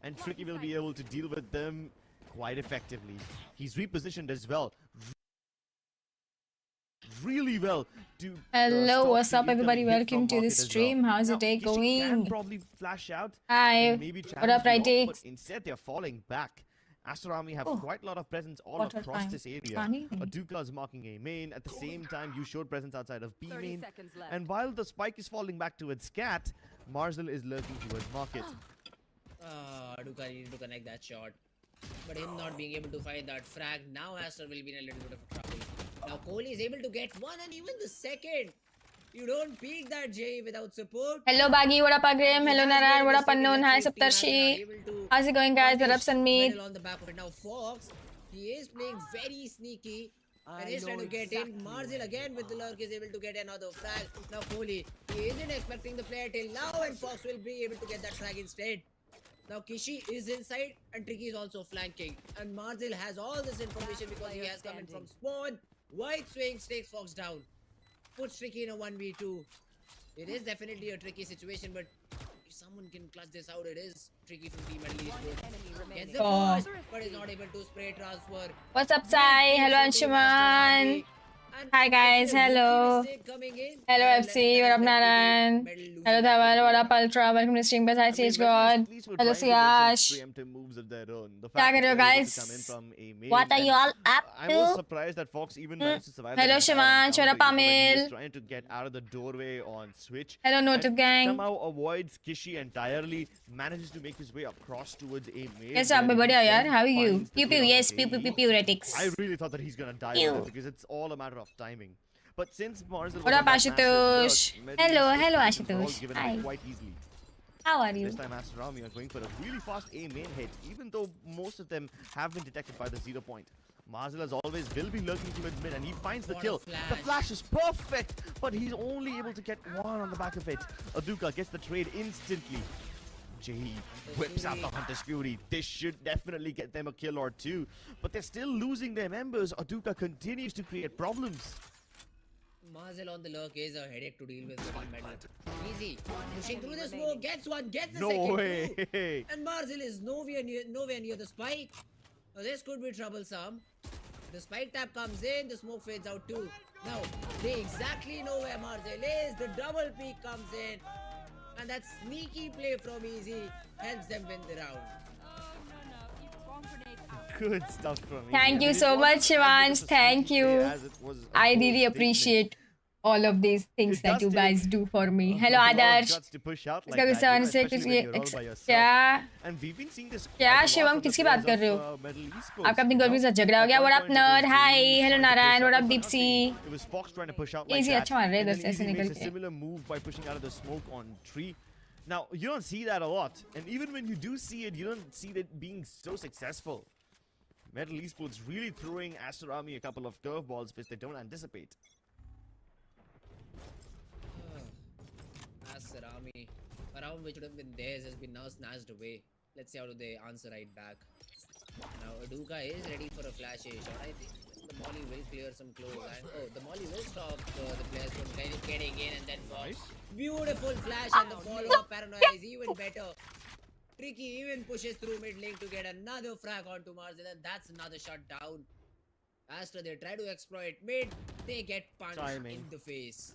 and Tricky will be able to deal with them quite effectively. He's repositioned as well. Really well to hello, what's up everybody? Welcome to the stream. Well. How's your day going? Can probably flash out. Hi. And maybe What up, right off, but takes? instead they're falling back. Aster Army have quite a lot of presence all Water across time. this area. Funny. Aduka is marking A main. At the same time, you showed presence outside of B main. And while the spike is falling back towards Cat, Marzil is lurking towards Market. Aduka needed to connect that shot. But him not being able to find that frag, now Aster will be in a little bit of trouble. Now Kohli is able to get one and even the second. You don't peek that J without support. Hello Baggy, what up Agrim? Hello Naran, what up Unknown? Hi Saptarshi. How's it going guys? What up Sanmeet? On the back of it now Fox, he is playing very sneaky. And he's trying to get in. Marzil again with the lurk is able to get another frag. Now Kohli, he isn't expecting the player till now and Fox will be able to get that frag instead. Now Kishi is inside and Tricky is also flanking. And Marzil has all this information because he has come in from spawn. White swings takes Fox down. Puts Tricky in a 1v2. It is definitely a tricky situation, but if someone can clutch this out, it is tricky from Team Esports. Gets the first, but is not able to spray transfer. What's up Sai? Hello Anshuman. Hi guys, hello. Hello FC, what up Naran? Hello Dhaval, what up Ultra? Welcome to stream. Hi Sage God. Hello Siyash. Kya kar rahe ho guys? What are you all up to? I was surprised that Fox even managed to survive. Hello Shivansh, what up Amil? He was trying to get out of the doorway on Switch. Hello Notif Gang. Somehow avoids Kishi entirely, manages to make his way across towards A main. Yes, I'm बढ़िया यार. How are you? Pew pew, yes, pew pew pew pew retics. I really thought that he's gonna die with it because it's all a matter of timing. But since Marzil what up Ashutosh? Hello Ashutosh. Hi. Quite easily. How are you? This time Aster Army are going for a really fast A main hit, even though most of them have been detected by the 0 point. Marzil as always will be lurking towards mid and he finds the kill. The flash is perfect, but he's only able to get one on the back of it. Aduka gets the trade instantly. Jay whips out the Hunter's Fury. This should definitely get them a kill or two, but they're still losing their members. Aduka continues to create problems. Marzil on the lurk is a headache to deal with. Easy. Pushing through the smoke, gets one, gets the no second. Way. And Marzil is nowhere near the spike. Now this could be troublesome. The spike tap comes in, the smoke fades out too. Now, they exactly know where Marzil is. The double peek comes in. And that sneaky play from Easy helps them win the round. Good stuff from Easy. Thank you so much, Shivansh. Thank you. I really appreciate all of these things that you guys do for me. Hello, Adarsh. इसका गुस्सा आने से कुछ ये क्या क्या शिवम किसकी बात कर रहे हो? आपका अपनी गर्लफ्रेंड से झगड़ा हो गया? What up Nerd? Hi. Hello Narayan. What up Deepsi? Easy अच्छा मार रहे हैं इधर से ऐसे निकल के. Similar move by pushing out of the smoke on tree. Now you don't see that a lot, and even when you do see it, you don't see it being so successful. Metal Esports really throwing Aster Army a couple of curveballs which they don't anticipate. Aster Army, a round which would have been theirs has been now snatched away. Let's see how do they answer right back. Now Aduka is ready for a flash shot. I think the molly will clear some close and the molly will stop the players from getting in and then Fox. Beautiful flash and the follow-up paranoia is even better. Tricky even pushes through mid lane to get another frag onto Marzil and that's another shot down. Aster they try to exploit mid, they get punched in the face.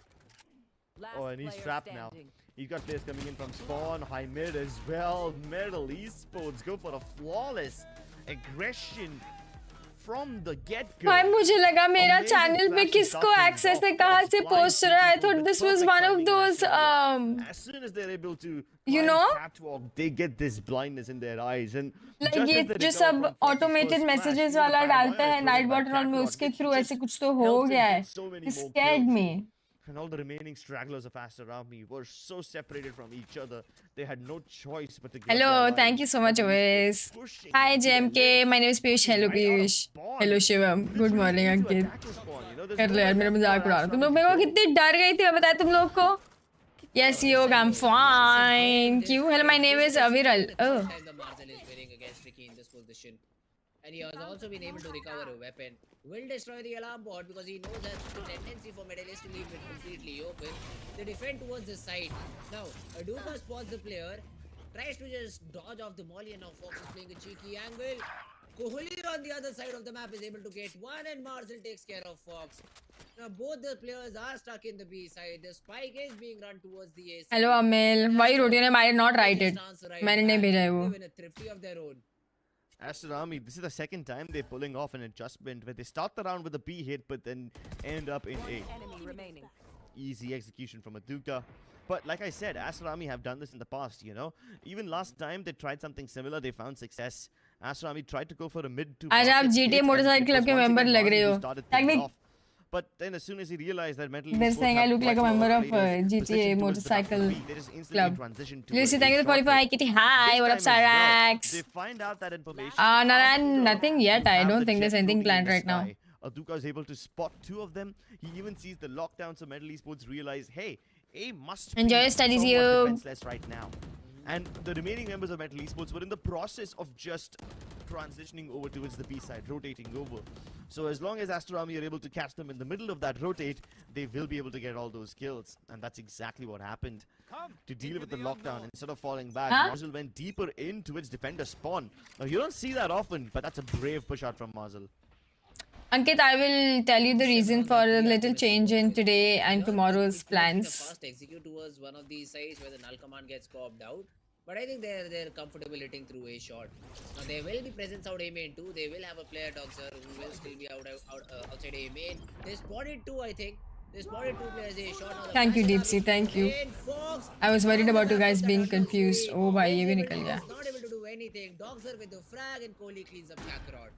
Oh, and he's trapped now. He's got players coming in from spawn, high mid as well. Metal Esports go for a flawless aggression from the get-go. भाई मुझे लगा मेरा channel पे किसको access है कहाँ से post रहा है. I thought this was one of those as soon as they're able to you know catwalk, they get this blindness in their eyes and like ये जो सब automated messages वाला डालते हैं नाइट बॉट और में उसके थ्रू ऐसे कुछ तो हो गया है. It scared me. And all the remaining stragglers of Aster Army were so separated from each other, they had no choice but to give Hello, thank you so much, Ovis. Hi, JMK. My name is Piyush. Hello, Piyush. Hello, Shivam. Good morning, Ankit. कर लो यार मेरा मजाक उड़ा रहा. तुम लोग मेरे को कितनी डर गई थी मैं बताया तुम लोग को. Yes, Yog, I'm fine. Q. Hello, my name is Aviral. Oh. And he has also been able to recover a weapon. Will destroy the alarm bot because he knows that the tendency for medalists to leave it completely open. They defend towards the side. Now, Aduka spots the player, Tries to just dodge off the molly, and now Fox is playing a cheeky angle. Kohli on the other side of the map is able to get one, and Marcel takes care of Fox. Now both the players are stuck in the B side. The spike is being run towards the A side. Hello Amel, why wrote your name? I did not write it. मैंने नहीं भेजा है वो. Live in a thrifty of their own. Aster Army, this is the second time they're pulling off an adjustment where they start the round with a B hit but then end up in A. Easy execution from Aduka. But like I said, Aster Army have done this in the past, you know. Even last time they tried something similar, they found success. Aster Army tried to go for a mid to आज आप GTA motorcycle club के member लग रहे हो. Technique. But then as soon as he realized that Metal They're saying I look like a member of GTA motorcycle club. Lucy, thank you for following Ankkita. Hi, what up, Sarax? They find out that information. Nothing yet. I don't think there's anything planned right now. Aduka is able to spot two of them. He even sees the lockdown, so Metal Esports realize, hey, A must enjoy your studies, you defenseless right now. And the remaining members of Metal Esports were in the process of just transitioning over towards the B side, rotating over. So as long as Aster Army are able to catch them in the middle of that rotate, they will be able to get all those kills. And that's exactly what happened. To deal with the lockdown, instead of falling back, Marzel went deeper into its defender spawn. Now you don't see that often, but that's a brave push out from Marzel. Ankit, I will tell you the reason for a little change in today and tomorrow's plans. Fast execute towards one of these sides where the null command gets popped out. But I think they're comfortable hitting through a shot. Now there will be presence out A main too. They will have a player Doxer who will still be outside A main. They spotted two, I think. They spotted two players A shot. Thank you, Deepsy. Thank you. I was worried about you guys being confused. Oh, bhai, ye bhi nikal gaya. Not able to do anything. Doxer with the frag and Kohli cleans up Black Rod.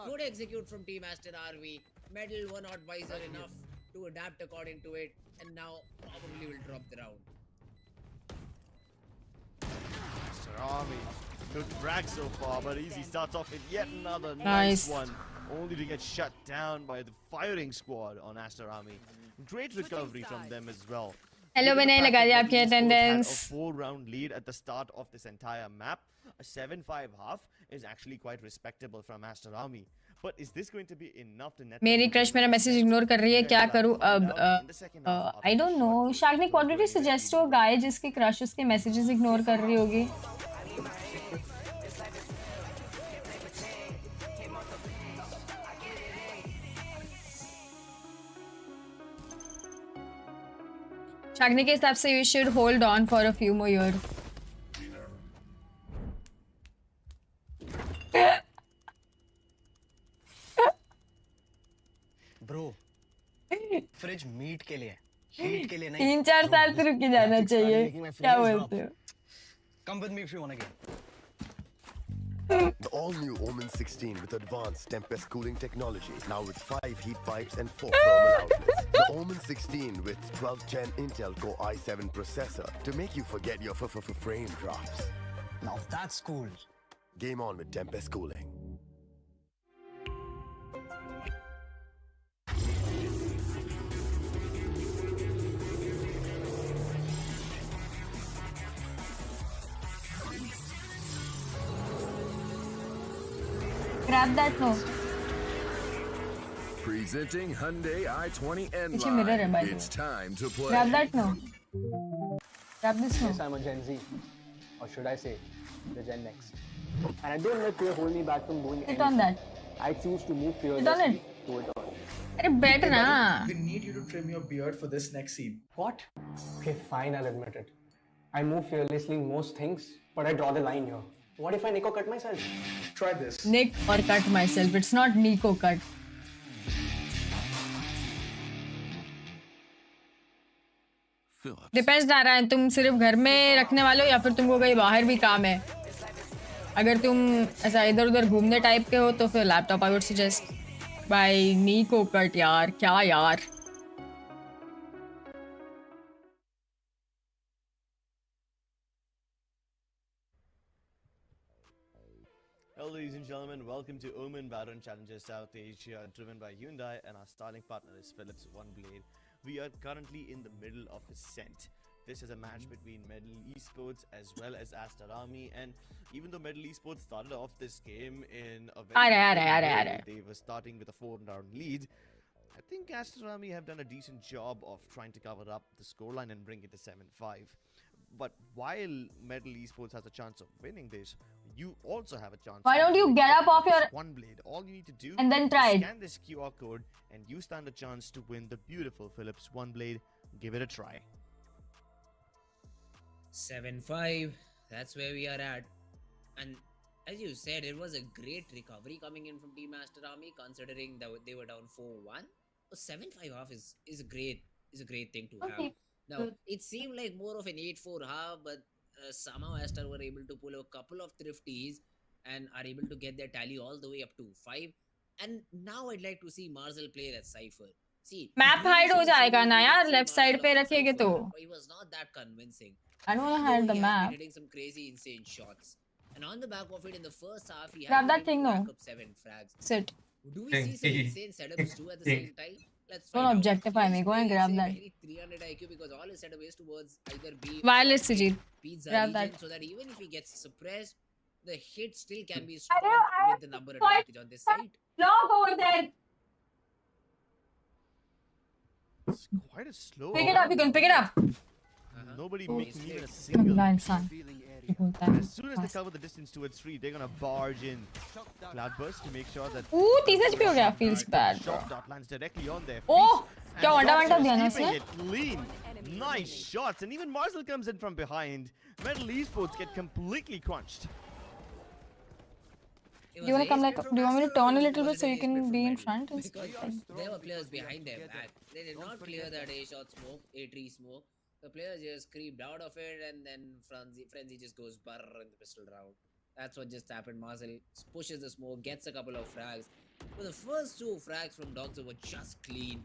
Good execute from Team Aster RV. Medal were not wiser enough to adapt according to it, and now probably will drop the round. Aster Army, good frag so far, but Easy starts off with yet another nice one, only to get shut down by the firing squad on Aster Army. Great recovery from them as well. Hello, मैंने लगा दिया आपकी attendance. A 4-round lead at the start of this entire map. A 7-5 half is actually quite respectable from Aster Army. But is this going to be enough to net? मेरी crush मेरा message ignore कर रही है, क्या करूँ अब? I don't know. Shagnik, what did you suggest to a guy जिसकी crush उसके messages ignore कर रही होगी? Shagnik के हिसाब से you should hold on for a few more years. Bro, fridge meat के लिए, heat के लिए नहीं. 3-4 साल तो रुक के जाना चाहिए. क्या बोलते हो? Come with me if you wanna get. The all-new OMEN 16 with advanced Tempest cooling technology, now with 5 heat pipes and 4 thermal outlets. The OMEN 16 with 12th Gen Intel Core i7 processor to make you forget your frame drops. Now that's cool. Game on with Tempest cooling. Grab that no. Presenting Hyundai i20 पीछे mirror है by the way. It's time to play. Grab that no. Grab this no. Yes, I'm a Gen Z. Or should I say, the Gen Next. And I don't let fear hold me back from doing Sit on that. I choose to move Sit on fearlessly it. to it all. अरे बैठ ना. We need you to trim your beard for this next scene. What? Okay, fine, I'll admit it. I move fearlessly in most things, but I draw the line here. What if I Nico cut myself? Try this. Nick or cut myself. It's not Nico cut. Depends आ रहा है तुम सिर्फ घर में रखने वाले हो या फिर तुमको कहीं बाहर भी काम है. अगर तुम ऐसा इधर उधर घूमने टाइप के हो तो फिर laptop I would suggest buy Niko cut. यार क्या यार. Hello ladies and gentlemen, welcome to OMEN Valorant Challenger South Asia, driven by Hyundai, and our starting partner is Philips OneBlade. We are currently in the middle of Ascent. This is a match between Medal Esports as well as Aster Army, and even though Medal Esports started off this game in a very they were starting with a 4-round lead, I think Aster Army have done a decent job of trying to cover up the scoreline and bring it to 7-5. But while Metal Esports has a chance of winning this, you also have a chance. Why don't you get up off your One blade? All you need to do and then try is it. scan this QR code, and you stand a chance to win the beautiful Philips One Blade. Give it a try. 7-5. That's where we are at. And as you said, it was a great recovery coming in from Team Aster Army, considering that they were down 4-1. A 7-5 half is a great thing to have. Now it seemed like more of an 8-4 half, but somehow Aster were able to pull a couple of thrifties and are able to get their tally all the way up to 5. And now I'd like to see Marzel play that Cypher. See, Map hide हो जाएगा ना यार, left side पे रखेंगे तो. But he was not that convincing. I don't want to hide the He has map. been hitting some crazy, insane shots. And on the back of it, in the first half, he Grab had that thing, no. rack up 7 frags. Sit. Do we see some insane setups too at the same time? Let's Don't find out. objectify me. Go and grab that. 300 IQ because all his setup is towards either B Wireless Sujit. Pizza Grab region, that. so that even if he gets suppressed, the hit still can be stopped with the number Fight. advantage on this side. Log over there. It's quite a slow. Pick it up. You can pick it up. Nobody making even a single. गंदा इंसान. As soon as they cover the distance towards 3, they're gonna barge in. Cloudburst to make sure that. Ooh, 30 HP हो गया. Feels bad. Shot dot lands directly on their feet. Oh, And क्या वंडा वंडा Doctor दिया ना is keeping इसने? it clean. Nice shots, and even Marcel comes in from behind. Metal Esports get completely crunched. It Do you want was to come ace like? from Do you want me to Aster, turn a or little was bit so it you ace can from be in Metal? front? Because there were players behind their back. They did not clear that A shot smoke, A3 smoke. The players just creeped out of it, and then Frenzy just goes burr in the pistol round. That's what just happened. Marcel pushes the smoke, gets a couple of frags. But the first 2 frags from Dogzer were just clean.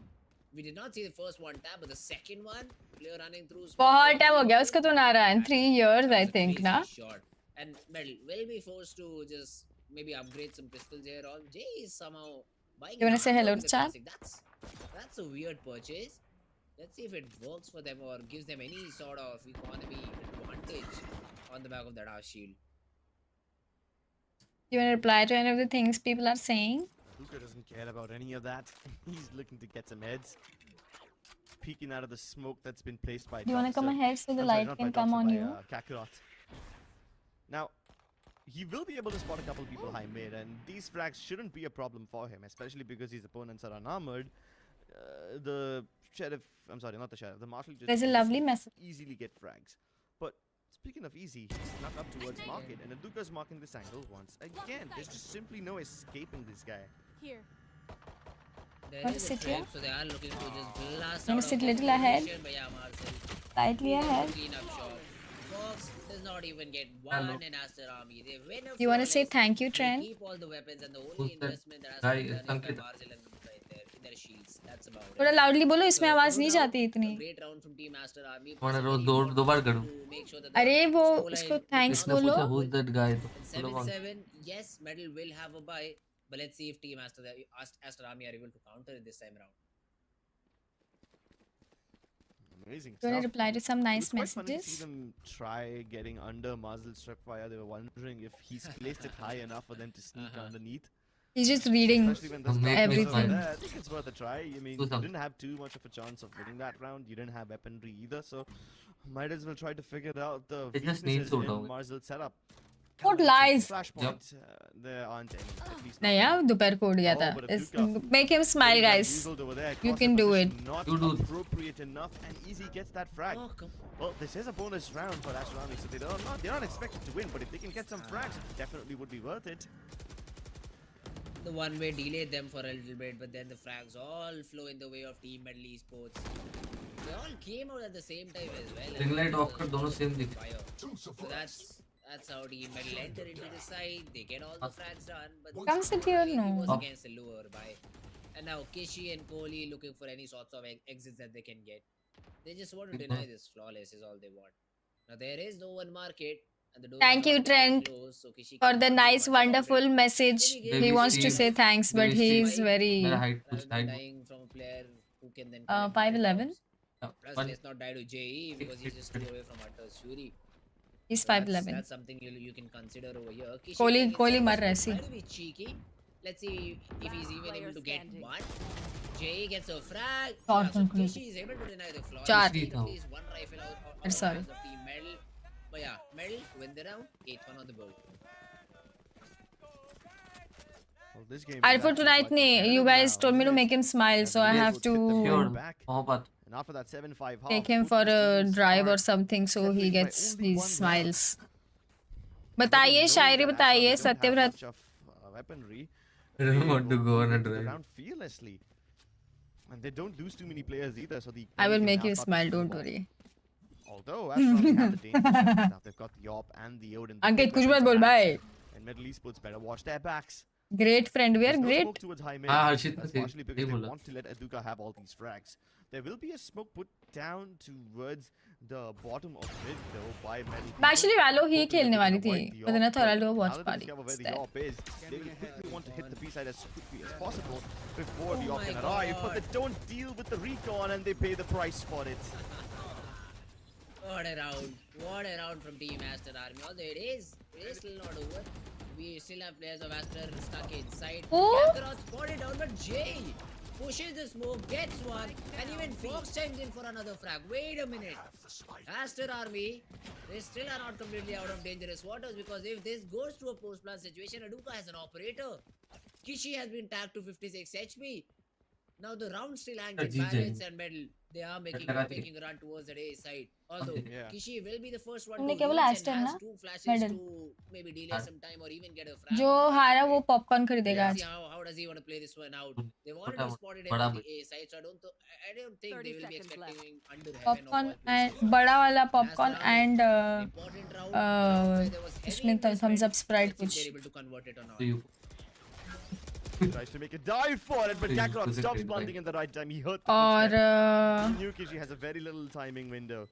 We did not see the first one tap, but the second one, player running through. बहुत time हो गया उसको तो ना रहा है. 3 years I think ना. Shot. And Metal will be forced to just maybe upgrade some pistols here on. Jay is somehow buying. You wanna say hello to chat? That's a weird purchase. Let's see if it works for them or gives them any sort of economy advantage on the back of that arc shield. You want to reply to any of the things people are saying? Luka doesn't care about any of that. He's looking to get some heads. Peeking out of the smoke that's been placed by. Do you want to come Doxer. ahead so the I'm sorry, light not by can come Doxer, on by, you? Kakarot. Now, he will be able to spot a couple people high mid, and these frags shouldn't be a problem for him, especially because his opponents are unarmored. The sheriff, I'm sorry, not the sheriff, the marshal just There's a lovely message. easily get frags. But speaking of easy, he snuck up towards market, and Aduka's marking this angle once again. There's just simply no escaping this guy. Here. There Want is to a sit here? trap, so they are looking to just blast Want out to sit of little this ahead? position, but yeah, Marcel Slightly ahead. clean up shop. Fox does not even get one in Aster Army. They win a You want to say flawless. thank you, They Trent? keep all the weapons, and the only investment that guy Aster is done is by Ankkita. Marcel and Luka in their shields. That's about थोड़ा it. loudly बोलो, इसमें So, आवाज good नहीं round, जाती इतनी. a great round from Team Aster Army. Wanna Possibly दो important बार करूं? to make sure that the अरे वो scoreline उसको is thanks not बोलो. पूछा who's that guy तो And बोलो कौन 7-7, yes, Metal will have a bye, but let's see if Team Aster Army are able to counter it this time around. Amazing You want to stuff. reply to some It was nice quite funny to see messages? them try getting under Marzel's struck fire. They were wondering if he's placed it high enough for them to sneak underneath. He's just reading Especially when there's Make no me cover everything. there. I think it's worth a try. I mean, Do you something. didn't have too much of a chance of winning that round. You didn't have weaponry either, so might as well try to figure out the It just needs weaknesses to in down. Marzel's setup. What lies? Flashpoint, there aren't any. At least नहीं यार दोपहर को उड़ गया था. Oh, but a It's- Duka. Make him smile, guys. Over there, You cross can the do position, it. Not You do. appropriate enough, and Easy gets that frag. Oh, come Well, this is a bonus round for Aster Army, so they're not expected to win, but if they can get some frags, it definitely would be worth it. The one-way delayed them for a little bit, but then the frags all flow in the way of Team Metal Esports. They all came out at the same time as well. Ring light off कर दोनों same दिख. So that's how Team Metal enter into the side. They get all the frags done, but Come sit here, he no. was against the lure by. And now Kishi and Kohli looking for any sorts of exits that they can get. They just want to deny this flawless is all they want. Now there is no one market. And the doors Thank are you, all very Trent, close, so Kishi For can't the do nice, much about wonderful it. message. Maybe He wants to Steve. say thanks, but Maybe he Steve. is very मेरा height कुछ Rather than height dying from a player who can then 5'11". Plus, One- let's not die to JE because he's just 2 away from Utter's Fury. He's So that's 5'11". That's something you can consider over here. Kishi Kohli getting Kohli inside मर was रहा है, see. trying to be cheeky. Let's see if he's even able to get one. Jay gets a frag. Shot Yeah, so concluded. Kishi is able to deny the flaw. Char. At least one rifle out of Sorry. hands of Team Medal. But yeah, Medal win the round. 8th one on the board. Well, this game I is for actually tonight, quite you competitive guys now, told me isn't to it? make him smile, so I Medal have would hit the to field Sure. back. मोहब्बत. And after that 7-5 half, take him both for these a teams drive are or something, so he separated by gets only these one round. smiles. Medal बताइए knows Shayari that बताइए Astra, they don't have Satyavrat. much of weaponry. I don't want to will go on a into the drive. round fearlessly. And they don't lose too many players either, so the I will economy make can you now start smile, to don't move on. worry. Although Astra only have the dangerous weapons now. They've got the AWP and the Odin. The Ankit, big कुछ मत weapons बोल are भाई. abs. And Middle Esports better watch their backs. Great friend, we are There's no great. smoke towards high mid. हाँ हर्षित ने That's सही partially because सही they बोला. want to let Aduka have all these frags. There will be a smoke put down towards the bottom of mid though by Medal. Actually, Valo he hoping that खेलने they can वाली avoid थी. the पता ना AWP, था but Valo now watch that they party. discover where the instead. AWP is, they will quickly want to hit the B side as quickly as possible before the Oh AWP my can arrive, but God. they don't deal with the recon and they pay the price for it. What a round. What a round from Team Aster Army. Although it is still not over. We still have players of Aster stuck inside. Oh. Kakarot spotted down, but Jay pushes the smoke, gets one, and even Fox chimes in for another frag. Wait a minute. Aster Army, they still are not completely out of dangerous waters, because if this goes to a post-plant situation, Aduka has an operator. Kishi has been tagged to 56 HP. Now the round still hangs in GG. balance, and Medal, they are making a run towards the A side. Although Yeah. Kishi will be the first one तुमने to क्या बोला reach Aster and ना? has 2 flashes Medal. to maybe delay some time or even get a frag. जो हारा वो popcorn खरीदेगा Let's see आज. how does he want to play this one out. They've छोटा already spotted him बड़ा on the A side, so I don't think 30 they will be seconds expecting under heaven of popcorn all and places. बड़ा वाला popcorn Aster and Army, important round, where there was heavy उसमें Thums investment. Up Sprite Let's see if कुछ. they're able to convert it or not. तो you Tries to make a dive for it, but Please, Kakarot please, stops please, planting please. in the right time. He hurt the और footstep. He knew Kishi has a very little timing window.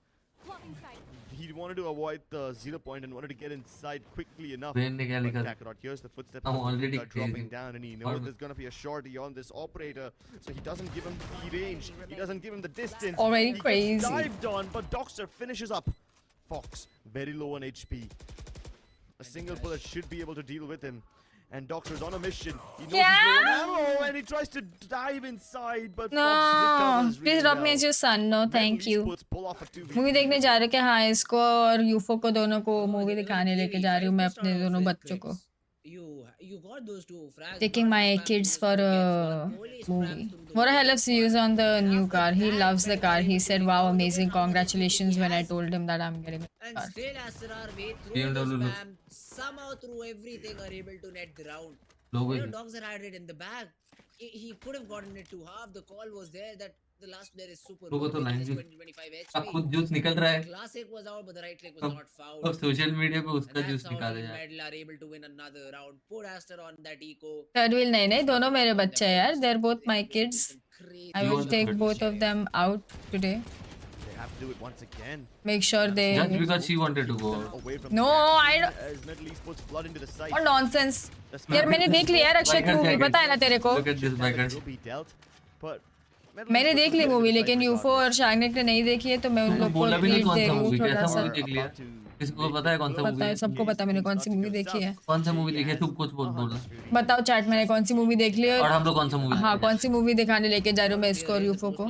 He wanted to avoid the 0 point and wanted to get inside quickly enough. Brain ने क्या But लिखा? Kakarot hears the footsteps I'm of already Aduka dropping crazy. down, and he knows Pardon. there's gonna be a shorty on this operator, so he doesn't give him the range. He doesn't give him the distance. Already He crazy. gets dived on, but Doxter finishes up. Fox very low on HP. A single bullet should be able to deal with him. And Doctor's on a mission. He knows he's low on ammo, and he tries to dive inside, but Fox No, recovers really please drop me well. as your son. No, thank you. Esports pull off a 2v3. Movie देखने जा रहे क्या? हाँ, इसको और यूफो को दोनों को मूवी दिखाने लेके जा रही हूँ मैं अपने दोनों बच्चों को. You got those 2 frags. Taking Not my just kids Magnus for who a gets one, Police movie. frags through the What a hell wall. of views on the new After car. He that, loves the Medal car. are He able said, to "Wow, recover the amazing! win. How many Congratulations!" he When I has. told him that I'm getting a And car. still Aster Army through the BMW looks- spam, somehow through everything are able to net the round. लोगों You know, he Dogs had it in the bag. He could have gotten it to half. The call was there that the last player is super लोगों low, तो which 9 is juice 20-25 अब HP. खुद juice निकल रहा है. Classic was out, but the right click was अब not found. अब social media पे And उसका that's जूस how निकाले Team यार. Medal are able to win another round. Put Aster on that eco. Third wheel नहीं नहीं दोनों मेरे बच्चे हैं यार. They're both my kids. Crazy I You will want the take third both of them out today. They have to do it once again. Make sure they. Just because she wanted to go. Away from No, the I action don't- as Middle Esports flood into the site. What nonsense. The यार मैंने देख लिया यार अक्षय की movie पता है ना तेरे को. Look at this backhand. will be dealt, but Middle मैंने Esports देख will ली get into मूवी the लेकिन site यूफो और regardless. शागनेट ने नहीं देखी है तो मैं उन तुमने लोग को बोला भी नहीं ट्रीट कौन दे सा रही हूँ मूवी थोड़ा कैसा सा. मूवी देख लिया. किसको पता है कौन सा पता मूवी है सबको पता है मैंने कौन सी मूवी देखी है. कौन सा मूवी देखी है. तू कुछ बोल रहा. बताओ चैट मैंने कौन सी मूवी देख ली है. और हम लोग कौन सा मूवी. हाँ कौन सी मूवी दिखाने लेके जा रही हूँ मैं इसको और यूफो को.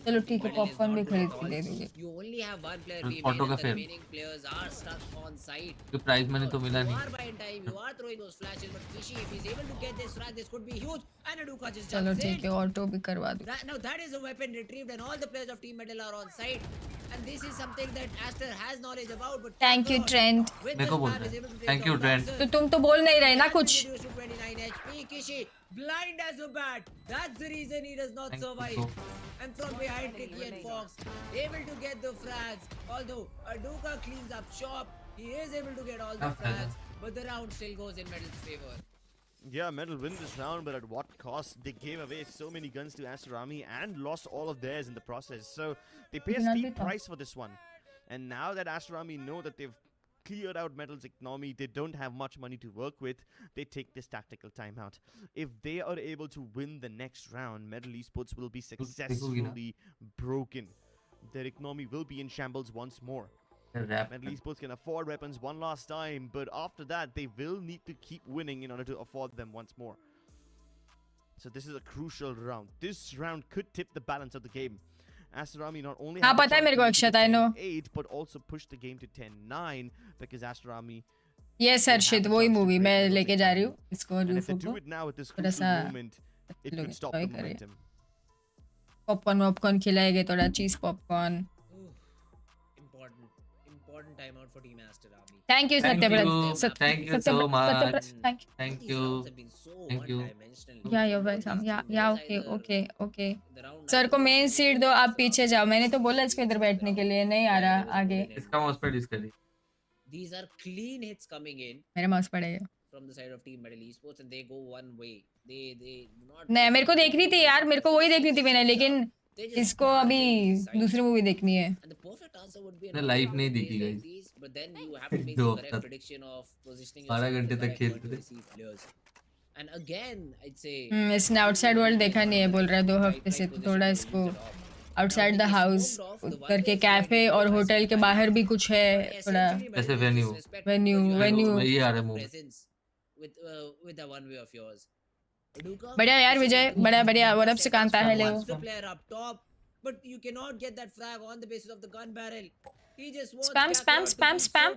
चलो ठीक है पॉपकॉर्न भी खरीद के दे दूंगी. You only have one player And remaining, auto and का the fail. remaining players are stuck on site. तो प्राइस मनी तो मिला You नहीं. are buying time, you are throwing those flashes, but Kishi, if he's able to get this frag, this could be huge. And Aduka just चलो jumps ठीक in. है auto भी करवा दूँ. Now that is a weapon retrieved, and all the players of Team Medal are on site. And this is something that Aster has knowledge about. But Thank you Kakarot, Trent. with मेरे the को बोल spam, रहा is है. able to take Thank you, down Trent. Doxer. तो तुम तो बोल नहीं रहे ना Has कुछ. been reduced to 29 HP. Kishi, blind as a bat. That's the reason he does not Thank you, survive. bro. And from behind, Kiki and Fox able to get the frags. Although Aduka cleans up shop, he is able to get all the Okay. frags. But the round still goes in Medal's favor. Yeah, Medal win this round, but at what cost? They gave away so many guns to Aster Army and lost all of theirs in the process. So they pay a Cannot be steep tough. price for this one. And now that Aster Army know that they've cleared out Medal's economy, they don't have much money to work with, they take this tactical timeout. If they are able to win the next round, Medal Esports will be successfully broken. Their economy will be in shambles once more. Wrap. Medal Esports can afford weapons one last time, but after that, they will need to keep winning in order to afford them once more. So this is a crucial round. This round could tip the balance of the game. Aster Army not only हाँ have a पता है chance मेरे को to Akshat, make I it know. 10-8, but also push the game to 10-9 because Aster Army Yes will Harshit, have a वही chance to movie break मैं Middle's लेके जा रही हूँ economy. इसको And if they रूफो do को. it now at this थोड़ा crucial सा moment, it लोग could stop the enjoy करें. momentum. पॉपकॉर्न वॉपकॉर्न खिलाएंगे, थोड़ा चीज popcorn. Important timeout for Team Aster Army. Thank you Thank Satyabrat. you. Thank you so much. Thank you. Thank These you. rounds have been so Thank you. one-dimensional. Yeah, you're Both welcome. these Yeah, teams yeah, is okay, either okay, okay. the round sir को nine main is seat दो, आप पीछे जाओ. मैंने तो बोला इसको इधर बैठने के लिए, नहीं आ रहा आगे. इसका माउस पैड इसका दी. These are clean hits coming in मेरा माउस पड़ेगा. from the side of Team Metal Esports and they go one way. They do not. नहीं मेरे को देखनी थी यार, मेरे को वही देखनी थी मैंने, लेकिन इसको अभी दूसरी मूवी देखनी है. And the perfect answer would be मैंने लाइव नहीं देखी like guys. these, but then you have to make दो the हफ्ता. correct prediction of positioning 12 yourself in घंटे the तक correct खेलते point to थे. receive players. And again, I'd say इसने आउटसाइड वर्ल्ड देखा नहीं है बोल रहा है 2 हफ्ते से, तो थोड़ा इसको आउटसाइड द हाउस करके कैफे और होटल के बाहर भी कुछ है थोड़ा. जैसे वेन्यू वही आ रहा है movie. with the one way of yours. बढ़िया यार विजय, बड़ा बढ़िया. व्हाट्सएप से कांता है ले. Player up top, but you cannot get that frag on the basis of the gun barrel. He just wants Spam spam spam spam.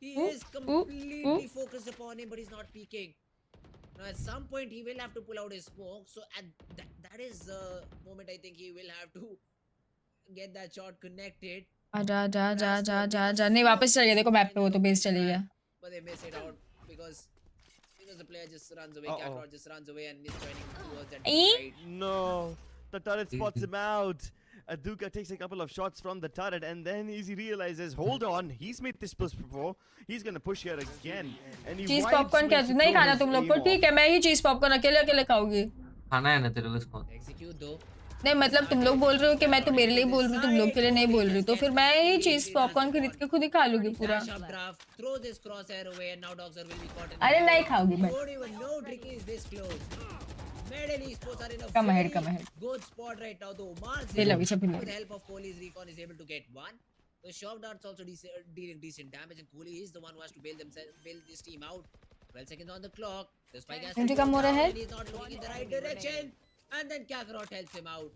He is completely focused upon him, but he's not peeking. Now at some point he will have to pull out his smoke. So at that is the moment I think he will have to get that shot connected. जा जा जा जा जा जा. नहीं वापस चल गया, देखो मैप पे वो तो बेस चली गया. But they miss it out because the player just runs away. Kakarot just runs away and is joining towards that side. No, the turret spots him out. Aduka takes a couple of shots from the turret and then he realizes, hold on, he's made this push before. He's gonna push here again. And he चीज wipes popcorn me क्या to नहीं throw खाना his तुम लोग aim को? off. ठीक है, मैं ही चीज पॉपकॉर्न अकेले अकेले खाऊंगी. खाना है ना तेरे को इसको. Execute though. नहीं मतलब तुम लोग बोल रहे हो कि मैं तो मेरे लिए बोल रही हूँ, तुम लोग के लिए नहीं बोल रही हूँ, तो फिर मैं ही चीज पॉपकॉर्न खरीद के खुद ही खा लूंगी पूरा. Throw this crosshair away and now Doxer will be caught in. अरे नहीं खाऊंगी मैं. Don't even know Tricky is this close. Metal Esports are in a Come ahead, very come ahead. good spot right now though. Mars They love each other. with the help of Kohli's recon is able to get one. The shock darts also dealing decent damage and Kohli is the one who has to bail this team out. 12 seconds on the clock. The spike has to Injury go कम हो रहा down है. and he's not looking in the right direction. And then Kakarot helps him out.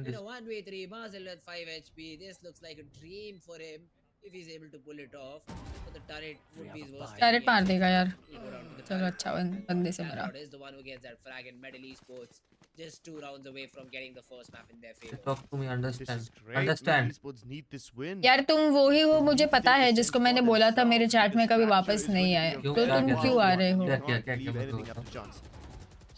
In a 1v3, Marcel with 5 HP. This looks like a dream for him if he's able to pull it off. So the turret would be his worst. Tarot मार देगा यार. He'll go down to the चलो turret. अच्छा बंदे से मरा. Kakarot is the one who gets that frag in Metal Esports. Just 2 rounds away from getting the first map in their favor. Talk to me, This understand. is great. Understand. Esports need this win. यार तुम वो ही हो, मुझे पता है, जिसको मैंने बोला था मेरे चैट में कभी वापस नहीं आए, क्यों? तो क्या तुम क्या? क्यों आ रहे हो? क्या Leave क्या anything up to chance.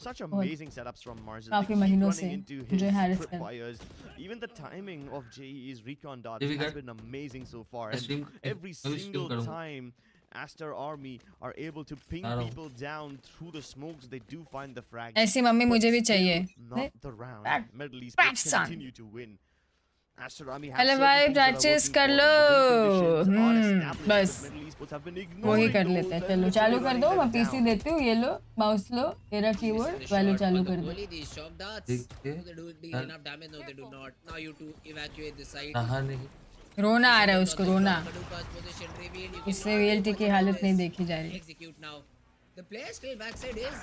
Such amazing setups from Marzel. They काफी keep महीनों running से into मुझे his harass कर. tripwires. Even the timing of JE's recon darts Did we has get- been amazing so far. I And stream- every I will stream single करूँगा. time Aster Army are able to ping आ रहा हूँ. people down through the smokes, they do find the frag. ऐसी mummy मुझे भी चाहिए. Not the round. Frag- Middle East frag son. continue to win. Aster Army have hello certain भाई, things that are practice working कर for low. them. The win conditions are established, बस. but Middle Esports have been वही ignoring कर those लेते हैं. and चलो literally चालू कर running दो, them मैं पीसी down. देती हूँ. ये लो माउस लो, तेरा कीबोर्ड वैल्यू चालू कर दो. Kohli, these shock darts. ठीक है. Do they do deal enough damage? No, they do not. Now you to evacuate the site. कहा नहीं. रोना आ रहा है उसको, रोना. Maduka's position revealed. You उससे cannot do वीएलटी much की about हालत this. नहीं देखी जा रही. Execute now. The player still backside is.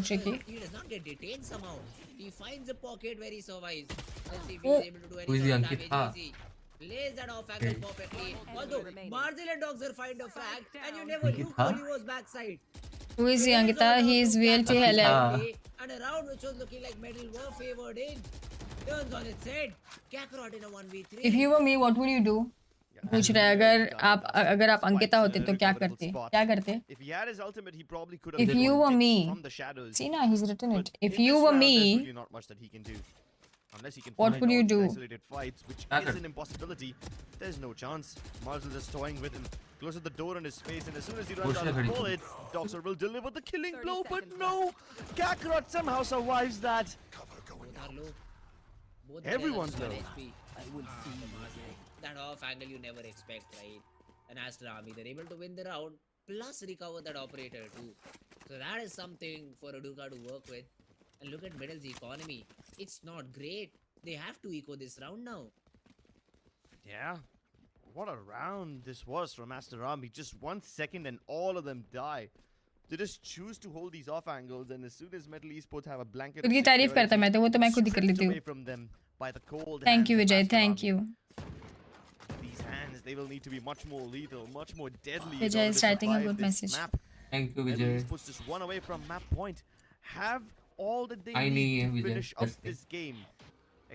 tricky. He does not get detained somehow. He finds a pocket where he survives. Let's see if he's able to do any Who is the sort of Ankkita? damage. Easy. Lays that off angle perfectly. Although Marzel and Doxer find a frag, and you never knew Ankkita? Kohli was backside. Who is he, Ankkita? He is VLT hello. And a round which was looking like Metal were favored in. Turns on its head. Kakarot in a 1v3. If you were me, what would you do? पूछ रहा है, अगर आप अंकिता होते तो क्या करते? क्या करते? If he had his ultimate, he probably could have If you were me, from the shadows. see now, he's written it. But If in you this were round, there's me, really not much that he can do. Unless he can What find would you out in do? isolated fights, which is an impossibility. There's no chance. Marzel is toying with him. Closes the door on his face, and as soon as he runs out of bullets, Doxer will deliver the killing blow, but no! Kakarot somehow survives that. Both are low. Both Everyone's low. HP. I will see that off angle you never expect, right? And Aster Army, they're able to win the round, plus recover that operator too. So that is something for Aduka to work with. And look at Middle's economy. It's not great. They have to eco this round now. Yeah. What a round this was from Aster Army. Just 1 second and all of them die. They just choose to hold these off angles, and as soon as Metal Esports have a blanket उनकी तारीफ करता मैं तो वो तो मैं खुद ही कर लेती हूँ. from them by the cold Thank you hands of Vijay, Aster thank Army. you. These hands, they will need to be much more lethal, much more deadly. Vijay is writing a good this message. Map. Thank you, Metal Vijay. Esports just one away from map point. Have all that they I need need to Vijay, finish up that's it. this game,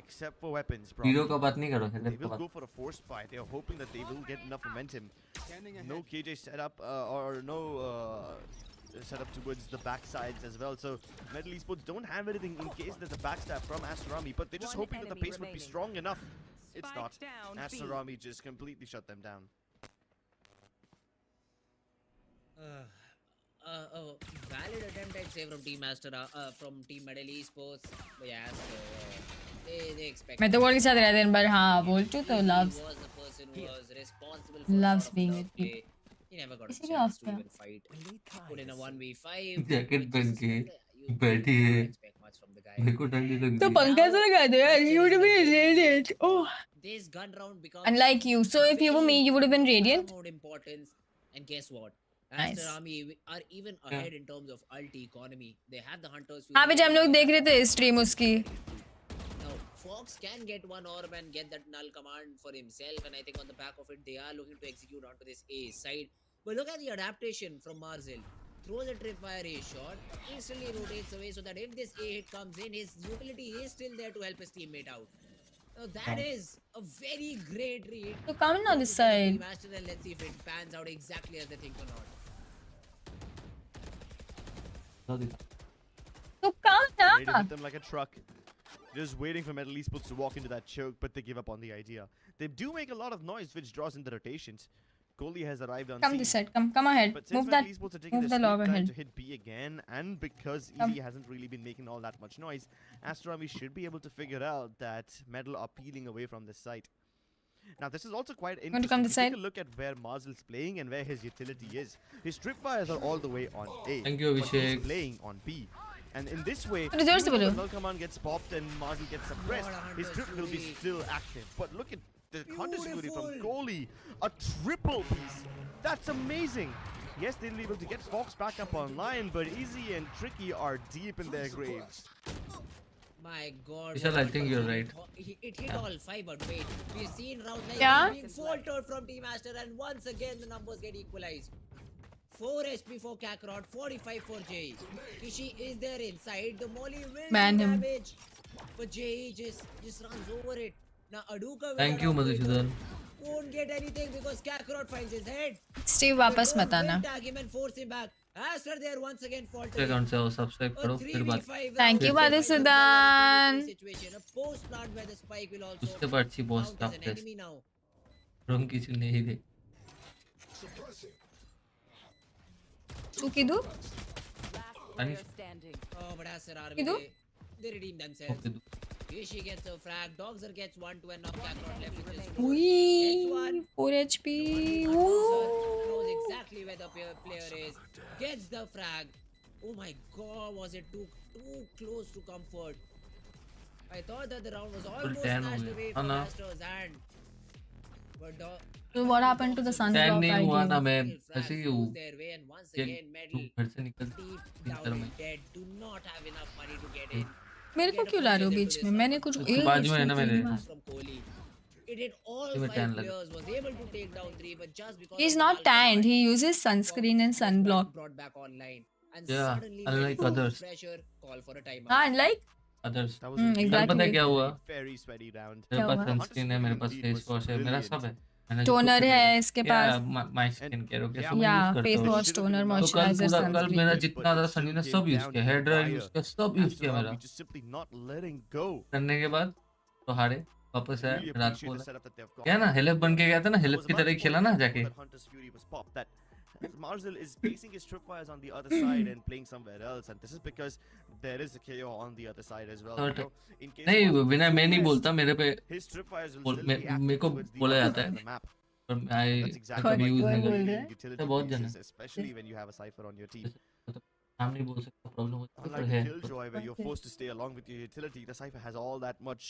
except for weapons. Hero Probably. का बात नहीं करो, They health का will बात. go for a force buy. They are hoping that they will get enough momentum. No KJ setup or no setup towards the backsides as well. So Metal Esports don't have anything in case there's a backstab from Aster Army, but they're just hoping that the pace would be strong enough. It's not. Aster Army just completely shut them down. Valid attempt I'd say from Team Aster, from Team Metal Esports. But yeah, they expect. मैं तो बोल के साथ रहते हैं पर हाँ बोल चुप तो loves Was the person who was responsible for loves sort of being the with me. play. He never got a इसी भी chance off to था. even fight. Put in a 1v5. Jacket which is पहन के you बैठी है. can't expect much from the guy. मेरे को ठंडी लग तो रही है. पंखा तो लगा दो यार. You would have been radiant. Oh. This gun round becomes Unlike you. So if you were me, you would have been radiant. More importance. And guess what? Nice. Aster Army are even ahead in terms of ulti economy. They have the hunters. हाँ विजय हम लोग देख रहे थे stream उसकी. Now Fox can get one orb and get that null command for himself, and I think on the back of it they are looking to execute onto this A side. But look at the adaptation from Marzel. Throws a tripwire A shot, instantly rotates away so that if this A hit comes in, his utility is still there to help his teammate out. Now that is a very great read. So come on this side. And let's see if it pans out exactly as they think or not. So come Ready to now. hit them like a truck. Just waiting for Metal Esports to walk into that choke, but they give up on the idea. They do make a lot of noise, which draws in the rotations. Kohli has arrived on Come scene. this side. Come ahead. But since Move Metal that. Esports are taking Move their the sweet log time ahead. to hit B again, and because Come. Easy hasn't really been making all that much noise, Aster Army should be able to figure out that Metal are peeling away from this site. Now this is also quite Want to interesting. come If this you side? take a look at where Marzel's playing and where his utility is. His tripwires are all the way on A. Thank you, but he's Abhishek. playing on B. And in this way, What is yours, even though the Balu? null command gets popped and Marzel gets suppressed, his trip will be still active. But look at the contest fury from Kohli. A triple piece. That's amazing. Yes, they'll be able to get Fox back up online, but Easy and Tricky are deep in their graves. My God. Vishal, I think you're right. It hit all five, but wait. We've seen rounds like Yeah. this being faltered from Team Aster, and once again the numbers get equalized. 4 HP for Kakarot, 45 for Jay. Kishi is there inside. The molly will Ban do him. damage. But Jay just runs over it. Now Aduka will Thank you, around the Madhusudan. window. Won't get anything because Kakarot finds his head. Steve वापस मत आना. Tag him and force him back. Aster there once again faltering. Account से आओ subscribe A करो फिर बात. 3v5 Thank you, round. Madhusudan. Situation. A post plant where the spike will also उसके बाद अच्छी boss count as staff an test. enemy now. रंग किसी नहीं दे. तू किधु? Oh, but Aster Army, Kidu? they redeem themselves. Okay दो. Kishi gets a frag. Dogzer gets 1-2 and now Kakarot left with his Wee. 4 HP. Dogzer knows Woo. exactly where the player is. Gets the frag. Oh my God, was it too close to comfort? I thought that the round was almost 10 snatched हो away गया. from ना. Aster's hand. But So what happened to the Ten sunblock नहीं हुआ ना idea? मैं frag ऐसे ही goes हूँ. their way and once ये again medal घर से निकल deep भीतर down में. in dead. Do not have enough money to get in. मेरे को क्यों ला रहे हो बीच में? मैंने कुछ उसके बाजू में है ना मेरे. From Kohli. It hit all ये मैं 5 tan लगा. players, was able to take down 3, but just because He's of not Al tanned. Qaeda, He uses sunscreen and Fox sunblock. brought back online. And Yeah, suddenly unlike when others. pressure, call for a timeout. हाँ, like others. That was Hmm, a exactly. कल पता है क्या हुआ? very sweaty round. मेरे पास हुआ? Sunscreen है, मेरे पास फेस वॉश है, मेरा सब है. मैंने toner कुछ है इसके पास. माय स्किन केयर ओके सब Yeah, यूज करता face हूँ. wash, toner, तो कल moisturizer, पूरा कल sunscreen. मेरा जितना था सनी ने सब यूज किया. हेयर ड्रायर यूज किया, सब यूज Aster किया मेरा. Army just simply not letting go. करने के बाद तो हारे. वापस आया Really रात appreciate को. the setup that they've got. क्या ना हेल्प बन के गया था ना, हेल्प Was की about तरह ही to खेला fall ना back जाके. that Hunter's Fury was popped. That Marzel is placing his tripwires on the other side and playing somewhere else, and this is because there is a KO on the other side as well. Third. You know, in case नहीं Marzel बिना gets मैं नहीं suppressed, बोलता, मेरे पे his tripwires will बोल- still मैं- be active मेरे को towards the बोला other जाता side है. of the map. पर That's आई exactly कभी what यूज you नहीं need बोल करता. रहे हैं? in utility बहुत जन pieces, है. especially when you have a cipher on your team. नाम नहीं बोल सकता, प्रॉब्लम होती Unlike है. the Killjoy, where you're forced to stay along with your utility, the Cypher has all that much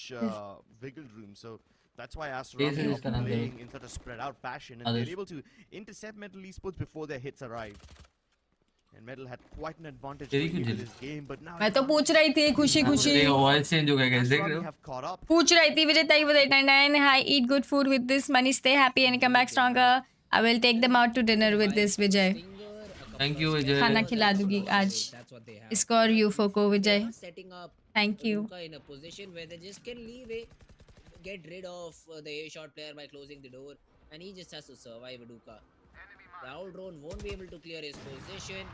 wiggle room. So that's why Aster Yes, Army yes, are Karan, playing in such a spread out fashion, and Others. they're able to intercept Metal Esports before their hits arrive. And Medal had quite an advantage Very in good. this game, but now मैं तो पूछ रही थी खुशी खुशी देखो voice change हो गया गाइस देख रहे हो have caught up. पूछ रही थी विजय ताई with 899 hi eat good food with this money stay happy and come back stronger I will take them out to dinner with this Vijay thank you Vijay खाना खिला दूंगी आज score you for को विजय setting up thank you Aduka in a position where they just can leave it, get rid of the A shot player by closing the door, and he just has to survive Aduka. The owl drone won't be able to clear his position.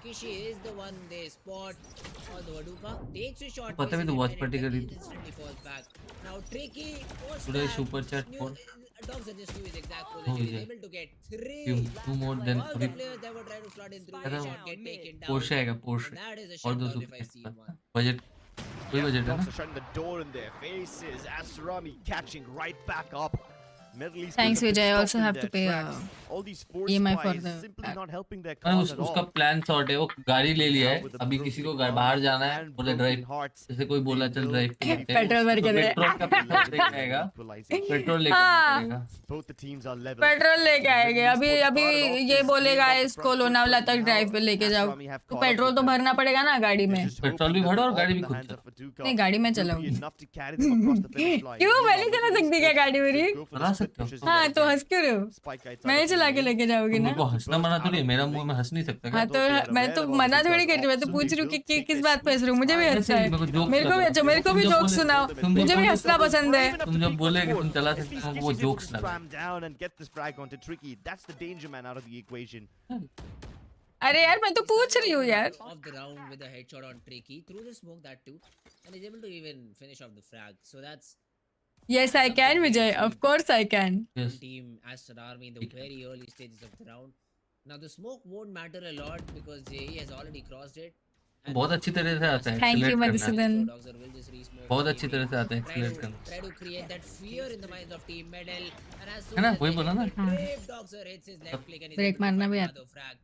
Kishi is the one they spot. Although Aduka takes a shot, पता भी तो watch party कर रही थी instantly falls back. Now tricky. Today super chat for Dogs are just knew his exact position. He's able to get 3. two more than All the players that were trying to slot in through the shot get taken down. Porsche आएगा Porsche That is a और दो shutdown if I super see one. Budget कोई budget है Dogs ना are shutting the door in their faces. Astarami catching right back up. Middle East Thanks, was a bit Vijay. I stuck also in have their to pay, tracks. All these force EMI for buys the simply not helping their हाँ, cause at उसका all. Plan sort है वो गाड़ी ले लिया है अभी किसी को बाहर जाना है And बोले broken ड्राइव hearts. जैसे कोई बोला चल ड्राइव पे जाते हैं। पेट्रोल भर के दे पेट्रोल का पैसा लेके आएगा Equalization. पेट्रोल लेके हाँ। आना पड़ेगा Both the teams are level. Petrol लेके आएंगे अभी अभी ये बोलेगा इसको लोनावला तक ड्राइव पे लेके जाओ तो पेट्रोल तो भरना पड़ेगा ना गाड़ी में पेट्रोल भी भरो और गाड़ी भी खुद नहीं गाड़ी में चलाऊंगी क्यों क्यों मैं नहीं चला सकती क्या गाड़ी मेरी चला सकते हो हाँ तो हंस क्यों रहे हो मैं ही चला के लेके जाऊंगी ना मेरे को हंसना मना थोड़ी है, मेरा मुंह में हंस नहीं सकता हाँ तो मैं तो मना थोड़ी कर रही हूँ मैं तो पूछ रही हूँ कि किस बात पे हंस रही हूँ मुझे भी हंसना है मेरे को भी जोक सुनाओ मुझे भी हंसना पसंद है तुम जब बोले कि तुम चला सकते हो वो जोक्स लगा spam down and get this frag onto Tricky. That's the danger man out of the equation. अरे यार मैं तो पूछ रही हूँ यार Off the round with a headshot on Tricky through the smoke that too, and is able to even finish off the frag. So that's Yes I can Vijay of course I can Yes. team Aster Army in the very early stages of the round. Now the smoke won't matter a lot because JE has already crossed it. बहुत अच्छी तरह से आता है Thank you accelerate करना। Madhusudan Dogs will just re-smoke बहुत the अच्छी team. तरह से आता है एक्सीलरेट करना Try to create that fear in the minds of team Medal, and as soon है ना as वही they बोला ना hit the brave Doxer hits his left click and is Break able to मारना find भी another frag.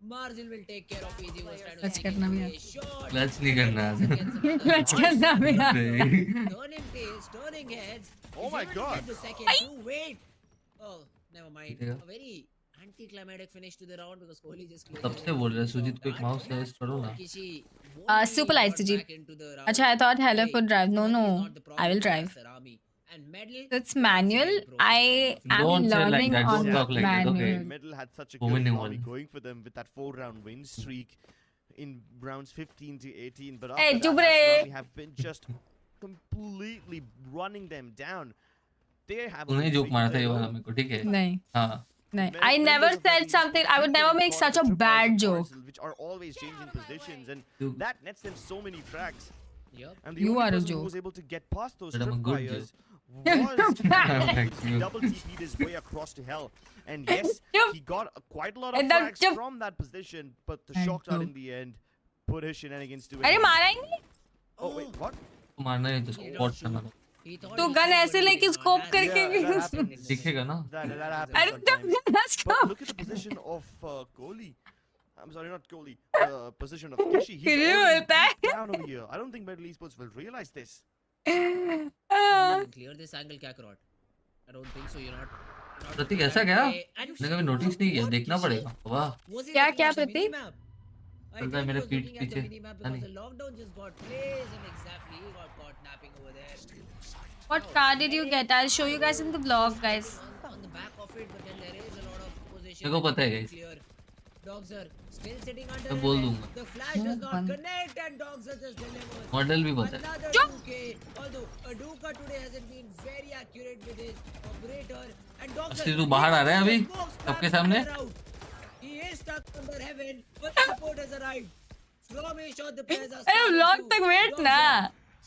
Margin will take care of easy. Was trying to Clutch sneak करना भी into a shot. Clutch नहीं करना clutch करना भी Turning tails, turning heads. Oh He's my able to God. get the second two. Wait. Oh, never mind. Yeah. A very anticlimactic finish to the round because Kohli just closed तब से बोल रहे हैं सुजीत को एक mouse suggest करो ना Kishi won't super be light, brought Sujit. back into the round. अच्छा I thought hello Hey, for drive no Kohli no is not the problem I will for drive Aster Army. And Medal, it's manual I am Don't say like learning that, on don't talk like that, okay? manual Middle had such a Women good in volley one. going for them with that 4-round win streak in rounds 15 to 18. But Hey, after चुप that, रहे। Astar Army have been just completely running them down. They have तूने a joke big मारा था ये lead. वाला मेरे को ठीक है नहीं हाँ नहीं I never said something I would never make such a bad joke Which are always changing positions, and You- that nets them so many frags. Yep. And the You only are a person who joke. was able to get past those But I'm a good tripwires I'm was like you. double TP'd his way across to hell. And yes, Yup. he got quite a lot of And that frags jump- from that position, but the And shot out jump. in the end put his shenanigans to it. अरे मारा ही नहीं Oh wait, what? तो मारना है तो spot करना था He thought तो he गन could, ऐसे but he लेके did not. स्कोप That- करके Yeah, that happened. दिखेगा ना That happens अरे sometimes. तो But scope look at the position of Kohli. I'm sorry, not Kohli. The position of Kishi. He's फिर भी already बोलता है deep down over here. I don't think Middle Esports will realize this. You can clear this angle, Kakarot. I don't think so. You're not प्रतीक ऐसा क्या And मैंने कभी notice नहीं किया what देखना Kishi? पड़ेगा वाह Was he क्या- looking क्या at the Prateek? minimap? I चलता है think he मेरे was पीठ looking at the पीछे minimap हाँ because नहीं the lockdown just got placed and exactly he got caught napping over there. What car did you get I'll show you guys in the vlog guys On the back of it, but then there is a lot of position. मेरे को पता है to guys clear. Dogs are still sitting under. मैं बोल it. दूंगा The flash does not connect and dogs are just delivered. Model भी पता है Another 2K. Although Aduka today hasn't been very accurate with his operator and dogs. असली तू बाहर आ रहा है अभी सबके सामने He is stuck under heaven, but support has arrived. From a shot, the players are. अरे vlog तक wait ना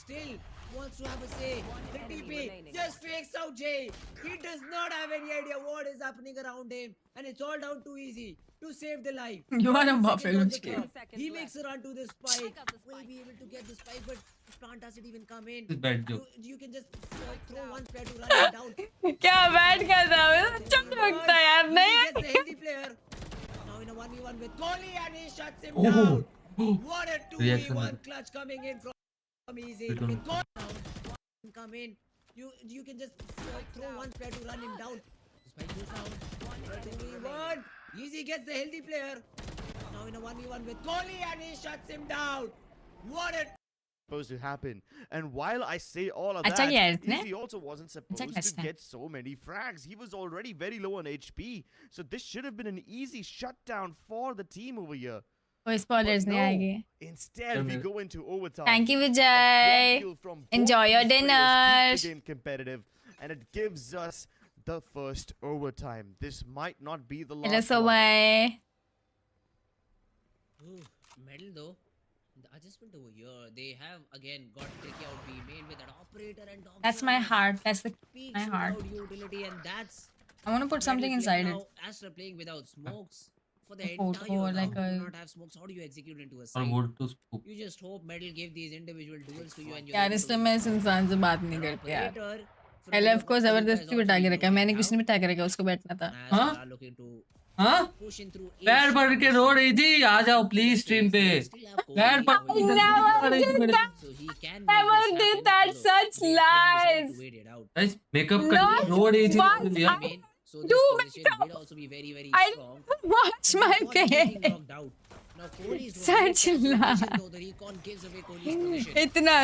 Still wants to have a say. The TP just fakes out Jay. He does not have any idea what is happening around him, and it's all down too easy to save the life. You are a Second buffalo on the chicken. clock. He makes a run to the spike. Will be able to get the spike, but the plant doesn't even come in. This bad joke. You can just throw one player to run it down. क्या बैठ कर रहा है अच्छा नहीं लगता यार He नहीं gets the healthy player. Now in a 1v1 with Kohli and he shuts him Oh. down. What a Reaction 2v1 है। clutch coming in from easy. Return. With Kohli now, come in. You can just throw one player to run him down. Spike goes down. 2v1. Easy gets the healthy player. Now in a 1v1 with Kohli and he shuts him down. What a supposed to happen. And while I say all of अच्छा that, किया है इसने? Easy also wasn't supposed catch to था। get so many frags. He was already very low on HP. So this should have been an easy shutdown for the team over here. कोई spoilers But नहीं आएंगे। instead we go into overtime. Thank you, A quad Vijay. kill from both Enjoy your these players dinner. keeps the game competitive, and it gives us the first overtime. This might not be the Hello, last one. Sobhai. medal though. The adjustment over here, they have again got tricky out B main with an operator and dog. That's my heart. That's the Peaks my heart. without utility, and that's I want to put something medal playing inside it. now. Aster playing without smokes for the A photo entire or round. like You a- do not have smokes. How do you execute into a Or side? wood to scoop. You just hope medal give these individual duels to you and you. यार इस time मैं इस इंसान से बात नहीं करती यार। LF को जबरदस्ती बिठा के रखा है। मैंने किसी ने बिठा के रखा, उसको बैठना था। हाँ? पैर पकड़ के रो रही थी, आ जाओ प्लीज स्ट्रीम पे। पैर पकड़ के रो रही थी मेरे। Never did that. Such lies. Guys makeup करके रो रही थी तो यार। So Do this position will also be very, very I strong. watch my game. Now Kohli is Such lies. though the recon gives away Kohli's position. इतना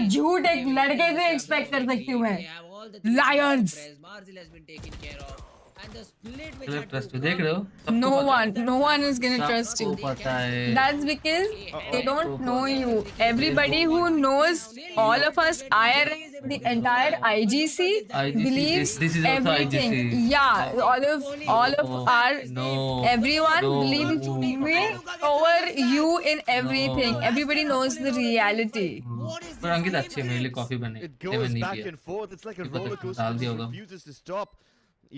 झूठ एक लड़के से एक्सपेक्ट कर सकती हूँ मैं। They have all the three Lions. players. Marzil has been taken care of. And the split which चलो had ट्रस्ट to देख रहे हो? सबको No पता है। one is gonna trust you. सबको पता है। That's because they don't know you. Everybody who knows all of us, the entire IGC believes this is also everything. IGC. Yeah, all of our everyone No. believes me over you in everything. No. Everybody knows the reality. पर अंकित अच्छी है, मेरे लिए coffee बने। It मैंने goes नहीं back पिया। and forth. It's like a ये पता roller क्यों coaster. डाल It दिया होगा। refuses to stop.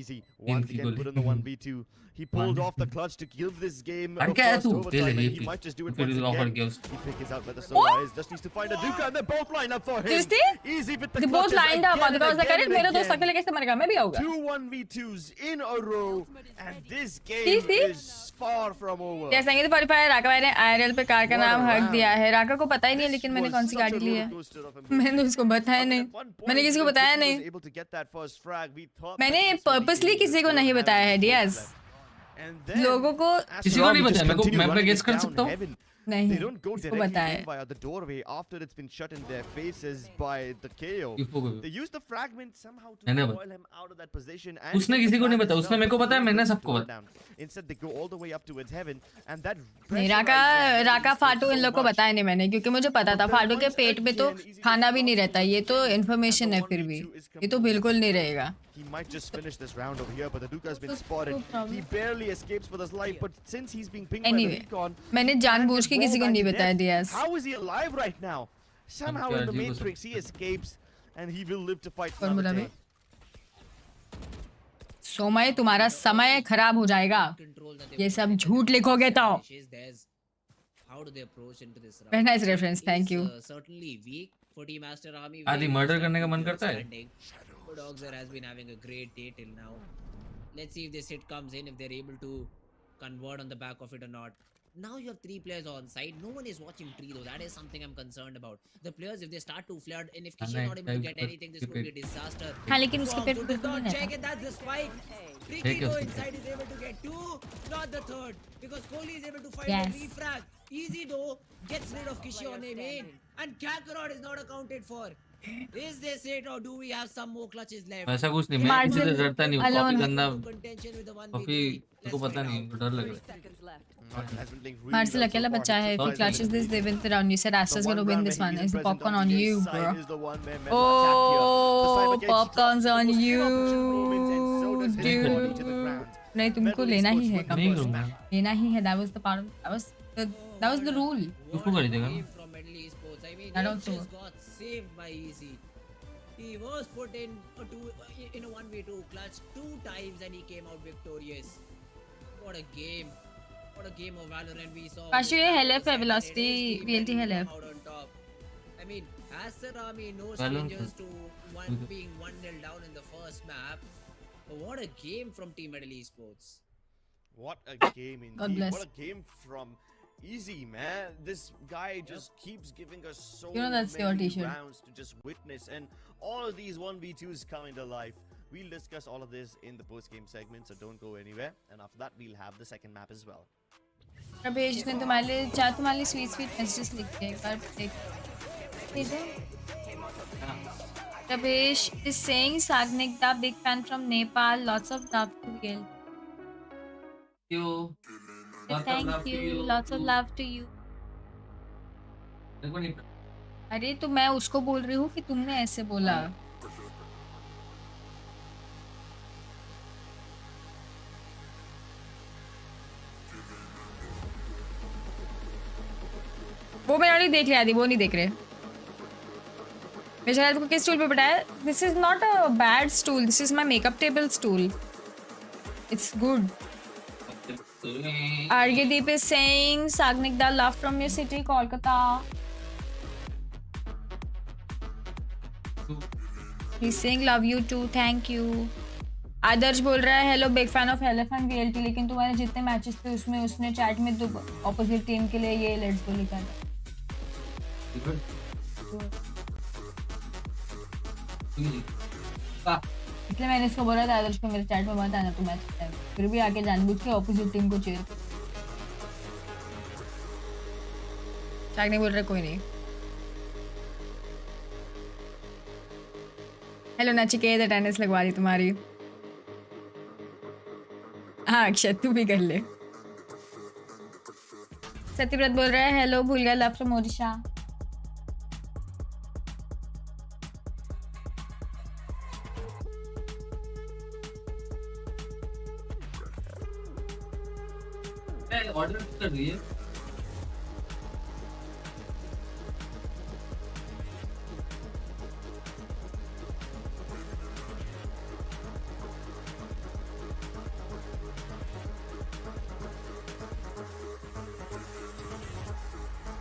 Easy. Once again, goal. put in the 1v2. He pulled off the clutch to give this game a अरे क्या है first तू? overtime, and ले he might just do it फिर once offer again. किया उसको। He figures out where the Sora is. Just needs to find a Duka, and they're both lined up for him. Seriously? Easy with the They both clutches lined up. again Because I and said, again मेरे and दोस्त again. अकेले कैसे मरेगा? मैं भी आऊँगा। 2 1v2s in a row, and this game See? is far from over. जैसे संगीत पॉलीफायर राका भाई ने IRL पे कार का What a नाम हक round. दिया है। राका को पता ही नहीं है, लेकिन मैंने Was कौन सी such a गाड़ी ली है। roller coaster of emotions. मैंने उसको बताया नहीं। At one point, मैंने किसी को when बताया Tiki नहीं। was able to get that first frag, we thought मैंने that this would be purposely easy. किसी को नहीं बताया है, Diaz। And then लोगों को किसी को नहीं बताया, मेरे को मैं पे गेस कर सकता हूँ। नहीं, They don't go इसको directly बताया। in via the doorway after it's been shut in their faces by the KO. They use the fragment somehow to मैंने spoil him out of that position. And उसने किसी को नहीं बताया, उसने मेरे को बताया, मैंने सबको बताया। Instead, they go all the way up towards heaven, and that नहीं, राका फाटू इन लोग को बताया नहीं मैंने, क्योंकि मुझे पता था फाटू के पेट में तो खाना भी नहीं रहता। ये तो इन्फॉर्मेशन है, फिर भी ये तो बिल्कुल नहीं रहेगा। He might just finish this round over here, but the Duke has been spotted. He barely escapes with his life, but since he's being pinged by the recon, मैंने जानबूझ के किसी को नहीं बताया दिया। how is he alive right now? Somehow in the matrix he escapes, and he will live to fight another day. Somaiya, तुम्हारा समय खराब हो जाएगा। ये सब झूठ लिखोगे तो। How do they approach into this round? Very nice reference, thank you. Certainly weak for Team Aster Army. आदि मर्डर करने का मन करता है। Dogs has been having a great day till now. Let's see if this hit comes in, if they're able to convert on the back of it or not. Now you have 3 players on side. No one is watching tree though. That is something I'm concerned about. The players, if they start to flood, and if Kishi is not able to get anything, this could be a disaster. हाँ, लेकिन उसके पेट Does में not नहीं check रहता। it. That's the spike. Tricky though inside is able to get 2, not the third, because Kohli is able to find Yes. the refrag. Easy though, gets rid of Kishi on a main, and Kakarot is not accounted for. Is this it, or do we have some more clutches left? ऐसा कुछ नहीं, मैं किसी से डरता नहीं हूँ। Coffee गंदा, Contention with the 1v3. Coffee मेरे को पता नहीं, डर लग रहा है। Marcel अकेला बच्चा है। If he clutches this, they win the round. You said Aster's gonna win this one. Is the popcorn on you, bro? Oh, popcorn's on you, dude. नहीं, तुमको लेना ही है। नहीं करूँगा। लेना ही है। That was the part. That was the rule. उसको कर देगा। From Middle Esports. I mean, I he don't know. just got saved by Easy. He was put in a 1v2 clutch 2 times, and he came out victorious. What a game! What a game of Valorant we saw. Pashu, ये LF है, velocity, VLT LF. Out on top. I mean, Aster Army, no Valorant strangers to being 1-0 down in the first map. But what a game from Team Middle Esports. What a game God indeed. bless. What a game from Easy, man. This guy just keeps giving us so You know that's your many t-shirt. rounds to just witness, and all of these 1v2s coming to life. We'll discuss all of this in the post-game segment, so don't go anywhere. And after that, we'll have the second map as well. प्रभेश ने तुम्हारे लिए sweet messages लिखे एक बार देख लीजिए। प्रभेश is saying Ankkita big fan from Nepal, lots of love to you. Thank you, lots of love to you. अरे तो मैं उसको बोल रही हूँ कि तुमने ऐसे बोला। वो मैंने ऑलरेडी देख लिया थी, वो नहीं देख रहे। मैं शायद को किस स्टूल पे बैठाया? This is not a bad stool, this is my makeup table stool, it's good. Argadeep is saying Ankkita love from your city Kolkata. He's saying love you too, thank you. आदर्श बोल रहा है hello big fan of elephant VLT, लेकिन तुम्हारे जितने matches थे उसमें उसने chat में तो ऑपोजिट टीम के लिए ये लेट्स गो लिखा था। इसलिए मैंने इसको बोला था आदर्श को मेरे चैट में मत आना तो मैच है, फिर भी आके जानबूझ के ऑपोजिट टीम को चेयर कर। चैट नहीं बोल रहा कोई नहीं। हेलो नचिकेत, अटेंडेंस लगवा दी तुम्हारी। हाँ अक्षय तू भी कर ले। सत्यव्रत बोल रहा है हेलो भूल गया लव फ्रॉम ओडिशा। ऑर्डर कर दिए।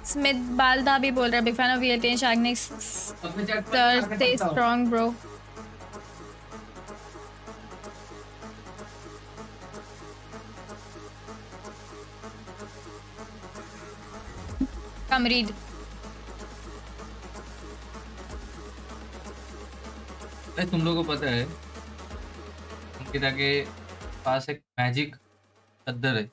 स्मिथ बालदा भी बोल रहा है big fan of VLT Shagnik sir, stay strong bro. Come read. तुम लोगों को पता है अंकिता के पास एक मैजिक चद्दर है,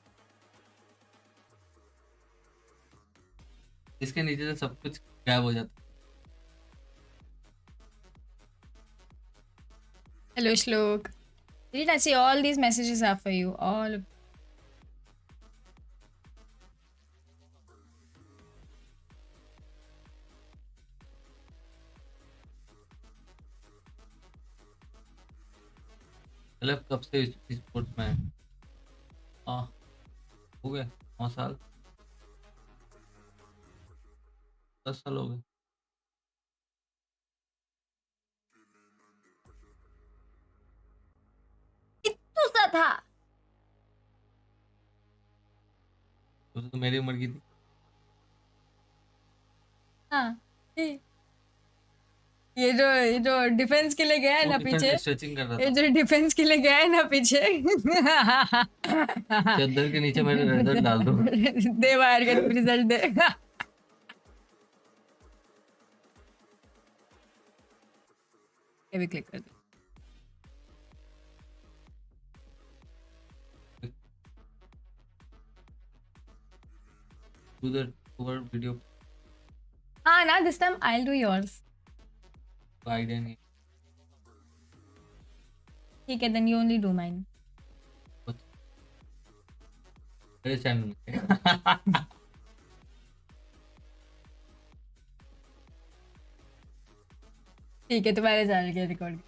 इसके नीचे से सब कुछ गायब हो जाता है। Hello Shlok. Did I see all these messages are for you? All of मतलब कब से स्पोर्ट्स में है? हाँ हो गए 9 साल 10 साल हो गए। कितना सा था? तो मेरी उम्र की थी। हाँ ये जो डिफेंस के लिए गया है ना पीछे, स्ट्रेचिंग कर रहा ये जो डिफेंस के लिए गया है ना पीछे चद्दर के नीचे मेरे रिजल्ट डाल दो। दे बाहर का रिजल्ट दे। ये भी क्लिक कर दो। Do the cover video. हाँ ना, this time I'll do yours. Idea नहीं। ठीक है, then you only do mine. मेरे चैनल में। ठीक है, तुम्हारे चैनल के रिकॉर्ड।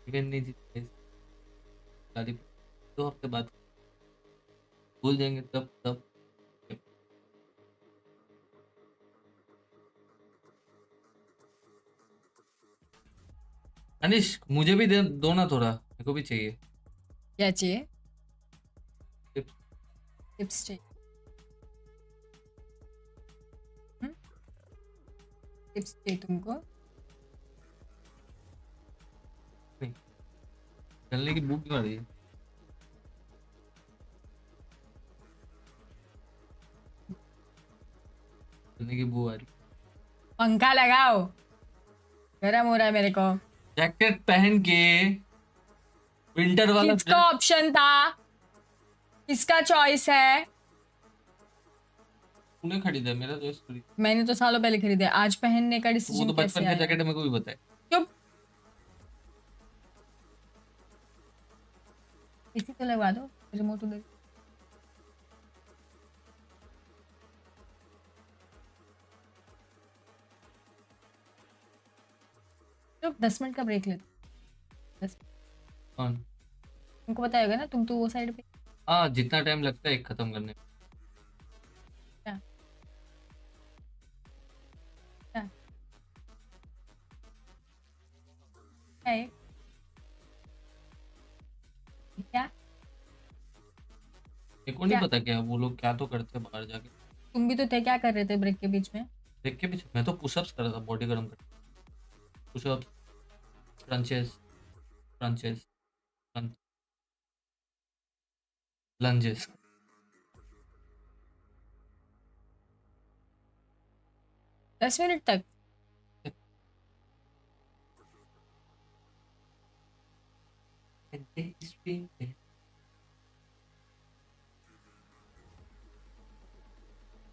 इवेंट नहीं जीते, 2 हफ्ते बाद भूल जाएंगे तब अनिश मुझे भी दो ना थोड़ा, मेरे को भी चाहिए। क्या चाहिए? टिप्स। टिप्स चाहिए। टिप्स चाहिए तुमको? नहीं, चलने की भूख क्यों आ रही है? चलने की भूख आ रही। पंखा लगाओ, गरम हो रहा है मेरे को। जैकेट पहन के विंटर वाला किसका ऑप्शन था? किसका चॉइस है? तूने खरीदा, मेरा चॉइस थोड़ी। मैंने तो सालों पहले खरीदा है, आज पहनने का वो डिसीजन तो कैसे बचपन का आया? जैकेट है, मेरे को भी पता है। चुप। इसी को लगवा दो, रिमोट उधर। चुप, 10 मिनट का ब्रेक लेते। कौन? तुमको पता होगा ना, तुम तो वो साइड पे। हाँ, जितना टाइम लगता है एक खत्म करने में। क्या? क्या? क्या है? क्या? मेरे को नहीं क्या? पता क्या वो लोग क्या तो करते हैं बाहर जाके। तुम भी तो थे, क्या कर रहे थे ब्रेक के बीच में? देख के पीछे मैं तो पुशअप्स कर रहा था, बॉडी गर्म कर। Pushups, crunches, crunches, lunges. 10 minute तक?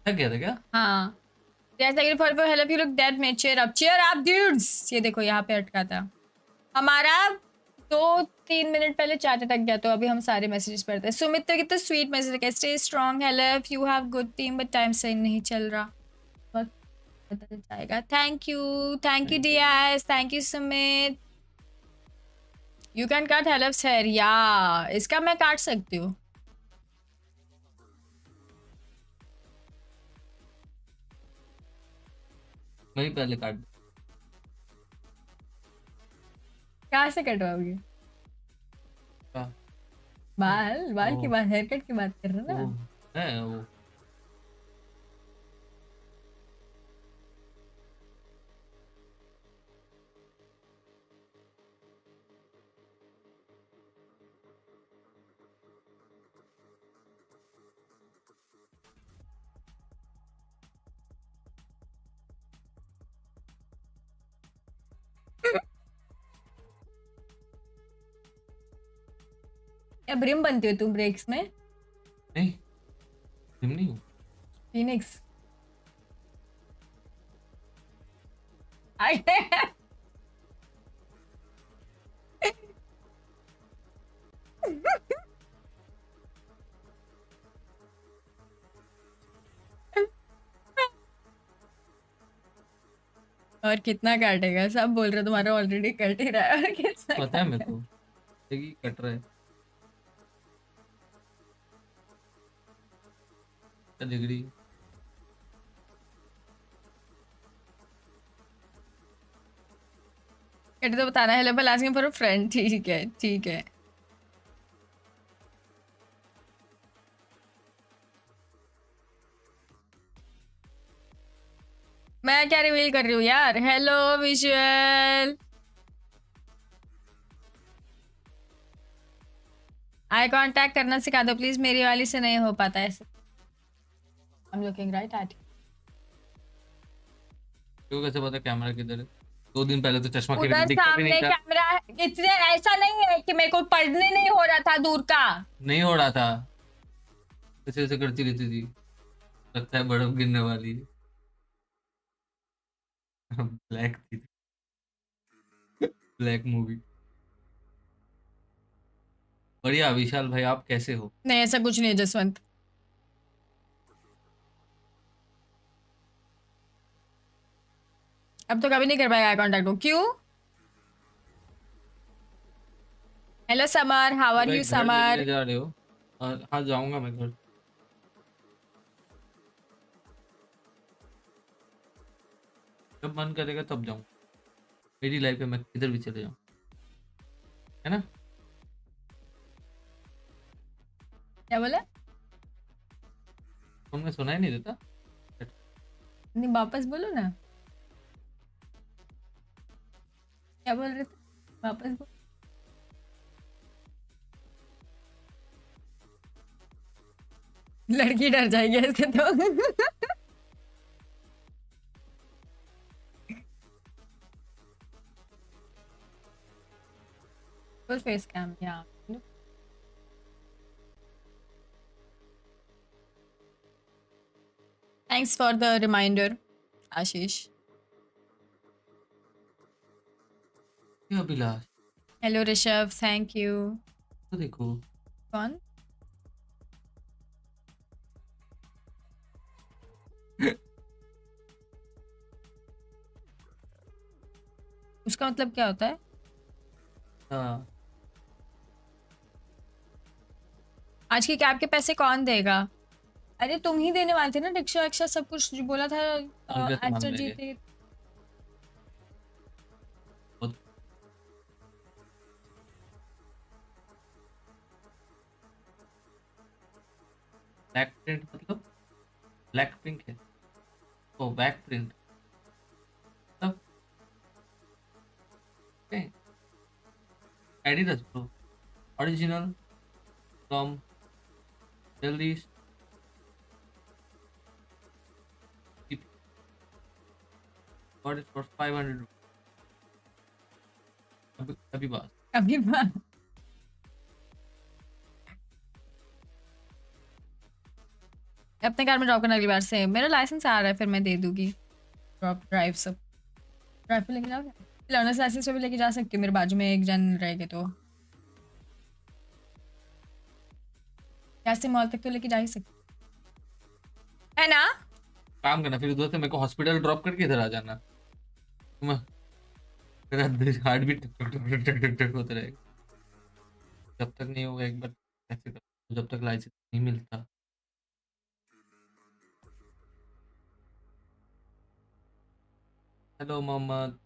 थक गया था क्या? हाँ। Yes, thank you for help. You look dead, mate. Cheer up. Cheer up, dudes. ये देखो यहाँ पे अटका था हमारा। 2-3 मिनट पहले चाचा तक गया, तो अभी हम सारे मैसेजेस पढ़ते हैं। सुमित तो कितना स्वीट मैसेज है, stay strong, help, you have good team but time सही नहीं चल रहा, वक्त बदल जाएगा। Thank you Dias, thank you Sumit. You can cut helps hair, या इसका मैं काट सकती हूँ। वही पहले काट दे। कहाँ से कटवाओगे? क्या? बाल की ओ। बात, हेयर कट की बात कर रहे हो वो ना? है वो। या ब्रिम बनती हो तुम ब्रेक्स में? नहीं, जिम नहीं हूँ। फिनिक्स। और कितना काटेगा? सब बोल रहे तुम्हारा ऑलरेडी कट ही रहा है, और कितना पता है मेरे काटेगा? को, देखिए कट रहा है। क्या दिख रही? कट तो बताना, हेलो बल आस्किंग फॉर अ फ्रेंड। ठीक है, ठीक है। मैं क्या रिवील कर रही हूँ यार? हेलो विजुअल, आई कांटेक्ट करना सिखा दो प्लीज, मेरी वाली से नहीं हो पाता ऐसे। I am looking right at. क्यों, कैसे पता कैमरा किधर है? 2 दिन पहले तो चश्मा के उधर दिखता भी नहीं सामने था। कैमरा है। इतने ऐसा नहीं है कि मेरे को पढ़ने नहीं हो रहा था दूर का। नहीं हो रहा था, ऐसे ऐसे करती रहती थी, लगता है बर्फ गिरने वाली है। ब्लैक थी, ब्लैक मूवी। बढ़िया विशाल भाई, आप कैसे हो? नहीं, ऐसा कुछ नहीं है जसवंत। अब तो कभी नहीं कर पाएगा आई कांटेक्ट। क्यों? हेलो समर, हाउ आर भाई यू घर समर? मिलने जा रहे हो? हाँ जाऊंगा मैं घर। जब मन करेगा तब जाऊँ, मेरी लाइफ है, मैं किधर भी चले जाऊँ, है ना? क्या बोला? तुमने सुना ही नहीं देता। नहीं, वापस बोलो ना, क्या बोल रहे थे? वापस बोलो। लड़की डर जाएगी इसके तो। फुल फेस कैम, या Thanks for the reminder, Ashish. ये Abhilash Hello Rishabh, thank you. तो देखो कौन? उसका मतलब क्या होता है? हाँ आज की कैब के पैसे कौन देगा? अरे तुम ही देने वाले थे ना, रिक्शा रिक्शा सब कुछ जो बोला था। अंकित मान एक्टर लेंगे। जीते। ब्लैक प्रिंट मतलब ब्लैक पिंक है। ओ बैक प्रिंट तब Adidas bro original from Delhi got it for 500 अभी बात अभी बात। अपने कार में ड्रॉप करना अगली बार से। मेरा लाइसेंस आ रहा है, फिर मैं दे दूंगी ड्रॉप ड्राइव सब। ड्राइव पे लेके जाओगे? लर्नर्स लाइसेंस पे भी लेके जा सकती हूँ, मेरे बाजू में एक जन रहेगा तो। कैसे मॉल तक तो लेके जा ही सकती है ना? काम करना फिर उधर से मेरे को हॉस्पिटल ड्रॉप करके इधर आ जाना। मेरा हार्ट बीट टक टक टक टक टक टक होता रहेगा जब तक नहीं होगा एक बार ऐसे कर, जब तक लाइसेंस नहीं मिलता। हेलो मोहम्मद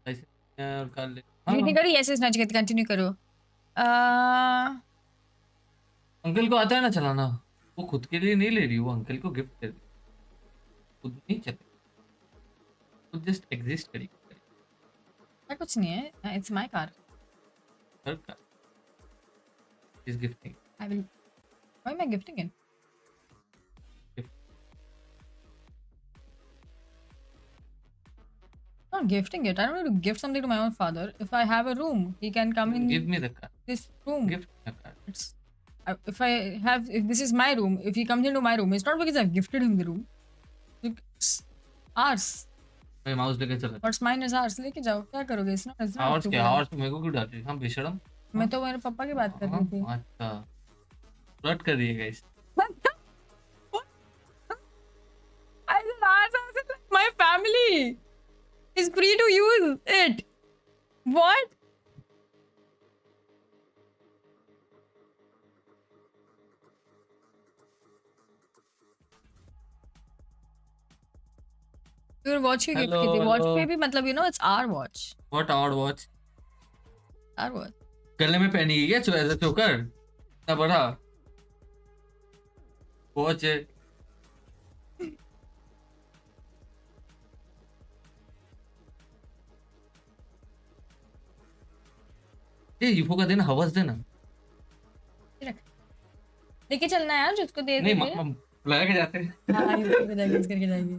लाइसेंस और कर ले। मीटिंग करो? यस यस नचिकेत कंटिन्यू करो। अंकल को आता है ना चलाना, वो खुद के लिए नहीं ले रही, वो अंकल को गिफ्ट कर रही, खुद नहीं चले, खुद जस्ट एग्जिस्ट करी कुछ नहीं है, it's my car. Her car is gifting. I will why am I gifting it? Not gifting it. I don't need to gift something to my own father. If I have a room, he can come in. Give me the car. This room. Gift the car. It's if this is my room, if he comes into my room, it's not because I've gifted him the room. It's ours. मैं mouse लेके चला। What's mine is ours. लेके जाओ, क्या करोगे? It's not hours क्या hours मेरे को क्यों डाल रही है? हम बेशरम। मैं तो मेरे पापा की बात कर रही थी। अच्छा फ्लर्ट कर रही है guys. I said ours is like my family. It's free to use it. What? Your watch की gift की थी। Watch पे भी मतलब you know it's our watch. What our watch? Our watch. गले में पहनी है क्या ऐसा चोकर? इतना बड़ा वॉच है। ये यूफो का देना, हवस देना। लेके चलना यार, जिसको दे देंगे। नहीं बुला के जाते हैं। हाँ यूफो पे जाके करके जाएंगे।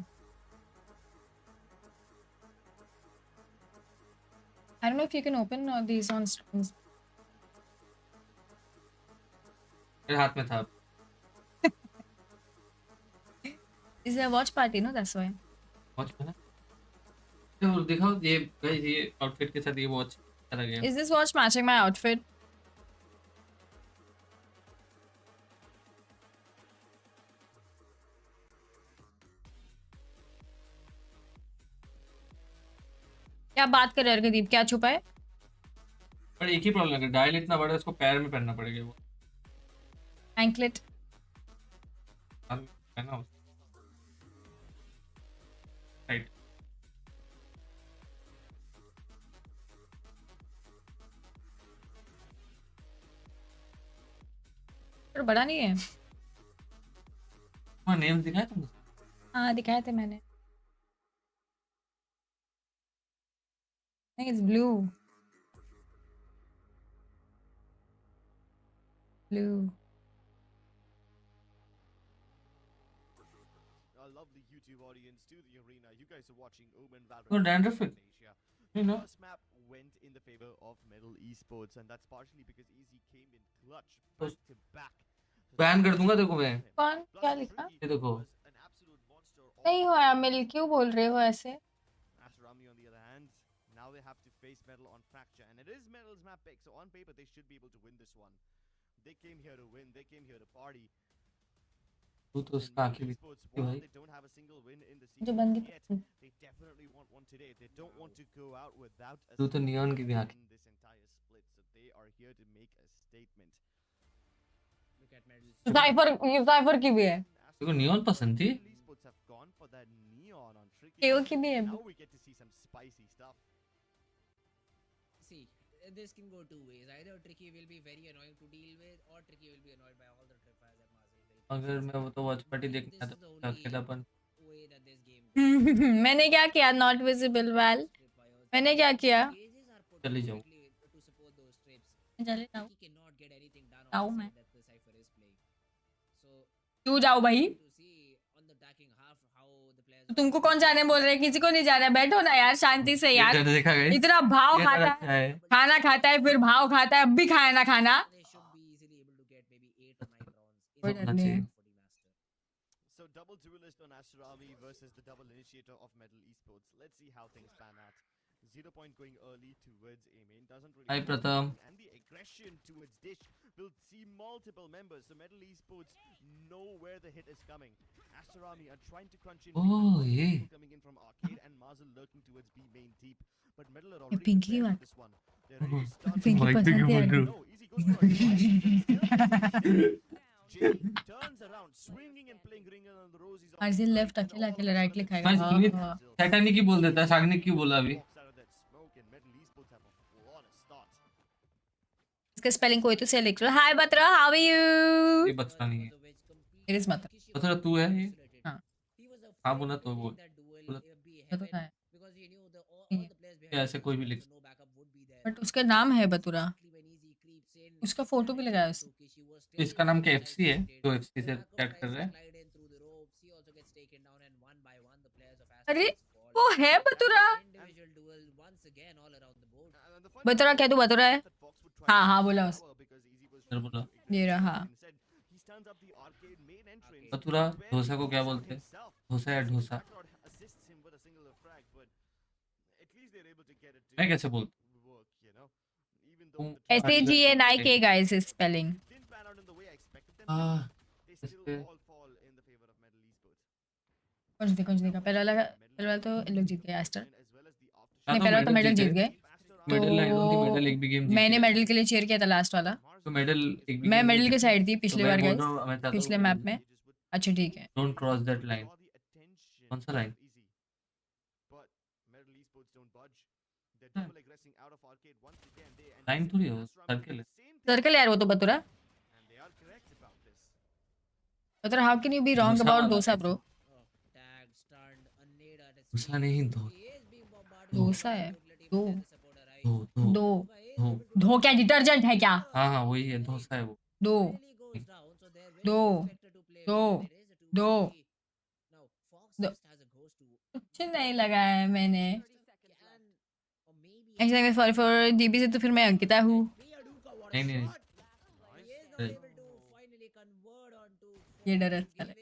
I don't know if you can open these on strings. मेरे हाथ में था। Is a watch party, no? That's why. Watch पहना। तो दिखाओ ये गाइस, ये आउटफिट के साथ ये वॉच चला गया। Is this watch matching my outfit? क्या बात कर रहे हैं अर्कदीप? क्या छुपा है? पर एक ही प्रॉब्लम है, डायल इतना बड़ा है, उसको पैर में पहनना पड़ेगा। वो एंकलेट पहना राइट। पर बड़ा नहीं है। वहाँ नेम दिखाया तुमने? हाँ दिखाए थे मैंने। नहीं, it's blue. Blue. A lovely YouTube audience to the arena. You guys are watching OMEN Oh, Valorant dandruff in it. Asia. You know. First map went in the favor of Metal Esports, and that's partially because Easy came in clutch back to back. Ban कर दूंगा देखो मैं। कौन क्या लिखा? ये देखो नहीं हुआ मिल, क्यों बोल रहे हो ऐसे? Astarami on the other hand, now they have to face Metal on Fracture, and it is Metal's map pick, so on paper they should be able to win this one. They came here to win, they came here to party. तू तो उसका आंखें भी Esports, कि while भाई they don't have a single win in the जो season बंदी yet, they definitely want one today. They don't want to go out without a तू तो single नियॉन की भी win आंखें। in this entire split, so they are here to make a statement. Look at Metal. Cipher की भी है, देखो neon पसंद थी। Esports have gone for that neon on Tricky. केओ की भी है। Now we get to see some spicy stuff. See, this can go two ways. Either Tricky will be very annoying to deal with, or Tricky will be annoyed by all the tripwires that Marcel will. अगर मैं वो तो watch party देखना This is the था only अकेलापन। way that this game. मैंने क्या किया? नॉट विजिबल वाल, मैंने क्या किया? Cages are put चली जाओ। perfectly to support those trips. चले जाओ, Tricky cannot get anything done जाओ on the मैं। side that the Cypher is playing. So क्यों जाओ भाई? to see on the attacking half how the players. तो तुमको कौन जाने बोल रहे हैं? किसी को नहीं जाना, बैठो ना यार शांति से यार। ये देखा गया इतना भाव ये खाता अच्छा है, है। खाना खाता है फिर भाव खाता है, अब भी खाया ना खाना। They should be easily able to get maybe 8 or 9 rounds. कोई in डर the नहीं है। for the master. So double duelist on Astarami versus the double initiator of Metal Esports. Let's see how things pan out. 0 point going early towards Amen. Doesn't really Hi, do Pratham. anything, and the aggression towards Dish will see multiple members. So Metal Esports know where the hit is coming. Astarami are trying to crunch in. Oh, yeah. People coming in from Arcade and Mazel lurking towards B main deep. But Metal are already Pinky prepared one. for this one. They're ready to start. Pinky Mike पसंद Pinky है। बोल रहे हो। No, easy goes for a Jay turns around, swinging and playing ring on the roses. Margin left अकेला अकेला right click मैं खाएगा। Sumit satanic ही बोल देता, सागनिक क्यों बोला अभी? इसका स्पेलिंग कोई तो से लिख लो। हाय बतरा, हाउ आर यू? ये बचना नहीं है। इट इज मत। बतरा तू है ये? हाँ। हाँ बोला तो बोल। बोला तो है। क्या ऐसे कोई भी लिख। बट उसका नाम है बतुरा, उसका फोटो भी लगाया उसने। इसका नाम क्या एफसी है? जो एफसी से चैट कर रहे हैं। अरे वो है बतुरा। बतुरा क्या तू बतुरा है? हाँ हाँ बोला उस। फिर बोला ये रहा। बतुरा डोसा को क्या बोलते हैं? डोसा या डोसा? मैं कैसे बोलता हूँ? SAGNIK guys is spelling. कौन सी देखा? पहले वाला तो लोग जीत गए एस्टर। नहीं पहले वाला तो मेडल जीत गए। Medal I don't think medal एक भी गेम जीते। मैंने मेडल के लिए चीयर किया था लास्ट वाला। तो मेडल एक भी मैं मेडल के साइड थी पिछली बार गए गए, पिछले मैप में। अच्छा ठीक है। Don't cross that line. कौन सा लाइन? लाइन थोड़ी हो, सर्कल है। सर्कल यार वो तो bhatura. Bhatura how can you be wrong about dosa bro? Dosa नहीं डोसा है। दो दो दो धो क्या डिटर्जेंट है क्या? हाँ हाँ वही है, डोसा है वो। दो दो दो दो कुछ नहीं लगाया है मैंने। एक्चुअली सॉरी फॉर डीबी से तो फिर मैं अंकिता हूँ। नहीं नहीं ये डर अच्छा लगा।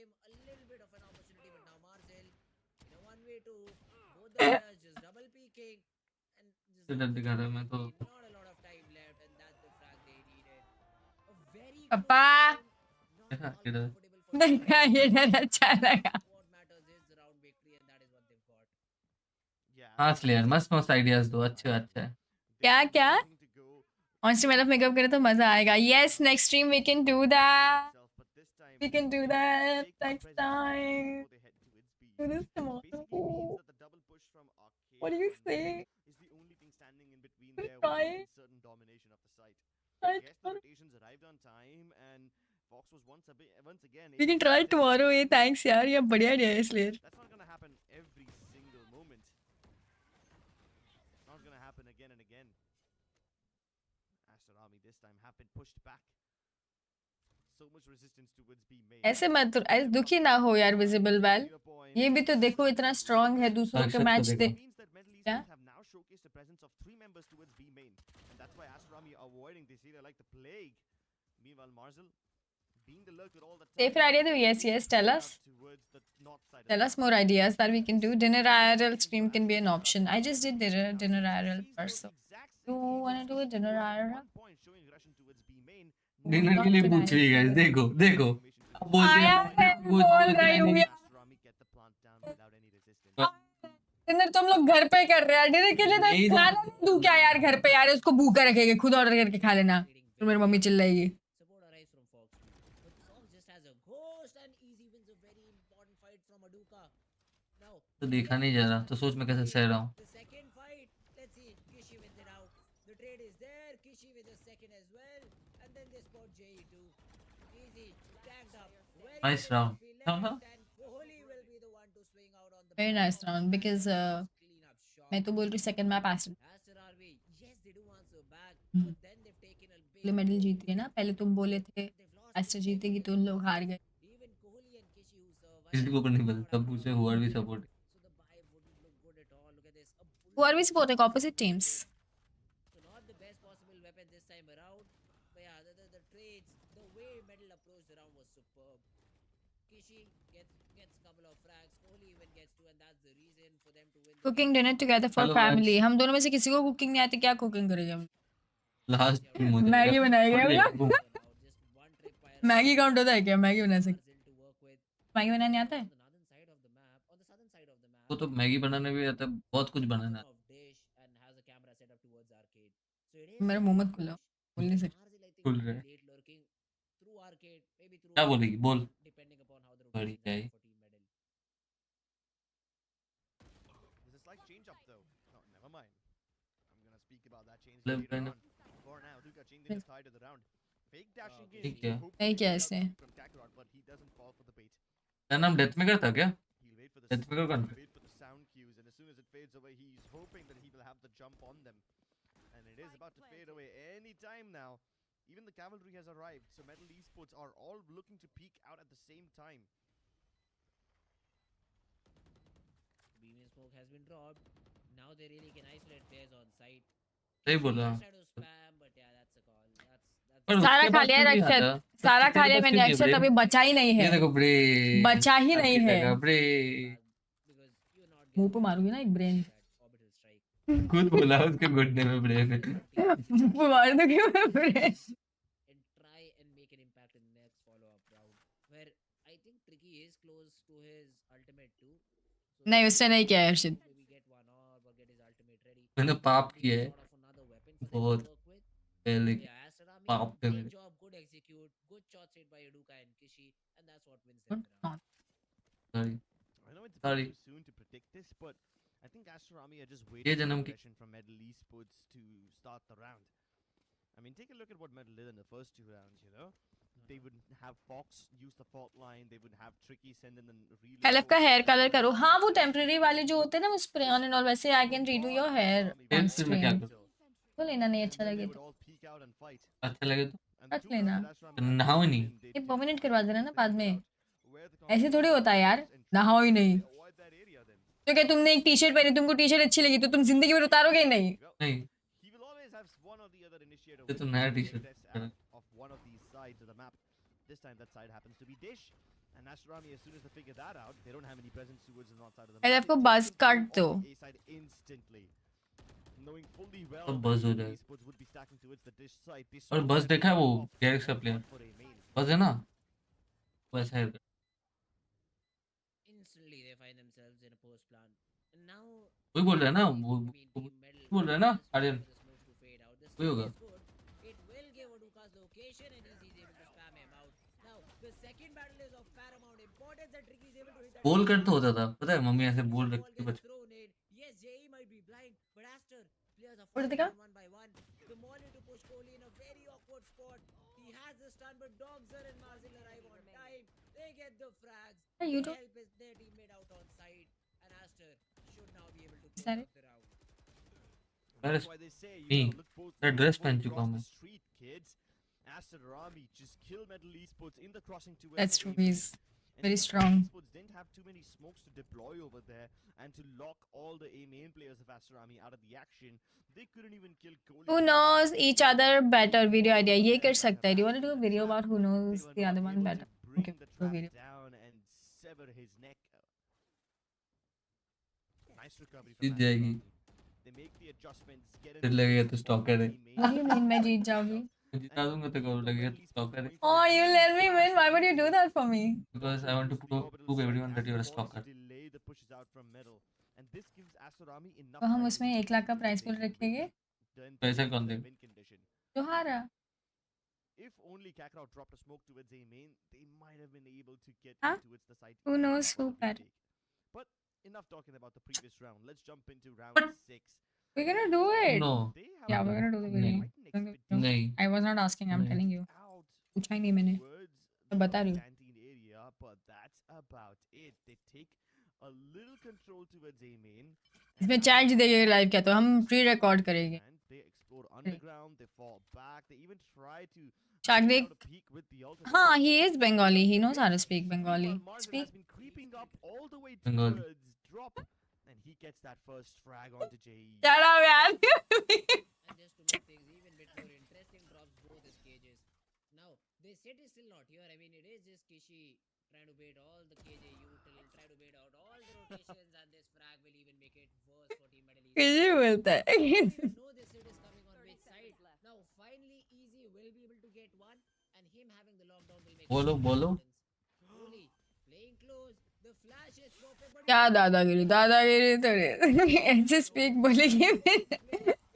डर दिखा रहा मैं तो। पापा इधर देखा ये डर अच्छा लगा। हाँ स्लेयर मस्त मस्त आइडियाज दो, अच्छा अच्छा है। क्या क्या ऑन स्ट्रीम मेकअप करे तो मजा आएगा। Yes next stream we can do that, we can do that next time. Do this tomorrow. What do you say? Try. We can try tomorrow. ये thanks यार, ये बढ़िया idea है इसलिए। That's not gonna happen every single moment. It's not gonna happen again and again. Astarami this time have been pushed back. So much resistance towards B main. ऐसे मत दुखी ना हो यार विजिबल वैल। ये भी तो देखो इतना स्ट्रांग है, दूसरों के मैच दे। क्या? Have now showcased the presence of 3 members towards B main, and that's why Astarami are avoiding this area like the plague. Meanwhile, Marzel, B Safer idea though, yes, tell us. Tell us more ideas that we can do. Dinner IRL stream can be an option. I just did dinner IRL first, so you wanna do a dinner IRL? Dinner के लिए पूछ रही है guys. देखो देखो अब बोलते आया हैं है, कुछ बोल बोलते रही हैं हूँ नहीं. डिनर तुम लोग घर पे कर रहे हैं. डिनर के लिए नहीं तो तो- खाना नहीं दूं क्या यार घर पे यार. उसको भूखा रखेंगे, खुद ऑर्डर करके खा लेना. तो मेरी mummy चिल्लाएगी. Support arrives from Fox. But Fox just has a ghost and easy wins a very important fight from Aduka. Now, तो देखा नहीं जा रहा तो सोच मैं कैसे सह रहा हूँ. the second fight, let's see, Kishi wins it out. The trade is there, Kishi with the second as well, and then they spot JE2. Easy, tagged up. Very Nice little round. HP left, and Kohli will be the one to swing out on the Very back. nice round because Clean up shot. मैं तो बोल रही second map Aster Aster RV, yes, they do answer back, but then they've taken a big medal जीत गए ना. पहले तुम बोले थे Aster जीतेगी तो उन लोग हार गए. even Kohli and Kishi who survived. किसी को नहीं पता तब पूछे हुआ भी support. So the buy wouldn't look good at all. Look at this. Who are we supporting? Opposite teams. So not the best possible weapon this time around. But yeah, the trades, the way Metal approached the round was superb. Kishi gets a couple of frags. Kohli even gets two, and that's the reason for them to win. the Cooking dinner together for Hello, family. guys. हम दोनों में से किसी को cooking नहीं आती, क्या cooking करेंगे हम? लास्ट मुझे मैगी बनाएंगे हम लोग. round. Just one trip by Maggi count होता है क्या? मैगी बना सकते. Brazil to work with. Maggi बनाने आता है? On the northern side of the map, on the southern side of the map. को तो मैगी बनाने भी आता है. बहुत कुछ बनाना. Of dish and has a camera set up towards arcade. So it is मेरा मुंह मत खुलाओ, बोल नहीं सकते. Brazil, I think, खुल will be रहा है. late lurking through arcade, maybe through क्या बोलेगी बोल. depending upon how the बड़ी rotation है. happens for team medal. There's a slight change up though. No, never mind. I'm gonna speak about that change Left later hand. on. For now, Duka changing the side of the round. Fake dashing in. ठीक है. नहीं किया इसने. From Kakarot, but he doesn't fall for the bait. क्या नाम death maker था क्या? He'll wait for the Death Maker कौन? wait for the sound cues, and as soon as it fades away, he's hoping that he will have the jump on them. And it is about to fade away any time now. Even the cavalry has arrived, so Metal Esports are all looking to peek out at the same time. Beam smoke has been dropped. Now they really can isolate players on site. सही बोला. Try to spam, but yeah, that's a call. That's पर सारा उसके खा पास लिया क्यों नहीं रक्षत. आता? सारा तेरे खा लिया पास मैंने. क्यों नहीं है, रक्षत ब्रे? अभी बचा ही नहीं ये है. देखो ब्रे. बचा ही नहीं है. अंकिता का ब्रे. because you're not मुंह getting पे मारूंगी ना एक ब्रेन. that orbital strike. खुद बोला उसके गुड्डे में ब्रे ने. मुंह पे मार दूंगी मैं brain. And try and make an impact in the next follow-up round, where I think Tricky is close to his ultimate too. So नहीं उसने नहीं किया है हर्षित. maybe get one orb or get his ultimate ready. मैंने पाप किया है. Sort of another weapon for them बहुत. to work with. पहले Yeah, Aster Army, पाप पे great मेरे. job, good execute, good shot set by Aduka and Kishi, and that's what wins them the round. Sorry. I know it's Sorry. too soon to predict this, but I think Aster Army are just ये waiting for जन्म की. aggression from Metal Esports to start the round. I mean, take a look at what Metal did in the first two rounds, you know? They would have Fox use the fault line, they would have Tricky send in the reload. LF का hair colour करो. हाँ वो temporary वाले जो होते हैं ना वो स्प्रे ऑन एंड ऑल, वैसे I can redo your hair on फिर मैं क्या स्ट्रीम. करूँ? तो लेना नहीं अच्छा लगे They would तो. all peek out and fight. अच्छा लगे तो. And the रख two rounds लेना. that Aster Army नहाओ ही नहीं. did ये to परमानेंट करवा देना ना बाद में. where the ऐसे थोड़ी होता है यार. competition and नहाओ ही नहीं. avoid that area then. तो क्या तुमने एक टी शर्ट पहनी, तुमको टी शर्ट अच्छी लगी तो तुम जिंदगी भर उतारोगे ही नहीं. नहीं. He will always have one or the other initiator ये तो with नया the t-shirt best है. of one of these sides of the map. This time that side happens to be Dish. And Aster Army, as soon as they figure that out, they don't have any presence towards the north side of the map. LF को They buzz take control cut दो. of the A side instantly. Knowing fully well अब that buzz हो Metal जाए. Esports would be stacking towards the Dish side. They और saw बस that देखा है वो off गैरेक्स का one player. for a main. बस है ना. वैसा है. Instantly they find themselves in a post plan. And now वही बोल रहा है ना वो I mean, वो Team Metal बोल रहा है ना just Aryan. wants the smoke to fade out. The वही smoke होगा. is good. It will give Aduka's location and he's able to spam him out. Now the second battle is of paramount importance and Tricky is able to hit that. बोल कर तो होता था पता है mummy ऐसे बोल Ball रखती gets बच. thrown in. Yes, JE might be blind, but Aster clears a What fight did they one by one. The Molly to push Kohli in a very awkward spot. He has the stun, but Dogzer and Marzil arrive on time. They get the frags. Hey, you They don't- help his their teammate out on side, and Aster should now be able to Is close that up the round. That That's is why they say, you me. know, look both That ways, dress both पहन चुका across हूँ the मैं. street, kids. Aster Army just kill Metal Esports in the crossing towards That's the true. A main. He's Very strong. Esports didn't have too many smokes to deploy over there and to lock all the main players of Aster Army out of the action. They couldn't even kill Kohli. Who knows each other better? Video idea. ये कर सकता है. Do you want to do a video about who knows the other one better? Okay, do a video. Down and sever his neck. Nice recovery Jeet from जाएगी. They make the adjustments. Get फिर लगेगा तो stalker है. What do you mean मैं जीत जाऊंगी? जिता दूंगा तो कब लगेगा तो स्टॉकर है. Oh, you let me win. Why would you do that for me? Because I want to prove everyone that you are a stalker. Delay the pushes out from middle. And this gives Aster Army enough तो हम time उसमें to 1 lakh का price पुल रखेंगे. पैसा कौन देगा? win condition. जो हारा. If only Kakarot dropped a smoke towards A main, they might have been able to get Huh? towards the side. Who knows who better? But enough talking about the previous round. Let's jump into round 6. We're gonna do it. No. They have Yeah, we're gonna do the video. quite an नहीं. I was not asking. I'm नहीं. telling you. out पूछा ही नहीं मैंने. towards मैं बता रही हूँ. canteen area, but that's about it. They take a little control towards A main. इसमें चैट जीतेगा लाइव क्या तो हम प्री रिकॉर्ड करेंगे. And they explore underground. They fall back. They even try to Shagnik. out a peek with the ultimate. हाँ, he is Bengali. He knows how to speak Bengali. Meanwhile, Marvel Speak. has been creeping up all the way Bengali. towards drop, and he gets that first frag onto JE. Shut up, yaar. And just to make things even bit more interesting, drops both his cages. Now, the set is still not here. I mean, it is just Kishi trying to bait all the KJ util, try to bait out all the rotations, and this frag will even make it worse for Team Middle East. किसी बोलता है. We know this set is coming on which side. Now, finally, Easy will be able to get one, and him having the lockdown will make बोलो बोलो. Slowly playing close. The flash is perfect, but क्या दादागिरी थोड़ी ऐसे speak बोलेगी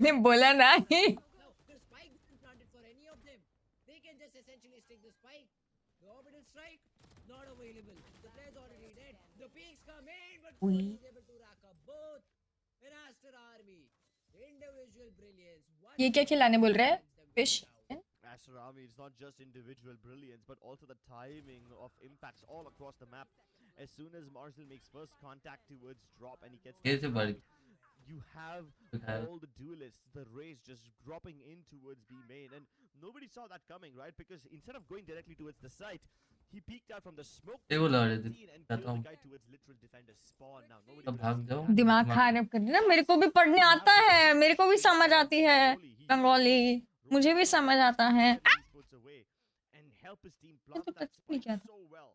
मैंने बोला नहीं. now the spike isn't planted for any of them. They can just essentially stick the spike. The orbital strike not available. The player's already dead. The peaks come in, but Oui. Ford is able to rack up both. An Aster Army, individual brilliance. One ये क्या खिलाने बोल रहे हैं? Fish. Aster Army is not just individual brilliance, but also the timing of impacts all across the map. As soon as Marcel makes first contact towards drop and he gets Here's that a buddy. frag, you have all the duelists, the race just dropping in towards B main, and nobody saw that coming, right? Because instead of going directly towards the site, he peeked out from the smoke ये बोला रहे थे. and killed the guy towards literal defender spawn. Now nobody तो would have भाग seen जाओ. that. दिमाग खराब कर देना. मेरे को भी पढ़ने आता है. मेरे को भी समझ आती है बंगाली. मुझे भी समझ आता है. Esports away and help his team तो plant that टच नहीं spike किया था. so well.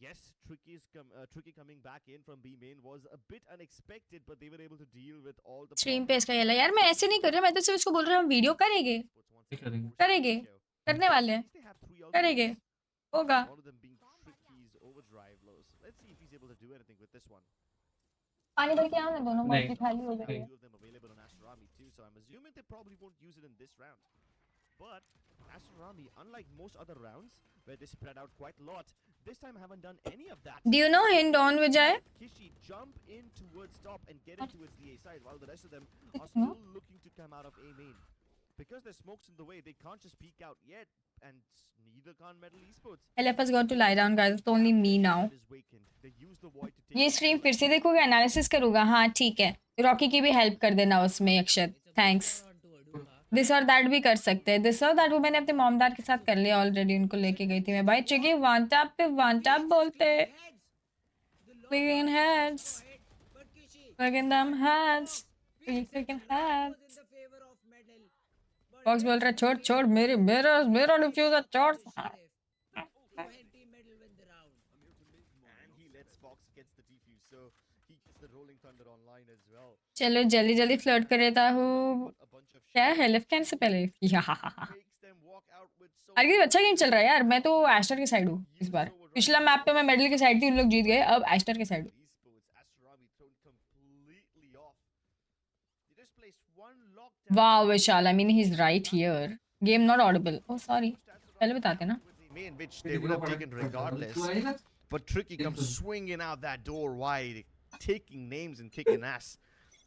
Yes, Tricky coming back in from B main was a bit unexpected, but they were able to deal with all the stream पे इसका ये ला यार मैं ऐसे नहीं कर रहा. मैं तो सिर्फ इसको बोल रहा हूँ वीडियो करेंगे. नहीं करेंगे. करेंगे. करने वाले हैं. करेंगे. होगा. All of them being Tricky's overdrive lows. Let's see if he's able to do anything with this one. पानी भर के आओ ना दोनों नहीं. बाल्टी खाली हो Two जाएगी. of them available on Aster Army too, so I'm assuming they probably won't use it in this round. But Aster Army, unlike most other rounds where they spread out quite a lot, this time haven't done any of that. Do you know hint on Vijay? Kishi jump in towards top and get in towards the A side, while the rest of them are still looking to come out of A main. Because there's smokes in the way, they can't just peek out yet, and neither can Metal Esports. LF has got to lie down guys. It's only me now. It is vacant. They use the void to take ये stream फिर से देखोगे analysis करूँगा. हाँ ठीक है. Rocky की भी हेल्प कर देना उसमें अक्षत. थैंक्स. दिस और दैट भी कर सकते हैं. दिस और दैट वो मैंने अपने मॉम डैड के साथ कर लिया ऑलरेडी. उनको लेके गई थी मैं. भाई चुकी वन टैप पे वन टैप बोलते. Freaking heads. Freaking them heads. Freaking heads. Box बोल रहा छोड़ छोड़ मेरा डिफ्यूजर छोड़. and he lets Fox gets the defuse, so he gets the rolling thunder online as well. चलो जल्दी जल्दी फ्लर्ट कर देता हूँ. A bunch of क्या है LF कैन से पहले. makes them walk out with so अरे अच्छा गेम चल रहा है यार. मैं तो एस्टर के साइड हूँ इस बार. पिछला मैप पे मैं मेडल के साइड थी. उन लोग जीत गए. अब एस्टर के साइड हूँ. Esports, Aster Army thrown completely off. They just placed one lockdown. Wow, Vishal. I mean, he's right here. Game not audible. Oh, sorry. पहले बताते ना. Main, which they would have taken regardless. But Tricky comes swinging out that door wide, taking names and kicking ass.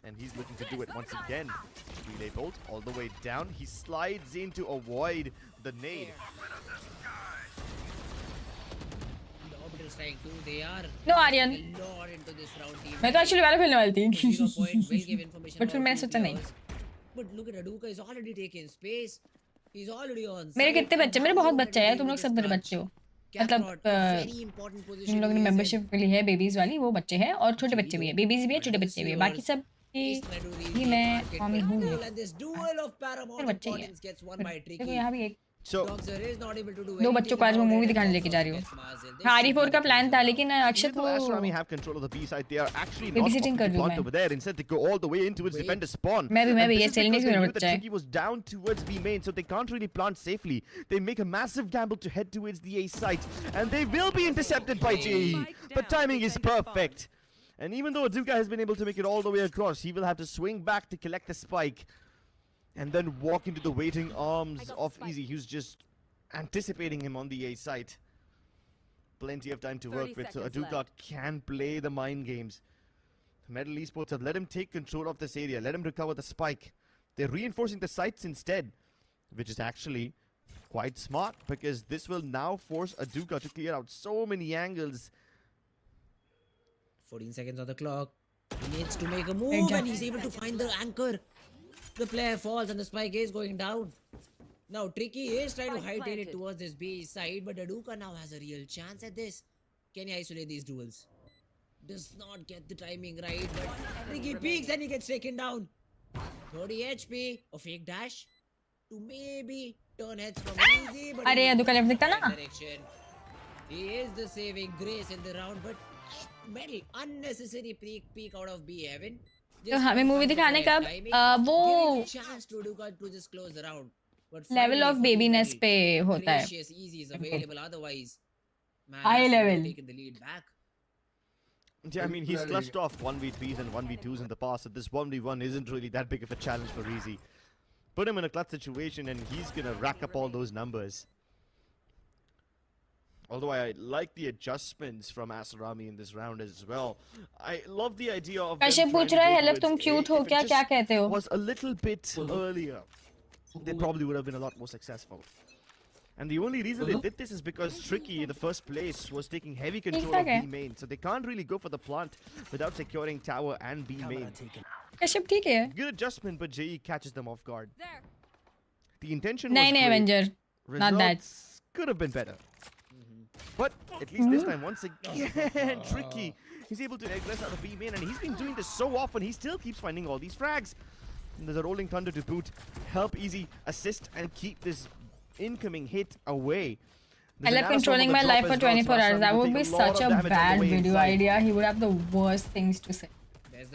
And he's looking to do it once again. Relay bolt all the way down. He slides in to avoid the nade. The orbital strike too. They are No, Aryan. a lot into this round team. मैं तो actually वाला खेलने वाली थी. 0 point will give information. But फिर मैंने about two सोचा नहीं. players. But look at Aduka. He's already taken space. He's already on. मेरे site. कितने बच्चे? मेरे बहुत बच्चे हैं. तुम लोग सब मेरे Scratch. बच्चे हो. मतलब Kakarot, a very important जिन position लोगों he ने is in. मेंबरशिप मिली है बेबीज वाली वो बच्चे हैं और छोटे बच्चे भी हैं, बेबीज भी है, छोटे बच्चे भी है, बाकी सब He's trying to reach he the मैं market, मामी but हूँ goal and this duel of paramount फिर बच्चे ही है। importance gets won by देखो Tricky. यहाँ भी एक So, Doxer is not able to do दो anything बच्चों को आज मैं about मूवी it, दिखाने and लेके Fox जा रही हूँ। gets Marzel. This हारी should फोर be का the प्लान closure था now. लेकिन even अक्षत though वो Aster Army have control of the B side, they are actually Baby not sitting opting कर to रही हूँ plant मैं। over there. Instead, they go all the way into its Wait. defender spawn. मैं भी And ये this is selling because नहीं they मेरा knew that बच्चा है। Tricky was down towards B main, so they can't really plant safely. They make a massive gamble to head towards the A site, and they will be intercepted by JE. The timing is perfect. And even though Aduka has been able to make it all the way across, he will have to swing back to collect the spike and then walk into the waiting arms of Easy, who's just anticipating him on the A site. Plenty of time to work with, so Aduka can play the mind games. Metal Esports have let him take control of this area, let him recover the spike. They're reinforcing the sites instead, which is actually quite smart because this will now force Aduka to clear out so many angles. 14 seconds on the clock. He needs to make a move and he's able to find the anchor. The player falls and the spike is going down. Now Tricky is trying to hightail it towards this B side, but Aduka now has a real chance at this. Can he isolate these duels? Does not get the timing right, but Tricky peeks and he gets taken down. 30 HP, a fake dash to maybe turn heads from Easy, but अरे Aduka left दिखता ना? direction. He is the saving grace in the round, but Metal unnecessary peek out of B heaven. तो हमें movie दिखाने का वो chance to Aduka to just close the round. But level of babiness पे होता है। Gracious Easy is available otherwise. Man High has level. taken the lead back. Yeah, I mean, he's clutched off 1v3s and 1v2s in the past, so this 1v1 isn't really that big of a challenge for Easy. Put him in a clutch situation and he's gonna rack up all those numbers. Although I like the adjustments from Aster Army in this round as well. I love the idea of them Kashyap trying पूछ to रहा है go hello towards तुम A. Cute हो If it क्या just क्या कहते हो? was a little bit earlier, they probably would have been a lot more successful. And the only reason they did this is because Tricky in the first place was taking heavy control of B main, so they can't really go for the plant without securing tower and B main. Kashyap ठीक है। Good adjustment, but JE catches them off guard. The intention was नहीं नहीं great. Avenger, not that. Results could have been better. But at least this time, once again, Tricky. He's able to egress out of B main, and he's been doing this so often, he still keeps finding all these frags. And there's a rolling thunder to boot. Help Easy assist and keep this incoming hit away. I love controlling my life for 24 hours. That would be such a bad video idea. He would have the worst things to say. Give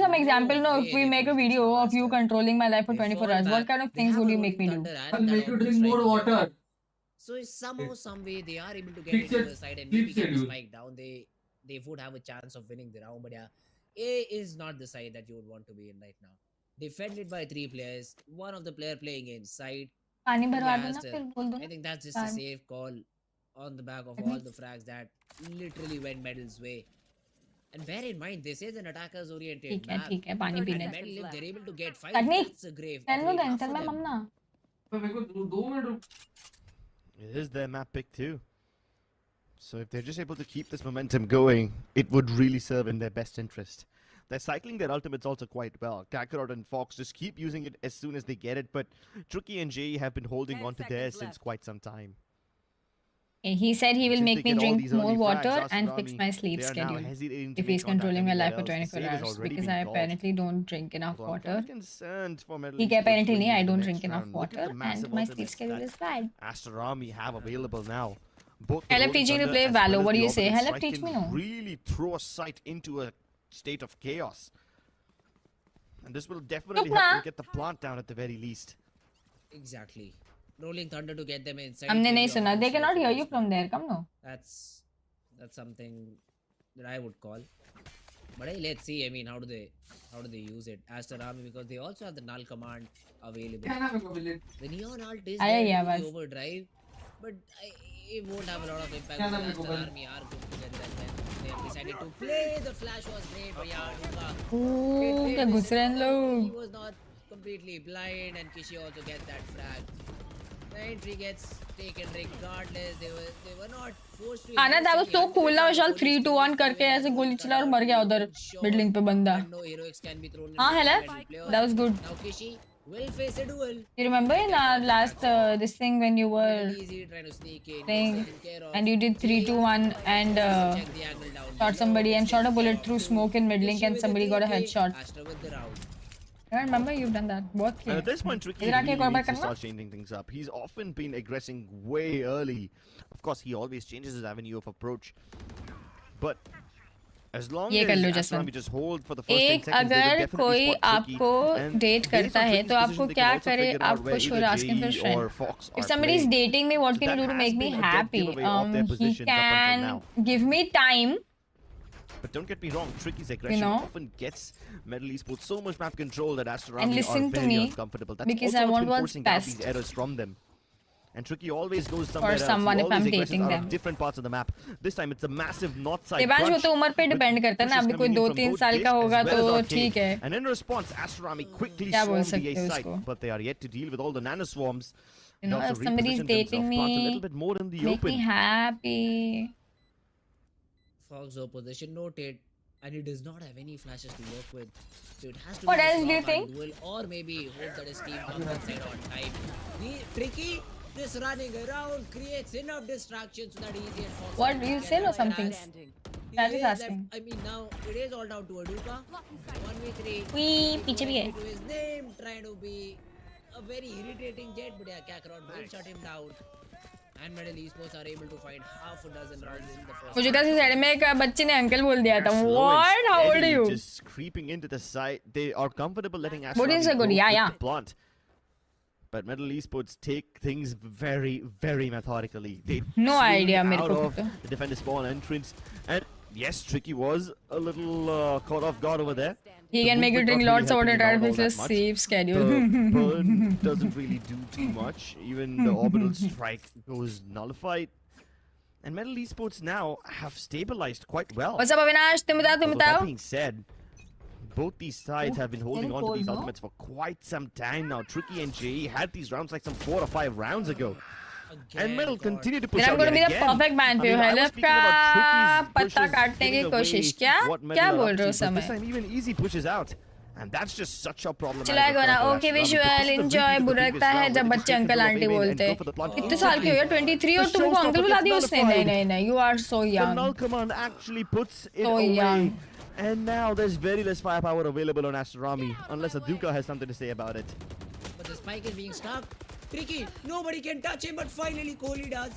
some example. No, if we make a video of you controlling my life for 24 hours, what kind of things would you make me do? I'll make you drink more water. So somehow, some way, they are able to get into the side and maybe get the spike down. They would have a chance of winning the round. But yeah, A is not the side that you would want to be in right now. Defended by 3 players, one of the player playing inside. पानी भरवा Yeah, देना फिर बोल दो I think that's just a safe call on the back of all the frags that literally went Metal's way. And bear in mind, this is an attackers oriented map. ठीक है पानी पीने And Metal, if they're able to get 5, Technique. that's a grave. चल लो grave then up चल for मैं them. मम्मा मेरे को 2 minute रुक। It is their map pick too. So if they're just able to keep this momentum going, it would really serve in their best interest. They're cycling their ultimates also quite well. Kakarot and Fox just keep using it as soon as they get it, but Tricky and Jay have been holding on to theirs since quite some time. He said he will Since make they me get all drink these more early water frags, and Aster fix Army, my sleep they are now schedule hesitating to if make he's contact controlling my anywhere life for else. The 24 save has hours already because been I called. apparently don't drink enough Although I'm water. quite concerned for Metal ठीक है Esports apparently going नहीं I into the don't next drink enough round. Look at water the massive and my sleep ultimates schedule that is bad. Aster Army have available now. Both the I love Rolling teaching you to Thunder play as well Valor. as What do the you say? Orbital I love Strike teach me can no. really throw a site into a state of chaos. And this will definitely help them get the plant down at the very least. Exactly. Rolling Thunder to get them inside. हमने नहीं maybe सुना. They options cannot for hear this you one. from there. Come no. That's something that I would call. But hey, let's see. I mean, how do they use it? Aster Army, because they also have the null command available. The neon alt is आया there ये to the आवाज. overdrive, but it won't have a lot of impact. Because Aster Army are good together and then they have decided to play. The flash was great, but yeah, ओह क्या घुस रहे हैं he लोग. was not completely blind, and Kishi also gets that frag. The entry gets taken regardless. They were not forced to. आना that was so cool ना विशाल 3 2 1 करके ऐसे गोली चला और मर गया उधर बिल्डिंग पे बंदा. No heroics can be thrown. हाँ hello that was good. Now Kishi will face a duel. You remember in our last this thing when you were Easy trying to sneak in, playing taken care of. and you did 3, 2, 1 and Check the angle down shot somebody and shot a bullet through smoke in mid link Issue and with somebody the got a 3K, headshot. Aster with the round. I remember you've done that. What? And at this point, Tricky Idhar really aake needs to karna? start changing things up. He's often been aggressing way early. Of course, he always changes his avenue of approach. But as long ये कर लो as Jaswant. Astarami just hold for the first 10 एक seconds, they will अगर definitely कोई spot Tricky. आपको And date based करता on है Tricky's तो आपको position, they क्या can also करे? figure out आपको where should either ask him for JE friend. or Fox If are somebody is playing. dating me, what So can you that do to has make me been a dead happy? giveaway of their He positions up until now. can give me time. But don't get me wrong, Tricky's aggression know? often gets Metal Esports so much map control that And Astarami are listen to very me, uncomfortable. That's because also I what's want been what's forcing out these best. errors from them. And Tricky always goes somewhere else. someone He if always I'm aggresses dating out them. of different parts of the map. This time it's a massive north side Devansh वो crunch. तो उम्र पे with depend करता है ना, pushes अभी कोई coming in 2-3 from both साल Dish का as होगा well as तो Arcade. ठीक है. And in response, Astarami quickly क्या बोल swarmed the सकते A हो side, उसको? but they are yet to deal with all the nano swarms. You know, They if also somebody's repositioned dating themselves parts a me, little bit more in the make me open. happy. Fox opposition noted, and he does not have any flashes to work with. So it has to What be else this do you long think? duel, or maybe hope that his team comes inside on time. Tricky, this running around creates enough distractions so that easy and Fox. What do you say or something? That is left- asking. I mean, now it is all down to Aduka. 1v3. Wee, पीछे भी है. To his name, trying to be a very irritating jet, but yeah, Kakarot will shut him down. And Metal Esports are able to find half a dozen rounds in the first. मुझे कहा side में एक बच्चे ने uncle बोल दिया था. Slow and What? How old are steady, you? Just creeping into the side. They are comfortable letting What Astarami is a good? go Yeah, with yeah. the plant. But Metal Esports take things very, very methodically. They No swing idea, मेरे out को of तो. the defender spawn entrance. And yes, Tricky was a little caught off guard over there. He The can make you movement drink not lots of really water helping to him out all his that much. sleep The schedule. burn doesn't really do too much. Even the orbital strike goes nullified. And Metal Esports now have stabilized quite well. What's up Avinash? तुम बताओ Although that being said, both these sides have been holding on to these ultimates for quite some time now. Tricky and JE had these rounds like some 4 or 5 rounds ago. And Metal continue to push Then I'm out going to yet be the again. perfect man I for you. mean, I was Help speaking का about Tricky's पत्ता pushes काटने की giving कोशिश. away क्या? what Metal क्या are बोल up रहे हो to, but समय? this time even Easy pushes out. And that's just such a problem. चला गया ओके विजुअल एंजॉय बुरा लगता है जब बच्चे अंकल आंटी बोलते हैं. कितने साल की हो यार? 23 और तुमको अंकल बुला दिया उसने? नहीं नहीं नहीं. You are so The young. null command actually puts it So away. young. And now there's very less firepower available on Astarami, unless Aduka has something to say about it. But the spike is being stuck. Tricky, nobody can touch him, but finally Kohli does.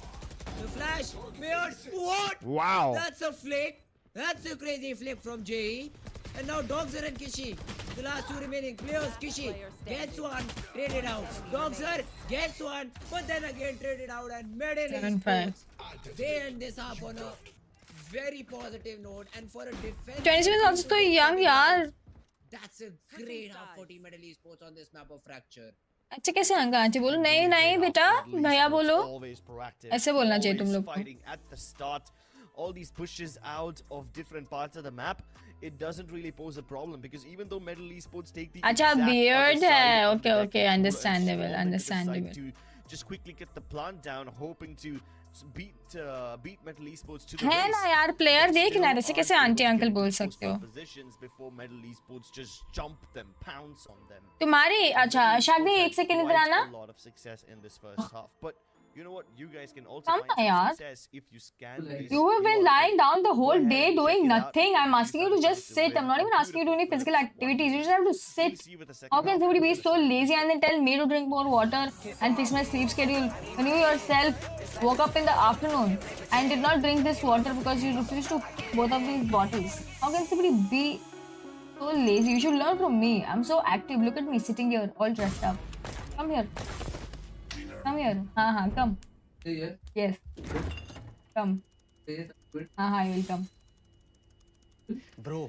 The flash, weird. What? Wow. That's a flick. That's a crazy flick from JE. And now Dogzer and Kishi, the last two remaining players. Kishi gets one, traded out. Dogzer gets one, but then again traded out. And Metal 7-5. Esports, they end this up on a very positive note. And for a defense, 27 is also so young यार. that's a great half for Team Metal Esports on this map of Fracture. अच्छा कैसे uncle aunty बोलो? नहीं नहीं बेटा भैया बोलो. Always proactive. ऐसे बोलना चाहिए तुम always लोग को. fighting at the start. All these pushes out of different parts of the map, it doesn't really pose a problem because even though Metal Esports take the अच्छा exact beard other side है. of the Okay deck, okay and understandable swarm into the side understandable. to just quickly get the plant down, hoping to beat Metal Esports to the है race. ना यार player They देख still ना ऐसे कैसे aren't able aunty to uncle get बोल into सकते हो? those positions before Metal Esports just jump them, pounce on them. तुम्हारी अच्छा शागनी Had एक सेकंड इधर quite आना. a lot of success in this first half, but you know what? You guys can also Come find on, yaar. some success if you scan this. You have been lying down the whole ahead day and doing check it out. nothing. I'm asking you to These are just the sit. I'm not even asking you to do any physical activities. You just have to sit. We'll see with the second How can half. somebody be so lazy and then tell me to drink more water and fix my sleep schedule when you yourself woke up in the afternoon and did not drink this water because you refused to both of these bottles? How can somebody be so lazy? You should learn from me. I'm so active. Look at me sitting here all dressed up. Come here. Come here. हाँ come. Yes. Come. हाँ I will come. Bro,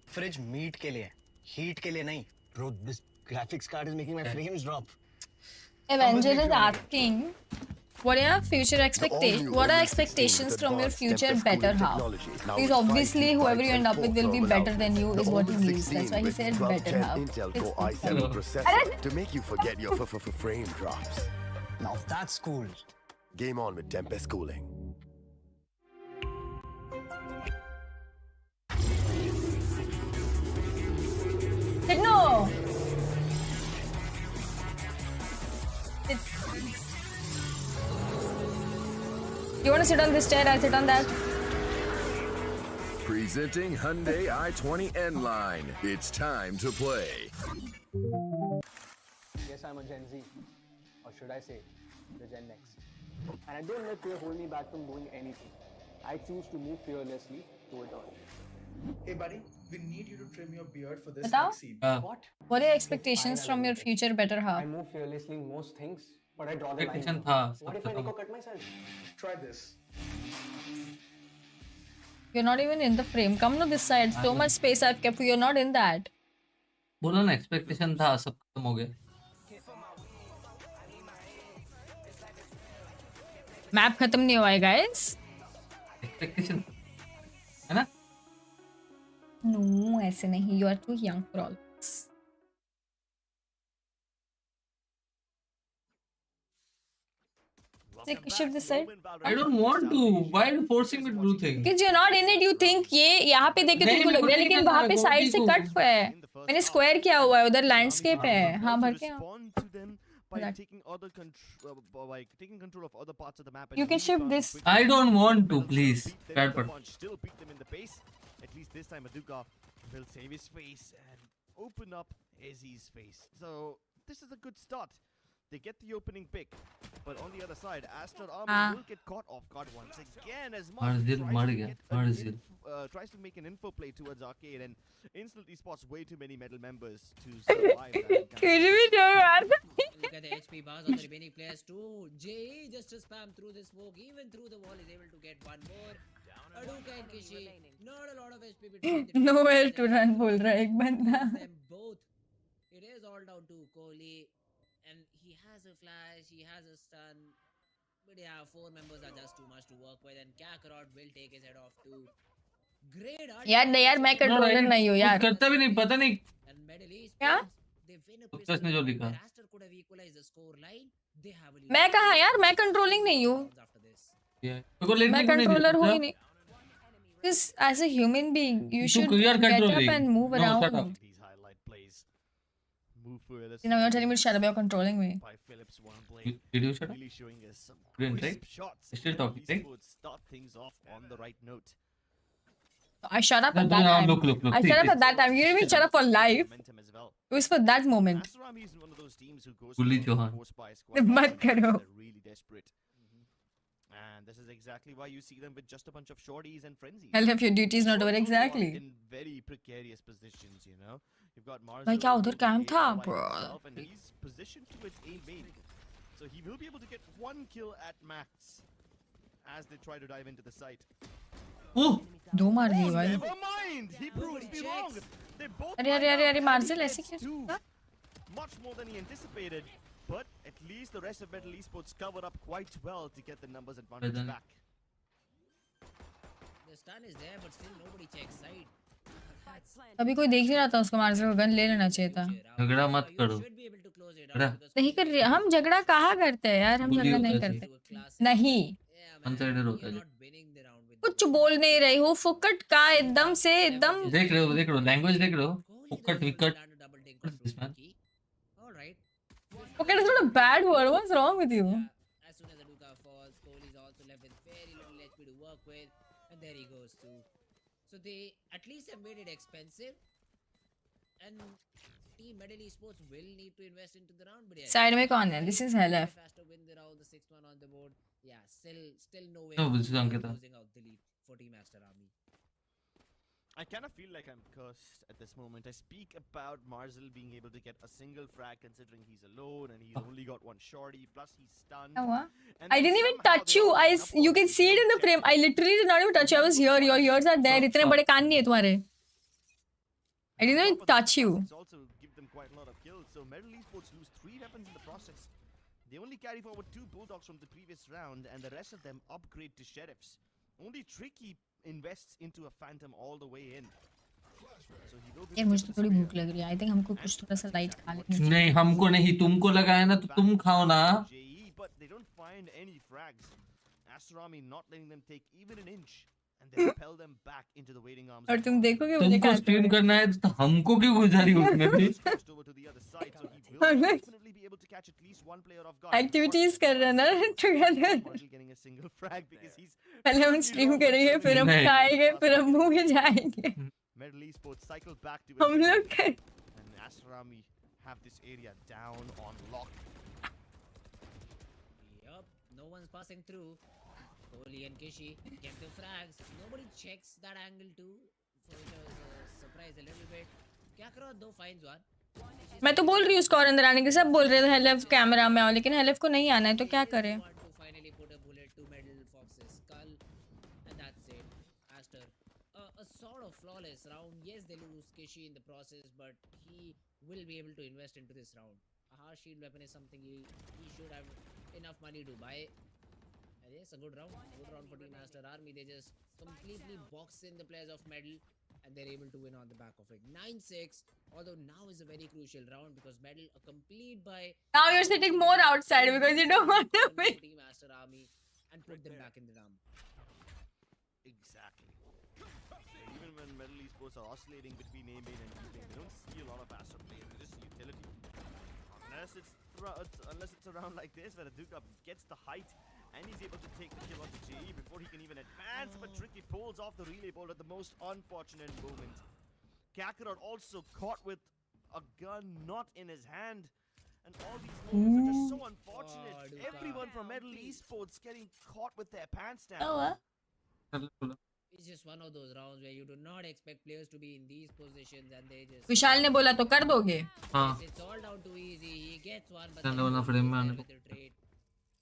fridge meat के लिए, heat के लिए नहीं. Bro, this graphics card is making my frames drop. Avenger is asking, what are your future expectations? What are expectations from your future better half? Because obviously whoever you end up with will be better than you is what he means. That's why he said better half. Intel Core i7 processor to make you forget your frame drops. Now that's cool. Game on with Tempest cooling. Said no. You want to sit on this chair? I'll sit on that. Presenting Hyundai i20N line. It's time to play. Yes, I'm a Gen Z. Or should I say, the Gen X. And I don't let fear hold me back from doing anything. I choose to move fearlessly through it all. Hey buddy, we need you to trim your beard for this Batao? next seed. What? What are your expectations from your future better I half? move fearlessly in most things, but I draw the line. Expectation here. था, What if I Nico cut myself? Try this. You're not even in the frame. Come to this side. So much space I've kept. You're not in that. बोला ना expectation था, सब खत्म हो गया. Map खत्म नहीं हुआ है guys. एक्सपेक्टेशन है ना? No, ऐसे नहीं. You are too young for all this. Shift this side. I don't want to. Why are you forcing me to do things? Because you're not in it. You think ये यहाँ पे देख के तुमको लग रहा है, लेकिन वहाँ पे साइड से कट हुआ है. मैंने स्क्वायर किया हुआ है. उधर लैंडस्केप है. हाँ भर के. By taking control of other parts of the map. You can shift this. I don't want to, please. Bad part. Still beat them in the pace. At least this time Aduka will save his face and open up Ezzy's face. So this is a good start. They get the opening pick, but on the other side, Aster Army will get caught off guard once again as Marzil tries to make an info play towards Arcade and instantly spots way too many metal members to survive that. Look at the HP bars on the remaining players too. JE just to spam through the smoke, even through the wall is able to get one more. Aduka and Kishi, not a lot of HP between them. Nowhere to run बोल रहा है एक बंदा. Them both. It is all down to Kohli. And he has a flash, he has a stun. But yeah, 4 members are just too much to work with. And Kakarot will take his head off too. Great art. यार मैं controller नहीं हूँ यार. करता भी नहीं, पता नहीं. And Middle East, क्या? they win a उत्कर्ष ने जो लिखा. Aster could have equalized the score line. They have a lead. मैं कहाँ यार? मैं कंट्रोलिंग नहीं हूँ. मैं कंट्रोलर हूँ ही नहीं. Because as a human being, you should get up and move around. You know, you're telling me to shut up. You're controlling me. Did you shut up? Didn't, right? Still talking, right? Start things off on the right note. I shut up at that time. Look. I shut up at that time. You didn't even shut up for life. It was for that moment. Bully Johan. मत करो. Really desperate. And this is exactly why you see them with just a bunch of shorties and frenzies. Hell, if your duty is not over exactly. In very precarious positions, you know. You've got Mars. भाई क्या उधर camp था, bro? And he's positioned to its A main. So he will be able to get 1 kill at max as they try to dive into the site. Oh! दो मार दिए भाई. Never mind. He proves me wrong. They both. अरे मार्जिल ऐसे क्यों? Much more than he anticipated. But at least the rest of Metal Esports covered up quite well to get the numbers advantage back. The stun is there, but still nobody checks side. अभी कोई देख नहीं रहा था उसको. मार्जिल को gun ले लेना चाहिए था. झगड़ा मत करो. नहीं कर रही. हम झगड़ा कहाँ करते हैं यार? हम झगड़ा नहीं करते. नहीं. अनसाइडेड होता है. कुछ बोल नहीं रही हूँ. फुकट का एकदम से एकदम. देख रहे हो लैंग्वेज देख रहे हो. फुकट विकट. Okay, that's not a bad word. What's wrong with you? As soon as Aduka falls, Kohli is also left with very little HP to work with, and there he goes too. So they at least have made it expensive, and Team Metal Esports will need to invest into the round. But yeah, Side में कौन है? This is LF. Faster win the round, the 6th one on the board. Yeah, still no way. No, this is Ankkita. Closing out the lead for Team Aster Army. I kind of feel like I'm cursed at this moment. I speak about Marzil being able to get a single frag considering he's alone and he's only got 1 shorty, plus he's stunned. I didn't even touch you. You can see it in the frame. I literally did not even touch you. I was here. Your ears are there. इतने बड़े कान नहीं है तुम्हारे. I didn't even touch you. Also give them quite a lot of kills. So Metal Esports lose 3 weapons in the process. They only carry forward 2 bulldogs from the previous round, and the rest of them upgrade to sheriffs. Only Tricky invests into a phantom all the way in. So he will be. यार मुझे तो थोड़ी भूख लग रही है. I think हमको कुछ थोड़ा सा लाइट खा लेना चाहिए. नहीं हमको नहीं, तुमको लगा है ना तो तुम खाओ ना. But they don't find any frags. Aster Army not letting them take even an inch, and they repel them back into the waiting arms. और तुम देखोगे मुझे तुमको स्ट्रीम करना है तो हमको क्यों गुजारी उसमें भी? Over to the other side, so he will definitely be able to catch at least 1 player off guard. Activities कर रहा ना together. Getting a single frag because he's पहले हम स्ट्रीम करेंगे फिर हम खाएंगे फिर हम मूवी जाएंगे Medal Esports cycle back to हम लोग and Aster have this area down on lock. Yup, no one's passing through. Kohli and Kishi get the frags. Nobody checks that angle too. So it was a surprise a little bit. Kakarot though finds one. मैं तो बोल रही हूँ उसको और अंदर आने के सब बोल रहे थे हेलेफ कैमरा में आओ लेकिन हेलेफ को नहीं आना है तो क्या करें Want to finally put a bullet to Medal Fox's skull, and that's it. Aster, a sort of flawless round. Yes, they lose Kishi in the process, but he will be able to invest into this round. A harsh shield weapon is something he should have enough money to buy. And yes, a good round for Team Aster Army. They just completely box in the players of Medal, and they're able to win on the back of it. 9-6. Although now is a very crucial round because Medal a complete by. Now you're sitting more outside because you don't want to win. Team Aster Army and put them back in the round. Exactly. Even when Medal Esports are oscillating between A main and B main, they don't see a lot of Aster players. They just see utility. Unless it's around like this where AnkkitagB gets the height and he's able to take the kill onto JE before he can even advance. But Tricky pulls off the relay bolt at the most unfortunate moment. Kakarot also caught with a gun not in his hand. And all these moments are just so unfortunate. Everyone from Medal Esports getting caught with their pants down. It's just one of those rounds where you do not expect players to be in these positions and they just. विशाल ने बोला तो कर दोगे Yes, it's all down to easy. He gets one, but then with the trade.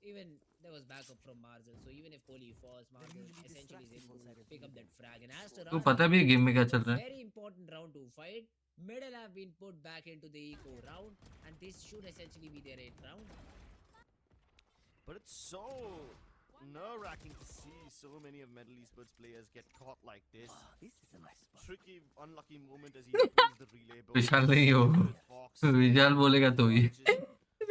Even there was backup from Marzel, so even if Kohli falls, Marzel essentially is able to pick up that frag. And Aster, तो पता भी है game में क्या चल रहा है very important round to fight. Middle have been put back into the eco round, and this should essentially be their 8th round. But it's so nerve-wracking to see so many of Medal Esports players get caught like this. This is a nice spot. Tricky, unlucky moment as he opens the relay bolt. विशाल नहीं हो विशाल बोलेगा तो ही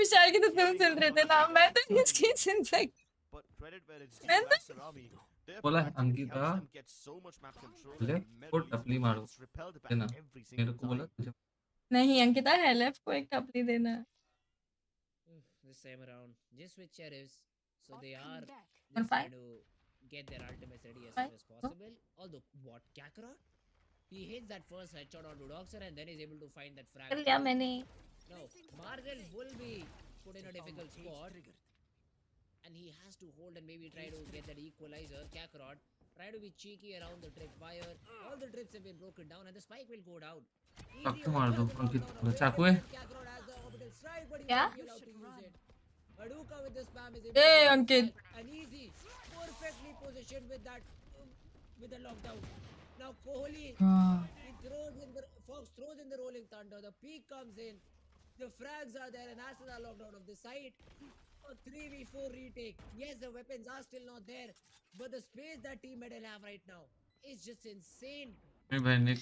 विशाल की तो तुम सुन रहे थे ना मैं तो इसकी सुन सकती But credit where it's due to Aster Army. Their बोला practically Ankita helps them get so much map control बोले that को Medal टपली Esports मारो gets repelled back देना every मेरे single को बोला time. तुझे नहीं अंकिता हेलेफ को एक टपली देना This time around, just with sheriffs, so they are On just fire? trying to get their ultimates ready as Fire? soon as possible. Although, what Kakarot? He hits that first headshot onto Doxer and then is able to find that frag. कर लिया मैंने No, Marvel will be put in a difficult spot. And he has to hold and maybe try to get that equalizer. Kakarot try to be cheeky around the trip fire. All the trips have been broken down and the spike will go down. पक्का मार दो अंकित चाकू है Kakarot has the orbital strike, but he Yeah? won't be allowed to use it. Hadouka with the spam is able Hey, to Ankkit. and easy, perfectly positioned with that, with the lockdown. Now Kohli, he throws in the Fox throws in the rolling thunder. The peak comes in, the frags are there, and Aster are locked out of the site. A 3v4 retake. Yes, the weapons are still not there, but the space that Team Medal have right now is just insane. मेरी बहन ने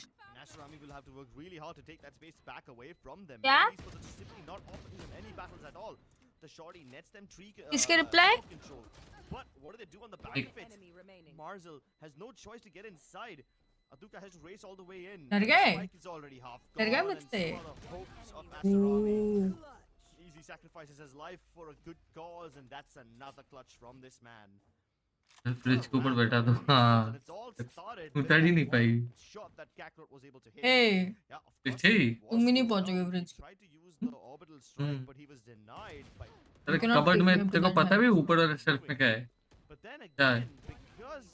Aster Army will have to work really hard to take that space back away from them. Yeah? Medal Esports are just simply not offering them any battles at all. The shorty nets them three इसके reply? control. But what do they do on the back of it? Marzel has no choice to get inside. AnkkitagB has to race all the way in. डर The गए? spike is already half डर गए gone, and मुझसे? some of the hopes of Aster Army. Easy sacrifices his life for a good cause, and that's another clutch from this man. Fridge के ऊपर बैठा तो हाँ And it's all started उतर ही नहीं पाई with shot that Kakarot was able to hit. Hey, Yeah, of It's course, hey. it was तुम ही नहीं slowed पहुंचोगे down. Fridge He tried to use the orbital strike, but he was denied by. अरे cannot cupboard take में him to तेरे को that पता height. भी ऊपर वाले शेल्फ में क्या है But then Yeah. again, because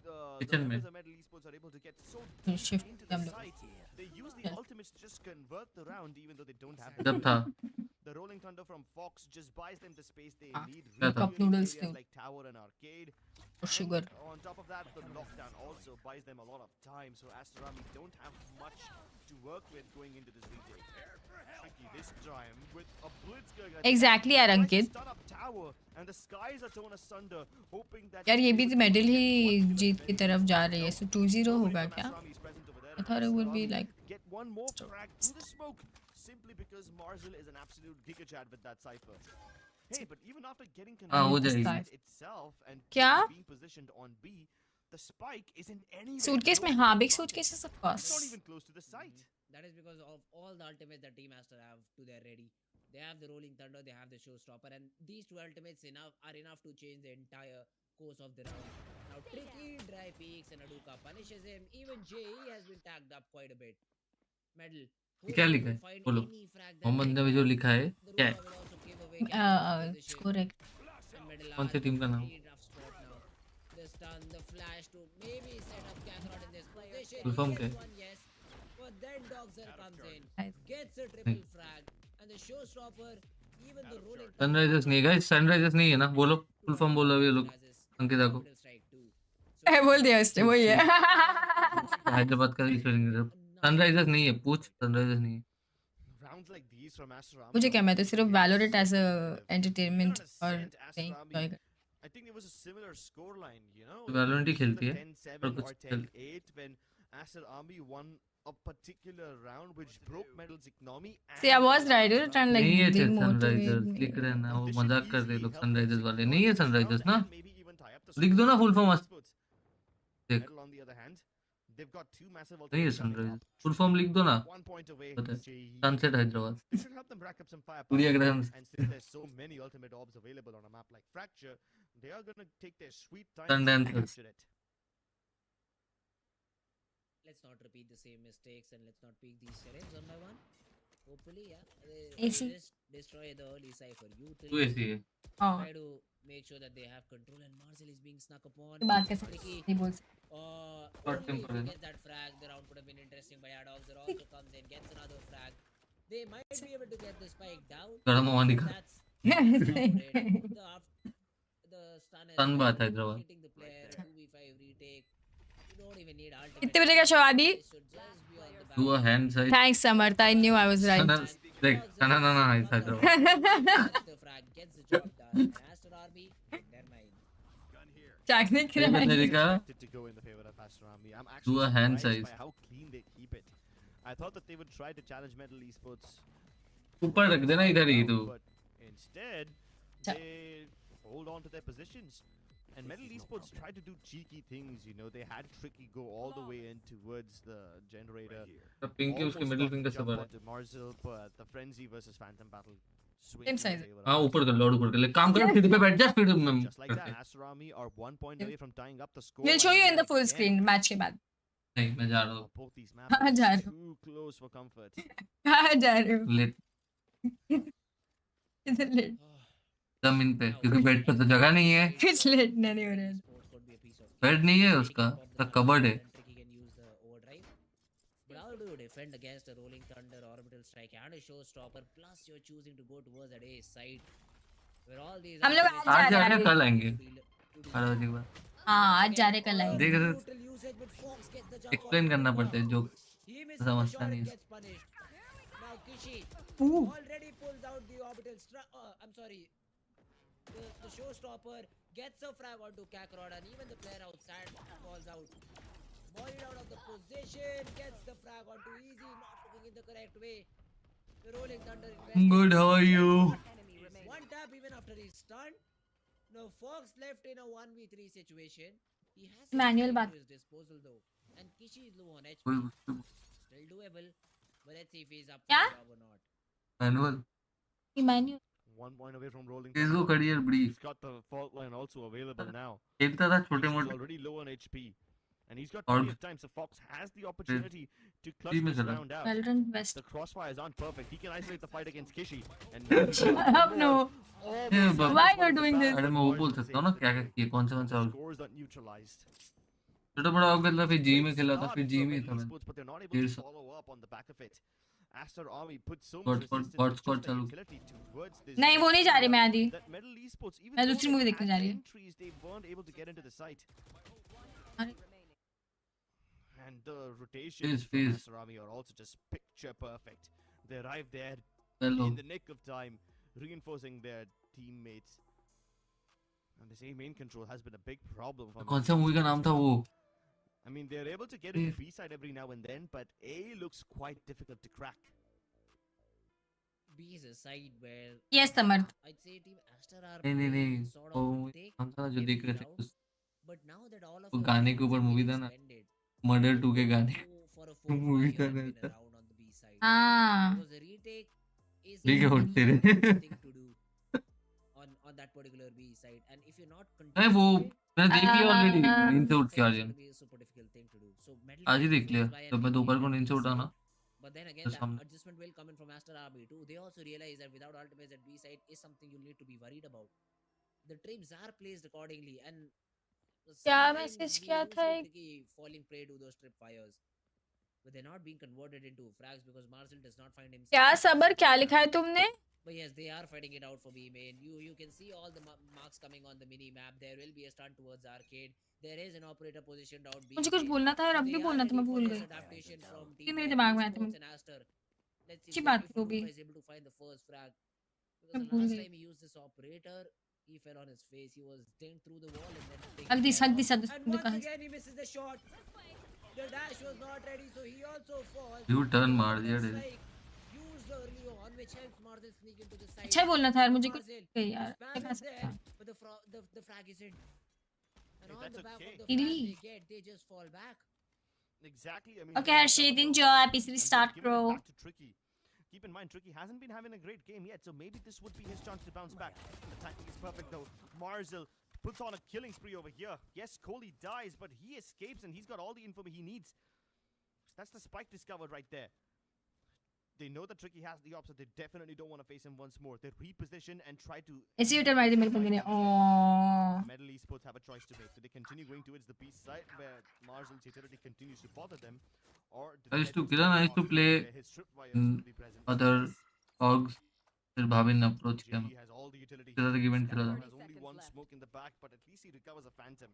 the Kitchen में members of Medal Esports are able to get so फिर deep shift into किया the हम लोग site, they use the Yeah. ultimates to just convert the round, even though they don't have जब the था The rolling thunder from Fox just buys them the space they need. क्या था? Cup noodles areas too. like Tower and Arcade. और sugar And on top of that, the lockdown also buys them a lot of time. So Aster Army don't have much to work with going into this retake. Tricky this time with a blitzkrieg. attack. Exactly यार Tries to Ankit stun up Tower and the skies are torn asunder, hoping that यार ये भी they तो will medal get he one kill Jeet and की then तरफ finish जा it रही है off. सो 2-0 Nobody होगा from क्या Aster Army is present over there, I and thought it Aster would be Army like get one more frag through the smoke simply because Marzel is an absolute gigachad with that cipher. Hey, but even after getting हाँ, हो control of the जाएगी। site itself and क्या? being positioned on B, the spike isn't anywhere suitcase में close हाँ to big the market. Suitcase of It's course not even close to the site. That is because of all the ultimates that Team Aster have to their ready. They have the Rolling Thunder, they have the Showstopper, and these two ultimates are enough to change the entire course of the round. Now, tricky dry peaks and Aduka punishes him. Even JE has been tagged up quite a bit. Medal. क्या लिखा है बोलो मोहम्मद ने भी जो लिखा है क्या है It's correct. कौन सी टीम का नाम The stun, the flash to maybe set up Kakarot in this position. Full form Yes, क्या one, yes. But then Doxer comes in, Nice. gets a triple frag, and the Showstopper, even the rolling. Sunrisers नहीं guys Sunrisers नहीं है ना बोलो full form बोलो अभी ये लोग अंकिता को बोल दिया उसने वही है हैदराबाद का सनराइजर्स नहीं है पूछ सनराइजर्स नहीं है Rounds like these from Aster Army मुझे क्या मैं तो सिर्फ are Valorant as a massive. entertainment They gotta और send Aster नहीं Army. enjoy कर I think there was a similar scoreline, you know. Valorant he It was खेलती either है, 10-7 और कुछ or 10-8 when Aster Army won a particular round which broke Medal's economy. See, I was right. You were trying like नहीं है थे demotivate Sunrisers me. लिख रहे हैं ना वो This मजाक should कर रहे easily लोग help सनराइजर्स them वाले secure नहीं है this round सनराइजर्स ना and maybe even tie up the लिख दो ना score. Full form Esports. देख Medal on the other hand, they've got two massive नहीं है ultimates coming Sunrisers up. Full form लिख दो ना 1 point away. पता है JE. Sunset Hyderabad This should help them rack up some firepower. सूर्याग्रहण And since there's so many ultimate orbs available on a map like Fracture, they are gonna take their sweet time to Sundancers. capture it. Let's not repeat the same mistakes and let's not pick these settings one by one. Hopefully, yeah. AC. Just destroy the early cipher. You तू ऐसी है हाँ try to make sure that they have control, and Marcel is being snuck upon. बात कैसे Tricky. नहीं बोल सकते Short Only if temper he है। gets that frag, the round would have been interesting. But Doxer also comes in, gets another frag. They might be able to get the spike down. गरम हवा निकाल That's the stun is सन बात Hyderabad hitting the player. 2v5 retake. You don't even need ultimate. कितने बजे का show आदि This should just be on the तू back. Hand side Thanks Samarth, I knew I was right. देख ना ना ना Hyderabad Gets the frag, gets the job done. Aster Army, they're mine. Technic ये बंदे लिखा Expected to go in the favor of Aster Army. I'm actually Do a hand surprised size. by how clean they keep it. I thought that they would try to challenge Medal Esports, ऊपर रख देना इधर ही तू but instead they hold on to their positions. And Medal Esports tried to do cheeky things, you know. They had Tricky go all the way in towards the generator. अब पिंकी उसके Almost middle got to finger से jump भरा onto Marzel, but the Frenzy versus Phantom battle swings Same in size. favor of हाँ Aster ऊपर कर Army. Lord ऊपर कर ले काम करो स्पीड पे बैठ जा स्पीड में Just like that, Aster Army are 1 point away from tying up the score. We'll show you in the full again. screen match के बाद नहीं मैं जा रहा हूँ Both these कहाँ maps जा are रहे हो too close for comfort. कहाँ जा रहे हो लेट इधर लेट जमीन पे क्योंकि बेड पे तो जगह नहीं है कुछ लेटना नहीं हो रहा है Sports could be a piece of bed नहीं है उसका तो कबर्ड है Tricky can use the overdrive. But how do you defend against a rolling thunder, orbital strike, and a showstopper? Plus, you're choosing to go towards that A side, where all these. हम लोग ultimates आज आज जा जा रहे रहे हैं कल आएंगे to be- 12 बजे के बाद हाँ आज जा रहे कल आएंगे देख रहे Brutal usage, but Fox gets the jump explain on करना Ankkita. पड़ता है जो He misses the समझता shot नहीं and है gets punished. Now Kishi Ooh. already pulls out the orbital strike. I'm sorry. The showstopper gets a frag onto Kakarot, and even the player outside falls out. Mollied out of the position, gets the frag onto Easy, not looking in the correct way. The rolling thunder. Good, how are you? One tap even after he's stunned. Now Fox left in a 1v3 situation. He has Manual something baat. to his disposal though, and Kishi is low on HP. कोई Still doable, but let's see if he's up क्या? for the job or not. Manual menu 1 point away from rolling. इसको thunder. Career बड़ी He's got the fault line also available now. खेलता था छोटे He's मोटे already low on HP. And he's got और plenty of time, so Fox has the opportunity to clutch में this चला। round out. Valorant West The crossfires aren't perfect. He can isolate the fight against Kishi. And Shut up no Why you're doing this? अरे मैं वो बोल सकता हूँ ना क्या क्या किए कौन सा scores are neutralized. छोटा बड़ा हो गया था फिर जी में खेला था फिर जी में Started था for मैं Esports, but they're not able to 150 follow up on the back of it. Aster Army put so God much squad- resistance God with squad just their चालू। utility towards this नहीं वो नहीं जा रही मैं आदि that Medal Esports, even मैं though दूसरी they movie देखने had जा रही हूँ entries, they weren't able to get into the site. अरे And the rotations from Please. Aster Army are also just picture perfect. They arrive there hello in the nick of time, reinforcing their teammates. And this main control has been a big problem for कौन सा Medal movie का नाम था वो I mean, they're able to get into B side every now and then, but A looks quite difficult to crack. B is a side where yes Samarth I'd say team Aster are नहीं नहीं नहीं sort वो of movie take कौन सा जो देख रहे थे round, उस but now that all of वो our गाने के teams ऊपर have मूवी been था ना suspended, मर्डर 2 के गाने go for a 4v3 movie था and ना win a ऐसा round on the B side. हाँ Because the retake is ठीक है उठते रहे thing to do on that particular B side, and if you're not नहीं वो continuing it, मैंने देख लिया ऑलरेडी नींद से उठ के आ it's जाए going to be a super difficult thing to do. So Metal आज ही tries to देख लिया force by जब and मैं दोपहर maintain को that नींद से B उठा side. ना But then again, तो that सामने adjustment will come in from Aster RB too. They also realize that without ultimates at B side is something you need to be worried about. The traps are placed accordingly, and क्या sometimes message we किया do था see एक Tricky falling prey to those trip fires. But they're not being converted into frags because Marcel does not find himself. क्या सबर क्या लिखा है तुमने But yes, they are fighting it out for B main. You can see all the marks coming on the mini map. There will be a stun towards arcade. There is an operator positioned out B मुझे कुछ main. बोलना था और अब They भी are बोलना था ready मैं for भूल this गई adaptation from कि team मेरे दिमाग में आया था Esports and Aster. Let's see अच्छी if बात थी वो भी Lufa is able to find the first frag. Because मैं the भूल last गई time he used this operator, he fell on his face. He was dinged through the wall and then taken हल्दी care हल्दी of. सद And once कहा again he misses the shot. The dash was not ready, so he also falls. U turn But मार दिया looks डेल like used early on, which helps Marcel sneak into the side. अच्छा बोलना था यार मुझे कुछ Marcel, गई the यार spam क्या कर is सकता there, but the frag is in. And on that's the back okay. of the Really? frag they get, they just fall back. Exactly. I mean, Okay, they Harshit, recover the enjoy. whole Peacefully and they've start, given it bro. back to Tricky. Keep in mind, Tricky hasn't been having a great game yet, so maybe this would be his chance to bounce back. The timing is perfect though. Marzel puts on a killing spree over here. Yes, Kohli dies, but he escapes and he's got all the info he needs. That's the spike discovered right there. They know that Tricky has the option. They definitely don't want to face him once more. They reposition and try to... ऐसे ही उतर मार दी मेरे बंदे ने ओह Metal Esports have a choice to make. Do they continue going towards the B side where Marzel's utility continues to bother them? Or do I they used to head Kiran, I used to towards play where his tripwires will be present? other cogs फिर भाभी ने approach किया JD has all the utility. किधर तक event खेला था Has only one smoke in the back, but at least he recovers a phantom.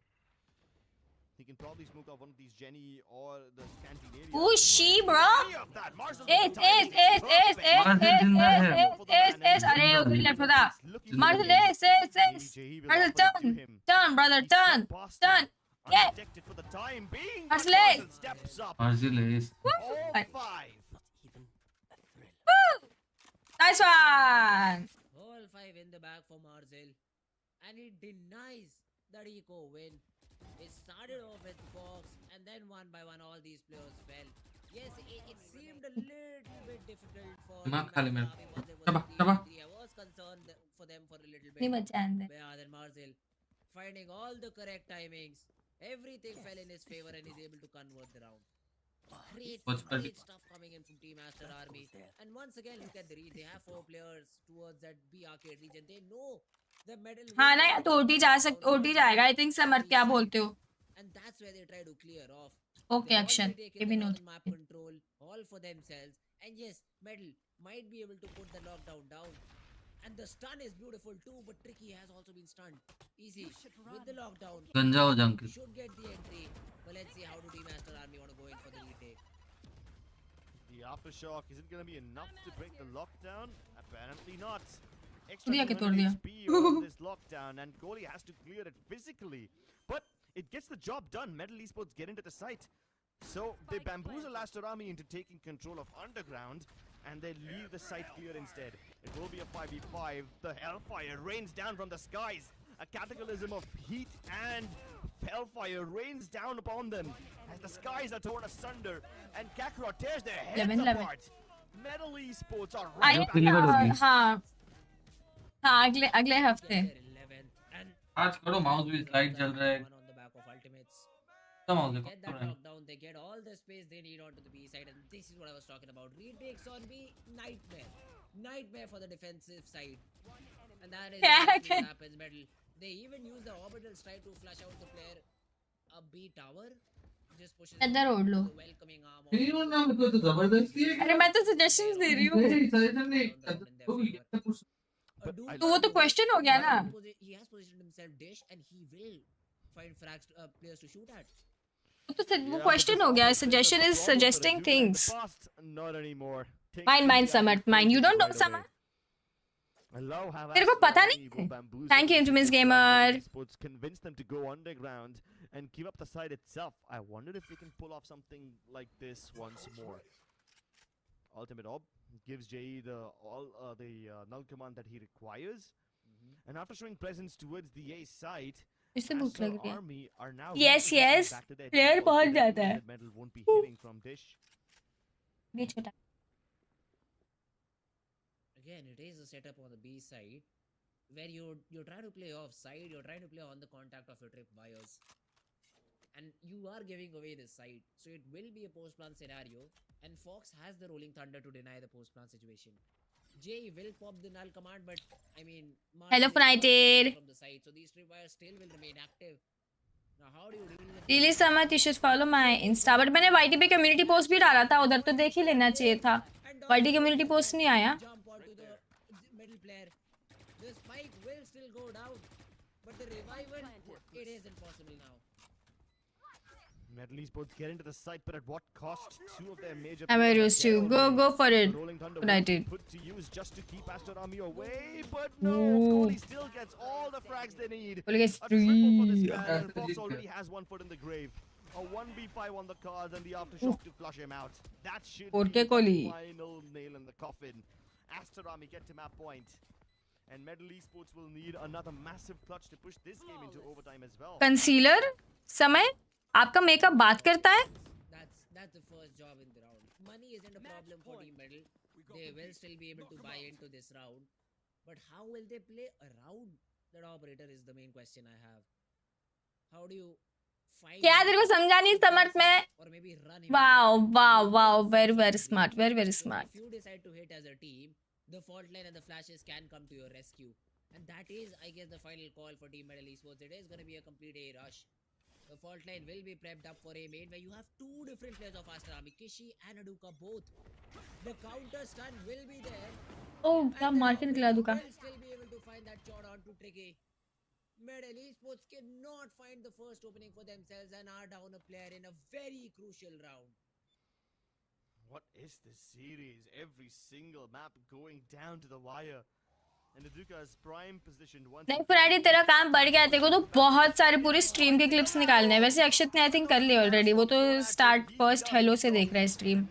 He can probably smoke out one of these Jenny or the Scandinavia. Who she, bro? It's अरे उधर left होता Marcel Marcel turn brother turn yeah Marcel Marcel is nice one All 5 in the back for Marcel. And he denies that eco win. It started off with Fox, and then one by one all these players fell. Yes, it seemed a little bit difficult for दिमाग खा ले मेरा I was concerned for them for a little bit. नहीं बचा अंदर But then Marcel finding all the correct timings. Everything fell in his favor and he's able to convert the round. Great stuff coming in from Team Aster Army. And once again, look at the read. They have 4 players towards that B arcade region. They know the medal. हाँ ना यार तो OT जा सक OT जाएगा I think summer क्या बोलते हो And that's where they try to clear off. Okay, action. Give me note. Map control all for themselves. And yes, Medal might be able to put the lockdown down. And the stun is beautiful too, but Tricky has also been stunned. Easy with the lockdown. गंजा हो जा अंकित Should get the entry. But let's see how do Team Aster Army want to go in for the retake. The aftershock, is it going to be enough to break the lockdown? Apparently not. दिया के तोड़ 200 दिया HP on this lockdown, and Kohli has to clear it physically. But it gets the job done. Metal Esports get into the site. So they bamboozle Aster Army into taking control of underground, and they leave the site clear instead. It will be a 5v5. The hellfire rains down from the skies. A cataclysm of heat and hellfire rains down upon them as the skies are torn asunder and Kakarot tears their heads apart. Metal Esports are right back. हाँ हाँ अगले हफ्ते आज करो mouse भी slide चल रहा है On the back of ultimates. सब mouse Get that lockdown, they get all the space they need onto the B side, and this is what I was talking about. Retakes on B, nightmare for the defensive side, and that is exactly what happens. Metal. They even use the orbital strike to flush out the player. A B tower just pushes इधर ओढ़ लो the welcoming arm. क्यों ना मेरे को तो जबरदस्ती है अरे मैं तो सजेशंस दे रही हूँ सजेशन नहीं तो वो तो क्वेश्चन हो गया ना He has positioned himself dish, and he will find frags players to shoot at. वो क्वेश्चन हो गया suggestion is suggesting things Not anymore. mine Samar mine you don't know Samar तेरे को पता नहीं thank you Infamous Gamer Sports convince them to go underground and give up the site itself. I wonder if we can pull off something like this once more. Ultimate Orb gives JE the null command that he requires, and after showing presence towards the A site, इससे भूख लग रही है Army are now yes player बहुत ज्यादा है Metal won't be hitting from dish. ये छोटा again, it is a setup on the B side where you're trying to play offside, you're trying to play on the contact of your trip wires, and you are giving away this side. So it will be a post plan scenario, and Fox has the rolling thunder to deny the post plan situation. Jay will pop the null command, but I mean, Hello, United. from the side, so these trip wires still will remain active. Now, how do you deal with Really, Samat, you should follow my Insta. But मैंने YT पे community post भी डाला था, उधर तो देख ही लेना चाहिए था. YT community post नहीं आया. jump onto the middle player? The spike will still go down, but the revival, it is impossible now. Medley Esports get into the site, but at what cost? Two of their major I'm players used to. are Go for it. The Rolling Thunder United. will be put to use just to keep Aster Army away, but no, Ooh. Kohli still gets all the frags they need. Kohli gets A triple for this three. man, and Fox already has 1 foot in the grave. A 1v5 on the cards and the aftershock to flush him out. That should 4K be the Kohli. final nail in the coffin. Aster Army get to map point. And Medley Esports will need another massive clutch to push this game into overtime as well. Concealer, समय आपका makeup बात करता है. That's the first job in the round. Money isn't a problem for Team Medal. They will still be able to buy into this round. But how will they play around that operator is the main question I have. How do you find क्या तेरे को समझा नहीं समर्थ में? or maybe run him Wow, very smart, very smart. If you decide to hit as a team, the fault line and the flashes can come to your rescue. And that is, I guess, the final call for Team Medal Esports. It is going to be a complete A rush. The fault line will be prepped up for a main where you have two different players of Aster Army, Kishi and Aduka both. The counter stun will be there. Oh, क्या मार के निकला दुका. Will still be able to find that shot on to Tricky. Medal Esports cannot find the first opening for themselves and are down a player in a very crucial round. What is this series? Every single map going down to the wire. And Aduka is prime positioned once. नहीं Friday तेरा काम बढ़ गया है. तेरे को तो बहुत सारे पूरे स्ट्रीम के क्लिप्स निकालने हैं. वैसे अक्षत ने आई थिंक कर लिया ऑलरेडी. वो तो स्टार्ट फर्स्ट हेलो से देख रहा है स्ट्रीम.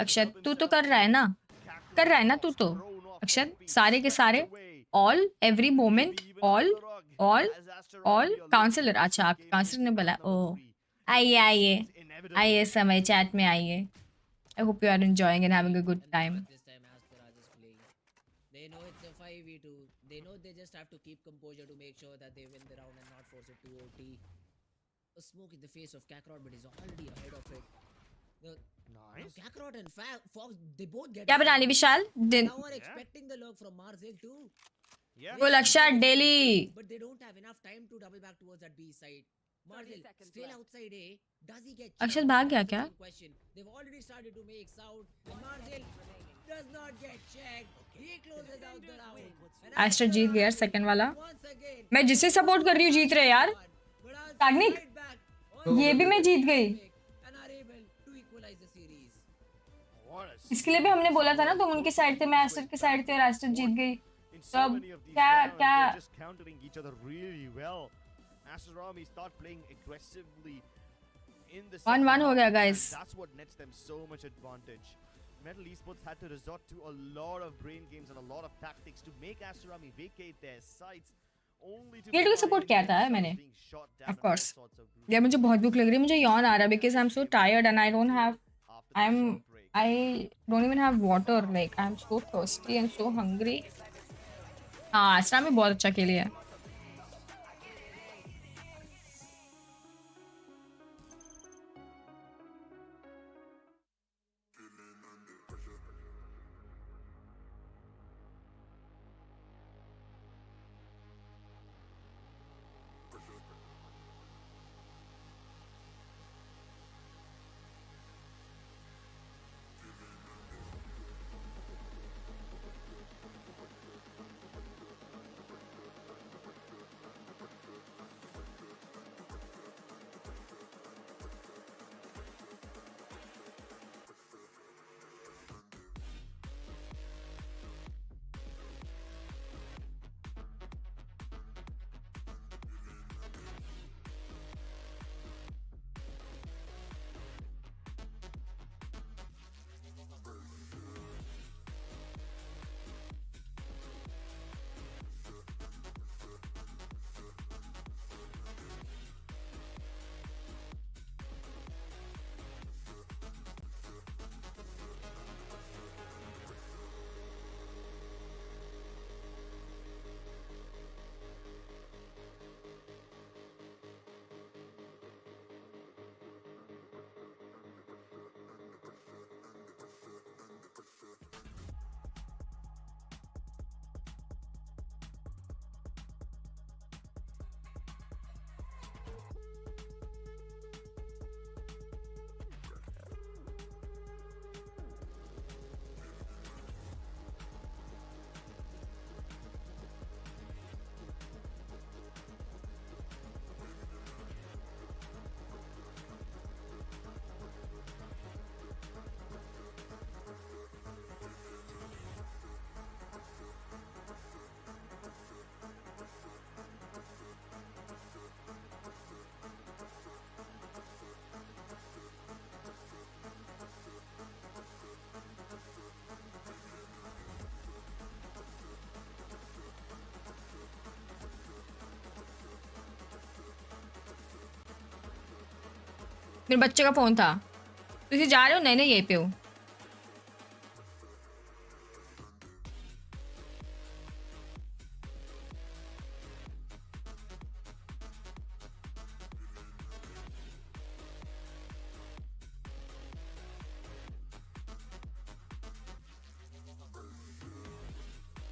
अक्षत तू तो कर रहा है ना? कर रहा है ना तू तो? अक्षत सारे के सारे all every moment all counsellor. अच्छा आप काउंसलर ने बोला. ओ आइए समय चैट में आइए. I hope you are enjoying and having a good time. This time Aster are just playing. They know it's a 5v2. They know they just have to keep composure to make sure that they win the round and not force it to OT. A smoke in the face of Kakarot, but he's already ahead of it. Nice. Kakarot and Fox, they both get. क्या बना ली विशाल? Now are expecting the lurk from Marzel too. Yeah. वो लक्षा daily. But they don't have enough time to double back towards that B side. Marzel still outside A. Does he get? अक्षत भाग गया क्या? Question. They've already started to make sound. And Marzel does not get checked. He closes out the round. Esther जीत गया second वाला. Once again. मैं जिसे support कर रही हूँ जीत रहे यार. But Aster ताग्निक right back. ये भी मैं जीत गई. And are able to equalize the series. What a इसके लिए भी हमने बोला था ना तुम उनके साइड थे मैं एस्टर के साइड थे और एस्टर जीत गई. In So, so many of these क्या rounds, क्या they're just countering each other really well. Aster Army start playing aggressively in the 1-1 हो गया second half, guys. and that's what nets them so much advantage. Medal Esports had to resort to a lot of brain games and a lot of tactics to make Aster Army vacate their sites. Only to Guild को find support किया था themselves मैंने. being shot down Of and all course. sorts of brutal यार मुझे बहुत भूख लग रही है. मुझे यौन आ रहा है because I'm so tired and I don't have after the short break. I don't even have water. Like I'm so thirsty and so hungry. हाँ एस्ट्रा में बहुत अच्छा खेली है. मेरे बच्चे का फोन था। तो इसे जा रहे हो? नहीं यहीं पे हो।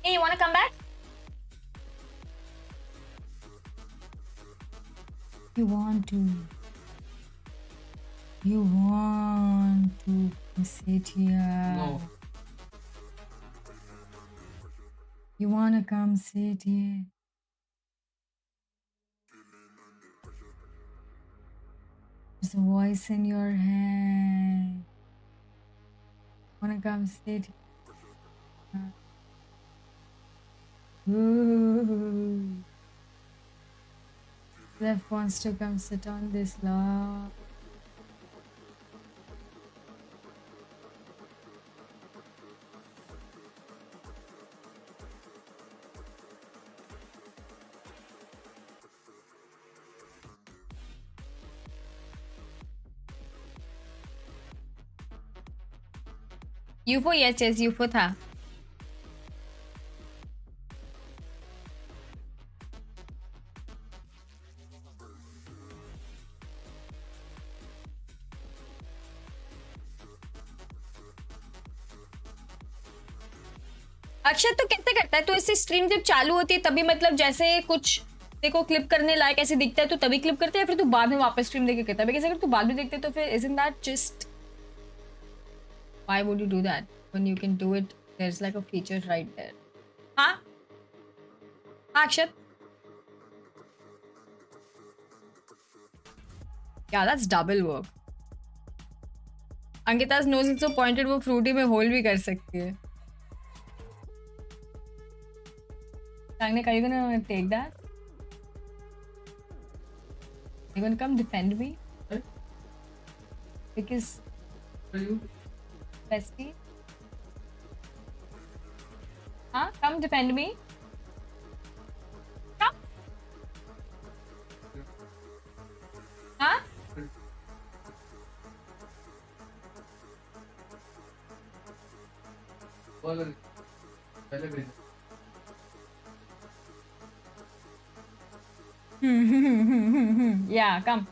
Hey, you wanna come back? You want to sit here? No. You wanna come sit here? There's a voice in your head. Wanna come sit here? Ooh. Left wants to come sit on this log. UFO, yes, UFO था। अक्षत तो कैसे करता है? तो इससे stream जब चालू होती है तभी, मतलब जैसे कुछ देखो क्लिप करने लायक ऐसे दिखता है तो तभी क्लिप करते हैं, फिर तू बाद में वापस स्ट्रीम देके करता है? बिकॉज़ अगर तू बाद में देखते तो फिर isn't that just, why would you do that when you can do it? There's like a feature right there. हाँ अक्षत, yeah, that's double work. Ankkita's nose is so pointed, वो फ्रूटी में होल भी कर सकती है। Agnik, are you gonna take that? You gonna come defend me? What? Because Are you? bestie? Huh? Come defend me. Come. Huh? पहले भेज। Yeah, come.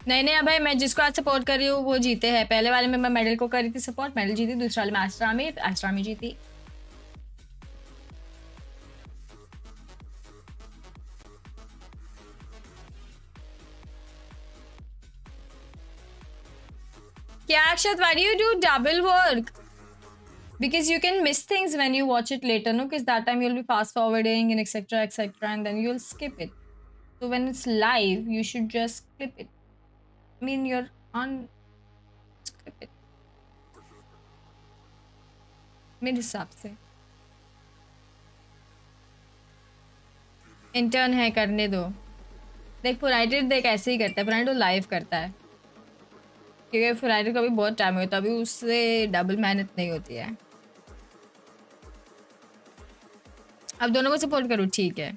नहीं भाई, मैं जिसको आज सपोर्ट कर रही हूँ वो जीते हैं। पहले वाले में मैं मेडल को कर रही थी सपोर्ट, मेडल जीती। दूसरे वाले में एस्ट्रामी जीती। क्या अक्षत, why do you do double work? Because you can miss things when you watch it later, no? Because that time you'll be fast forwarding and etc, and then you'll skip it. So when it's live, you should just skip it. I mean, you're on skip it. मेरे हिसाब से intern है, करने दो। देख Friday, देख ऐसे ही करता है फ्राइडे, लाइव करता है क्योंकि फ्राइडे का भी बहुत टाइम होता है, अभी उससे डबल मेहनत नहीं होती है। अब दोनों को सपोर्ट करूँ, ठीक है।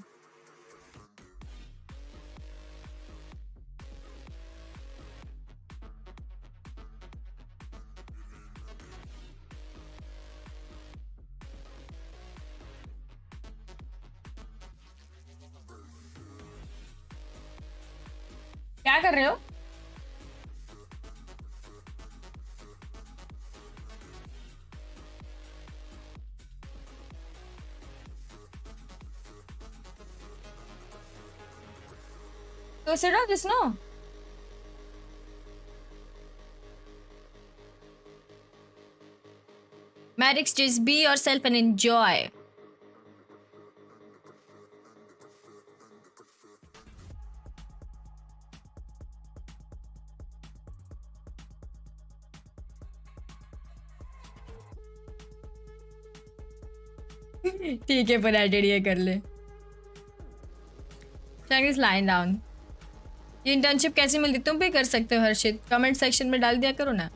क्या कर रहे हो? तो sit down, just know. Maddox, just be yourself and enjoy. ठीक है पोलेटेड, ये कर ले. Chang is lying down. ये इंटर्नशिप कैसे मिलती, तुम भी कर सकते हो हर्षित, कमेंट सेक्शन में डाल दिया करो ना.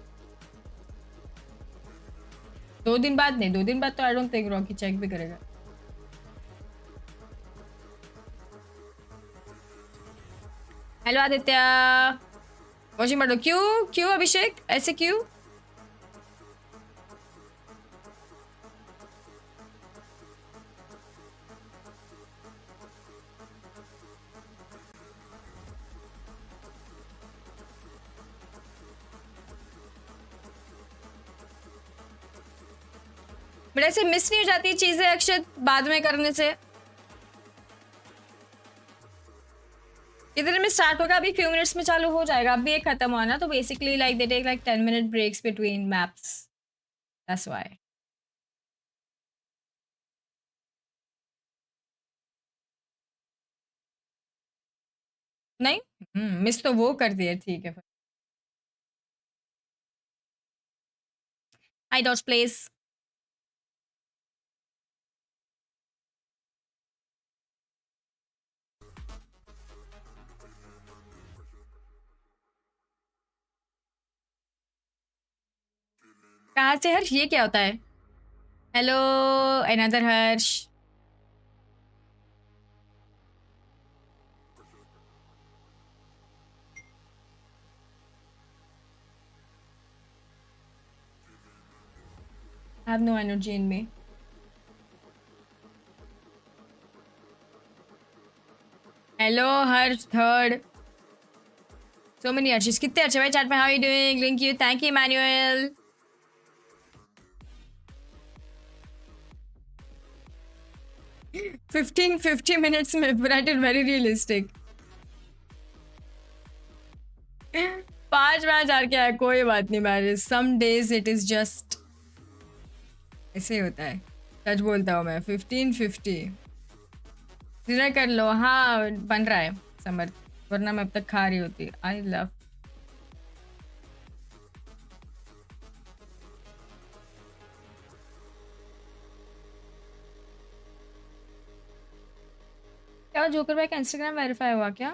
2 दिन बाद नहीं, 2 दिन बाद तो I don't think Rocky check भी करेगा. हेलो आदित्य, वॉचिंग मत. क्यों अभिषेक, ऐसे क्यों? बट ऐसे मिस नहीं हो जाती चीजें अक्षत बाद में करने से? कितने में स्टार्ट होगा? अभी फ्यू मिनट्स में चालू हो जाएगा. अभी एक खत्म हुआ ना, तो basically like they take like 10 minute breaks between maps, that's why. नहीं मिस तो वो कर दिया. ठीक है. I dot place. कहाँ से हर्ष? ये क्या होता है? Hello another Harsh. I have no energy in me. Hello Harsh third. So many Harshes. कितने अच्छे भाई चैट में. How are you doing? Thank you. Thank you Emmanuel. $15-50 minutes में ब्राइटेड वेरी रियलिस्टिक. 5 मैच हार के आया, कोई बात नहीं marriage. Some days it is just ऐसे होता है. सच बोलता हूँ मैं. 15-50 डिनर कर लो. हाँ बन रहा है समर, वरना मैं अब तक खा रही होती. I love. क्या जोकर भाई का इंस्टाग्राम वेरीफाई हुआ क्या?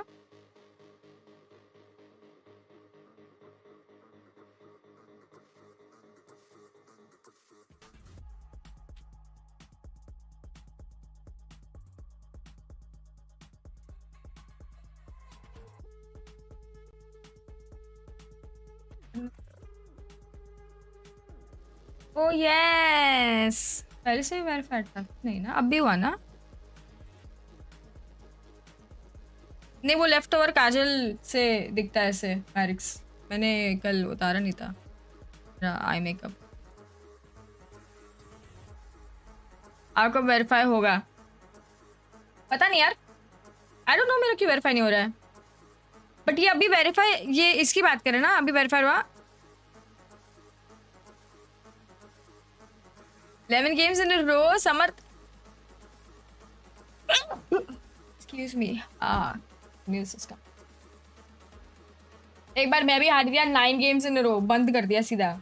ओ यस, पहले से वेरीफाइड था नहीं ना? अब भी हुआ ना? नहीं वो लेफ्ट ओवर काजल से दिखता है ऐसे मैरिक्स. मैंने कल उतारा नहीं था आई मेकअप. आपका वेरीफाई होगा पता नहीं यार. आई डोंट नो मेरा क्यों वेरीफाई नहीं हो रहा है. बट ये अभी वेरीफाई, ये इसकी बात करें ना, अभी वेरीफाई हुआ. 11 games in a row. Summer excuse me. News system. एक बार मैं भी हार दिया 9 games in a row, बंद कर दिया सीधा.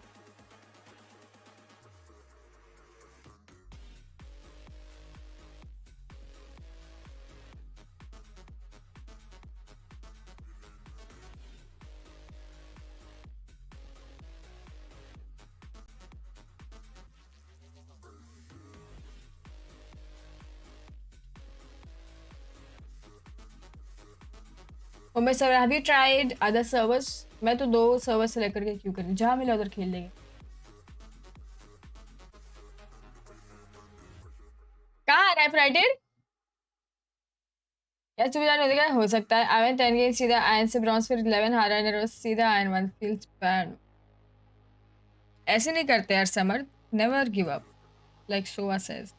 ओमे sir have you tried other servers? मैं तो 2 सर्वर से लेकर के क्यों कर रही, जहाँ मिला उधर खेल लेंगे. कहाँ आ रहा है फ्राइडेड? क्या सुविधा नहीं देगा? हो सकता है. आयन 10 गेम सीधा आयन से ब्रॉन्ज, फिर 11 हारा इन सीधा आयन 1 फील्स बैड. ऐसे नहीं करते यार summer. Never give up like सोआ सेज.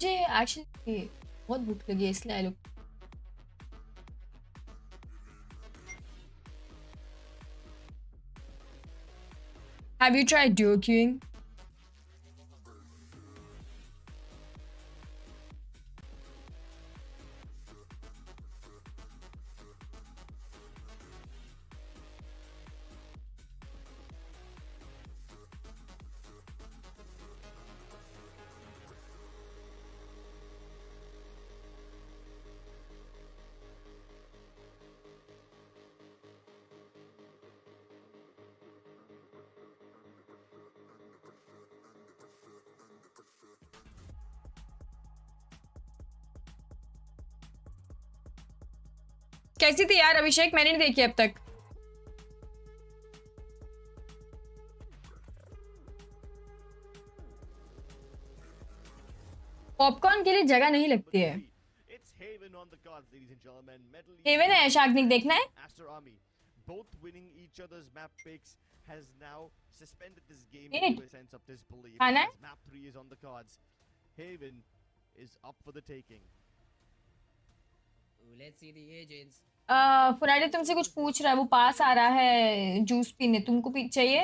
मुझे एक्चुअली बहुत भूख लगी है इसलिए I look. Have you tried duo queuing? कैसी थी यार अभिषेक? मैंने नहीं देखी अब तक. पॉपकॉर्न के लिए जगह नहीं लगती है. हेवन है शाग्निक, देखना है? Both winning each other's map picks has now suspended this game Minute. into a sense of disbelief. Ana? As map 3 is on the cards. Haven is up for the taking. Let's see the agents. फुराडे तुमसे कुछ पूछ रहा है, वो पास आ रहा है juice पीने, तुमको भी चाहिए?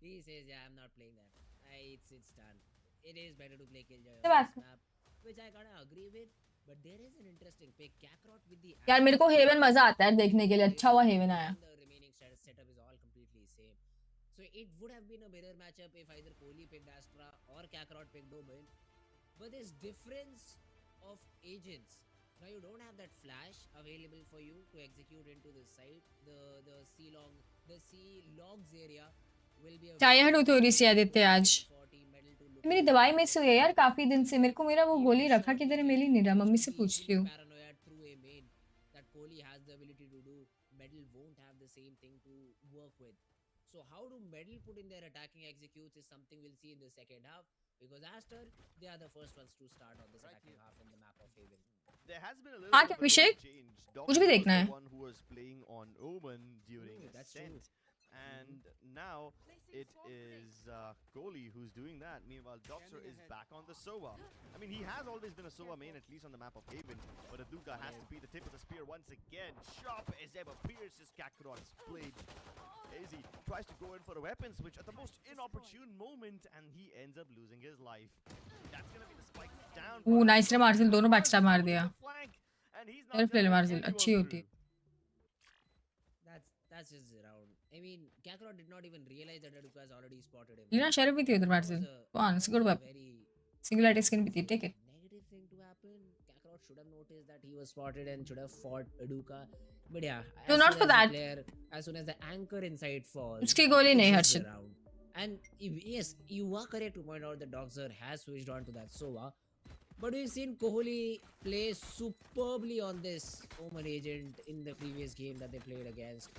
He says, yeah, I'm not playing that. It's done. It is better to play Killjoy तो on बात this map, which I kind of agree with. But there is an interesting pick. Kakarot with the यार मेरे को haven मजा आता है देखने के लिए. अच्छा हुआ हेवन आया. The remaining setup is all completely same. So it would have been a better matchup if either Kohli picked Astra or Kakarot picked OMEN. But this difference of agents. Now you don't have that flash available for you to execute into the site. The C logs area will be a चाय हटो थोड़ी सी आदित्य आज. मेरी दवाई miss हुई है यार काफी दिन से. मेरे को मेरा वो गोली रखा किधर है, मिल ही नहीं रहा. मम्मी से पूछती हूँ. paranoia through a main that Kohli has the ability to do. Medal won't have the same thing to work with. So how do Medal put in their attacking executes is something we'll see in the second half. Because Aster, they are the first ones to start on this attacking half in the map of Haven. There has been a हाँ little क्या bit of a Abhishek? change. कुछ भी Doctor देखना was है. the one who was playing on OMEN during that's Ascent. And now it is Kohli who's doing that. Meanwhile, Doctor is back on the Sova. I mean, he has always been a Sova main, at least on the map of Haven. But Aduka has to be the tip of the spear once again. Sharp as ever, pierces Kakarot's blade. AZ tries to go in for the weapon switch at the most inopportune moment, and he ends up losing his life. That's gonna be the spike down. Nice रे martial, दोनों backstab मार दिया. Self ले martial अच्छी होती है. That's just around. I mean, Kakarot did not even realize that Aduka has already spotted him. Leena sheriff भी थी उधर marshal. One it's good weapon. Singularity skin भी थी. Take it. Negative thing to happen. Kakarot should have noticed that he was spotted and should have fought Aduka. But yeah, No, not for that. As soon as the anchor inside falls, उसकी गोली नहीं it's just Harshit. around. And yes, you are correct to point out that Doxer has switched on to that Sova. But we've seen Kohli play superbly on this OMEN agent in the previous game that they played against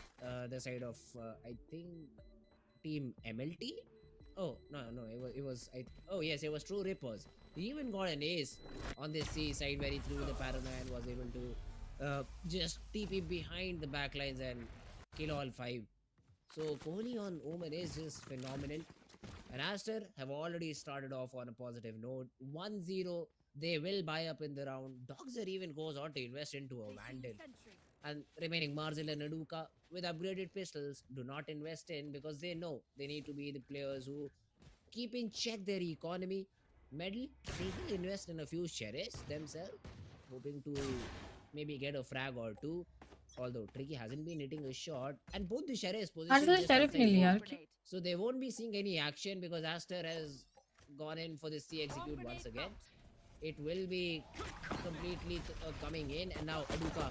the side of I think team MLT. Oh no, it was yes, it was True Rippers. He even got an ace on this C side where he threw the paranoia and was able to just TP behind the backlines and kill all 5. So Kohli on OMEN is just phenomenal. And Aster have already started off on a positive note. 1-0. They will buy up in the round. Doxer even goes on to invest into a Vandal. And remaining Marzel and Aduka with upgraded pistols do not invest in because they know they need to be the players who keep in check their economy. Medal, they will invest in a few sheriffs themselves, hoping to maybe get a frag or two. Although Tricky hasn't been hitting a shot, and both the sheriffs position so they won't be seeing any action because Aster has gone in for the C execute once again. It will be completely coming in, and now Aduka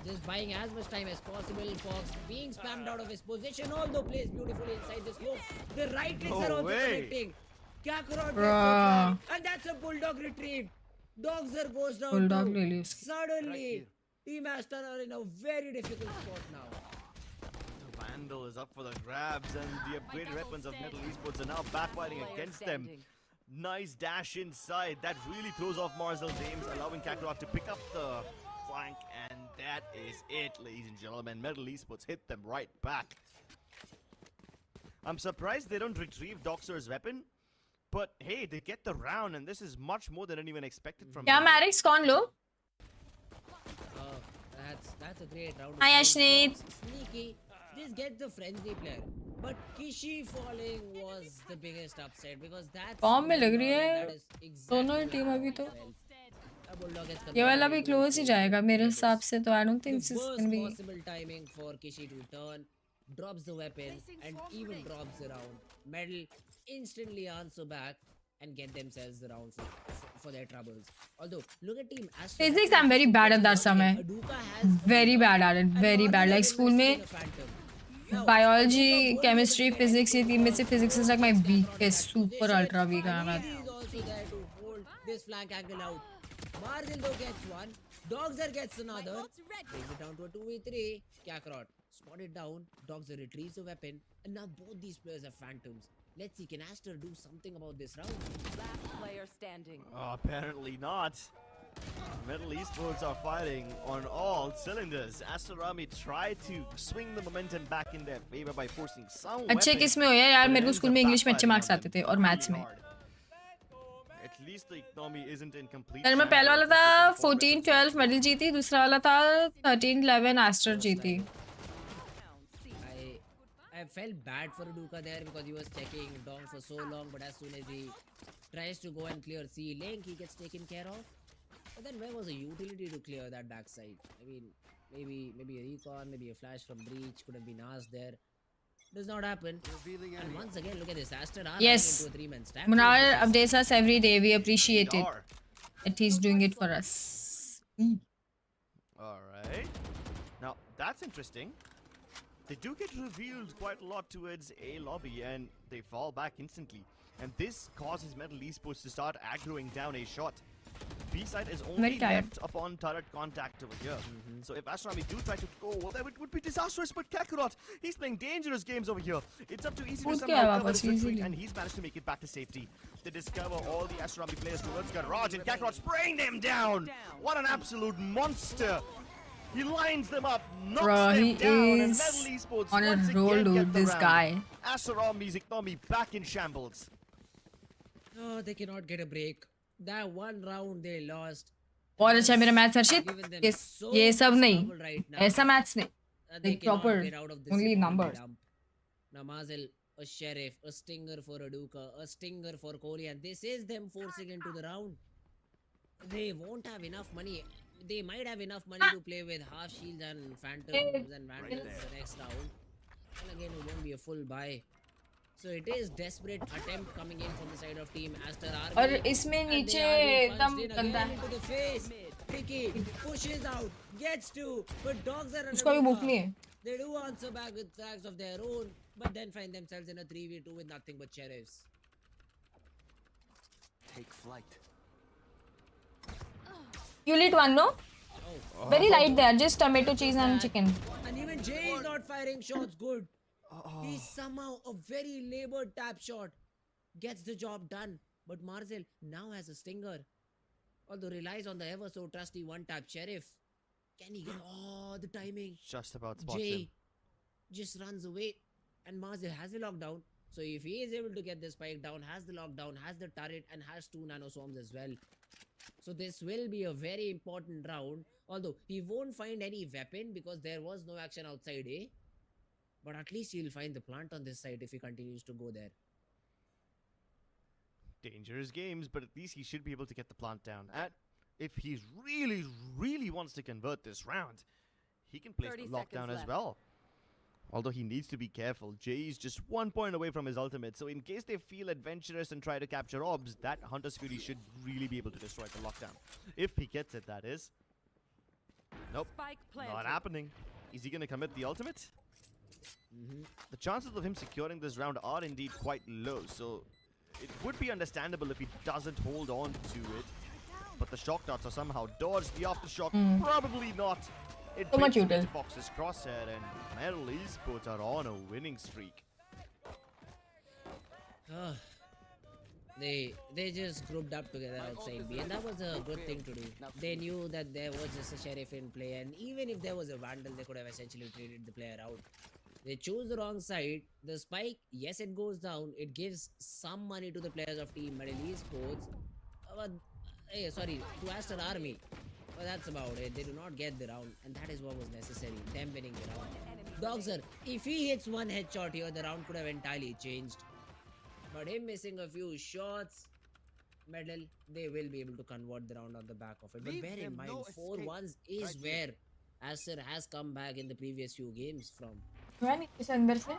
just buying as much time as possible. Fox being spammed out of his position, although plays beautifully inside the smoke. The right clicks are also connecting. Kakarot and that's a bulldog retrieve. Doxer goes down. Bulldog ले ली उसकी. Suddenly, Team Aster are in a very difficult spot now. The Vandal is up for the grabs, and the upgraded weapons of Metal Esports are now backfiring against them. Nice dash inside. That really throws off Marzel's aims, allowing Kakarot to pick up the flank, and that is it, ladies and gentlemen. Metal Esports hit them right back. I'm surprised they don't retrieve Doxer's weapon, but hey, they get the round, and this is much more than anyone expected from क्या them. Merrick's कौन लो? That's a great round. Hi, Ashneet. Sneaky. just get the friendly player. But Kishi falling was the biggest upset because that's form में लग रही that है is exactly दोनों what team अभी तो happened. Bulldog gets ये वाला भी converted into क्लोज ही four जाएगा मेरे minutes. हिसाब से तो I don't The think this worst can be possible timing for Kishi to turn, drops the weapon and even drops the round. Medal instantly answer back and get themselves the round for their troubles. Although look at team Aster. Physics I'm very bad at that समय. Very bad at it. Very bad. Like school में biology, chemistry, physics ये तीन में से physics is like my weakest, super ultra weak. He is also there to hold this flank angle out. Marzildo gets one. Dogzer gets another. Brings it down to a 2v3. Kakarot spotted down. Dogzer retrieves the weapon. And now both these players are phantoms. Let's see, can Aster do something about this round? Last player standing. Apparently not. Metal Esports are fighting on all cylinders. Aster Army tried to swing the momentum back in their favor by forcing some अच्छे किस में हो यार मेरे को school में English में अच्छे मार्क्स आते थे और मैथ्स में At least the economy isn't in complete. फिर मैं पहला वाला था 14-12 मेडल जीती दूसरा वाला था 13-11 एस्टर जीती I felt bad for Uduka there because he was checking Dong for so long, but as soon as he tries to go and clear C link, he gets taken care of. But then where was the utility to clear that backside? I mean, maybe a recon, maybe a flash from breach could have been asked there. Does not happen. And once again, look at this. Aster are Yes. into a 3-man stack. Munal updates us every day. We appreciate it. That he's doing it for us. Alright. Now, that's interesting. They do get revealed quite a lot towards A lobby and they fall back instantly. And this causes Metal Esports to start aggroing down A shot. B side is only left upon turret contact over here. So if Aster Army do try to go, well, that would be disastrous. But Kakarot, he's playing dangerous games over here. It's up to Easy to somehow cover this retreat, and he's managed to make it back to safety. They discover all the Aster Army players towards Garage, and Kakarot spraying them down. What an absolute monster! He lines them up, knocks them down, and Metal Esports on a once roll, again dude. get the This round. guy. Aster Army's economy back in shambles. Oh, they cannot get a break. That one round they lost. और अच्छा मेरा maths हर्षित ये सब नहीं ऐसा maths नहीं like proper only numbers. Namazel, a sheriff, a stinger for Aduka, a stinger for Kohli, and this is them forcing into the round. They won't have enough money. They might have enough money to play with half shields and phantoms and vandals the next round. And again, it won't be a full buy. So it is desperate attempt coming in from the side of team Aster Army. और इसमें नीचे एकदम गंदा है into the face. Tricky pushes out, gets to, but dogs are उसको भी भूख नहीं है They do answer back with frags of their own, but then find themselves in a 3v2 with nothing but sheriffs. Take flight. You lit one no? Very light there, just tomato cheese and chicken. And even Jay is not firing shots good. He somehow a very labored tap shot gets the job done. But Marcel now has a stinger. Although relies on the ever so trusty one tap sheriff. Can he get the timing? Just about spots Jay him. just runs away. And Marcel has the lockdown. So if he is able to get the spike down, has the lockdown, has the turret, and has 2 nano swarms as well. So this will be a very important round. Although he won't find any weapon because there was no action outside A. But at least he'll find the plant on this side if he continues to go there. Dangerous games, but at least he should be able to get the plant down. And if he really wants to convert this round, he can place the lockdown as well. Although he needs to be careful. Jay is just 1 point away from his ultimate, so in case they feel adventurous and try to capture orbs, that Hunter's Fury should really be able to destroy the lockdown. If he gets it, that is. Nope, not happening. Is he going to commit the ultimate? The chances of him securing this round are indeed quite low, so it would be understandable if he doesn't hold on to it. But the shock darts are somehow dodged. The aftershock, probably not. It So much brings util. Fox's crosshair, and Metal Esports are on a winning streak. They just grouped up together outside B, and that was a good thing to do. They knew that there was just a sheriff in play, and even if there was a vandal, they could have essentially traded the player out. They chose the wrong side. The spike, yes, it goes down. It gives some money to the players of Team Metal Esports. But, sorry, to Aster Army. But that's about it. They do not get the round, and that is what was necessary. Them winning the round. Dogser, if he hits one headshot here, the round could have entirely changed. But him missing a few shots, medal, they will be able to convert the round on the back of it. But bear in mind, 4-1s is where Aster has come back in the previous few games from. इस अंदर से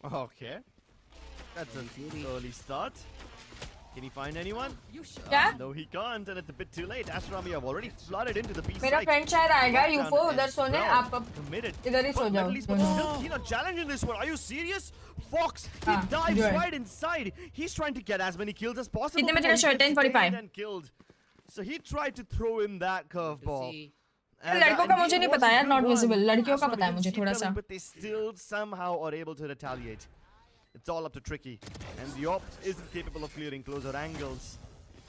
Okay. That's an early start. Can he find anyone? क्या? No, he can't, and it's a bit too late. Aster Army have already flooded into the B site. मेरा friend शायद आएगा यूफो उधर सोने आप Committed. इधर ही सो But जाओ Metal Esports is still keen on challenging this one. Are you serious? Fox, he dives good. right inside. He's trying to get as many kills as possible. कितने में before चला he shot gets 10:45 stained and killed. So he tried to throw in that curveball. लड़कों का मुझे नहीं पता यार not visible लड़कियों का पता है मुझे थोड़ा सा But they still somehow are able to retaliate. It's all up to Tricky, and the op isn't capable of clearing closer angles.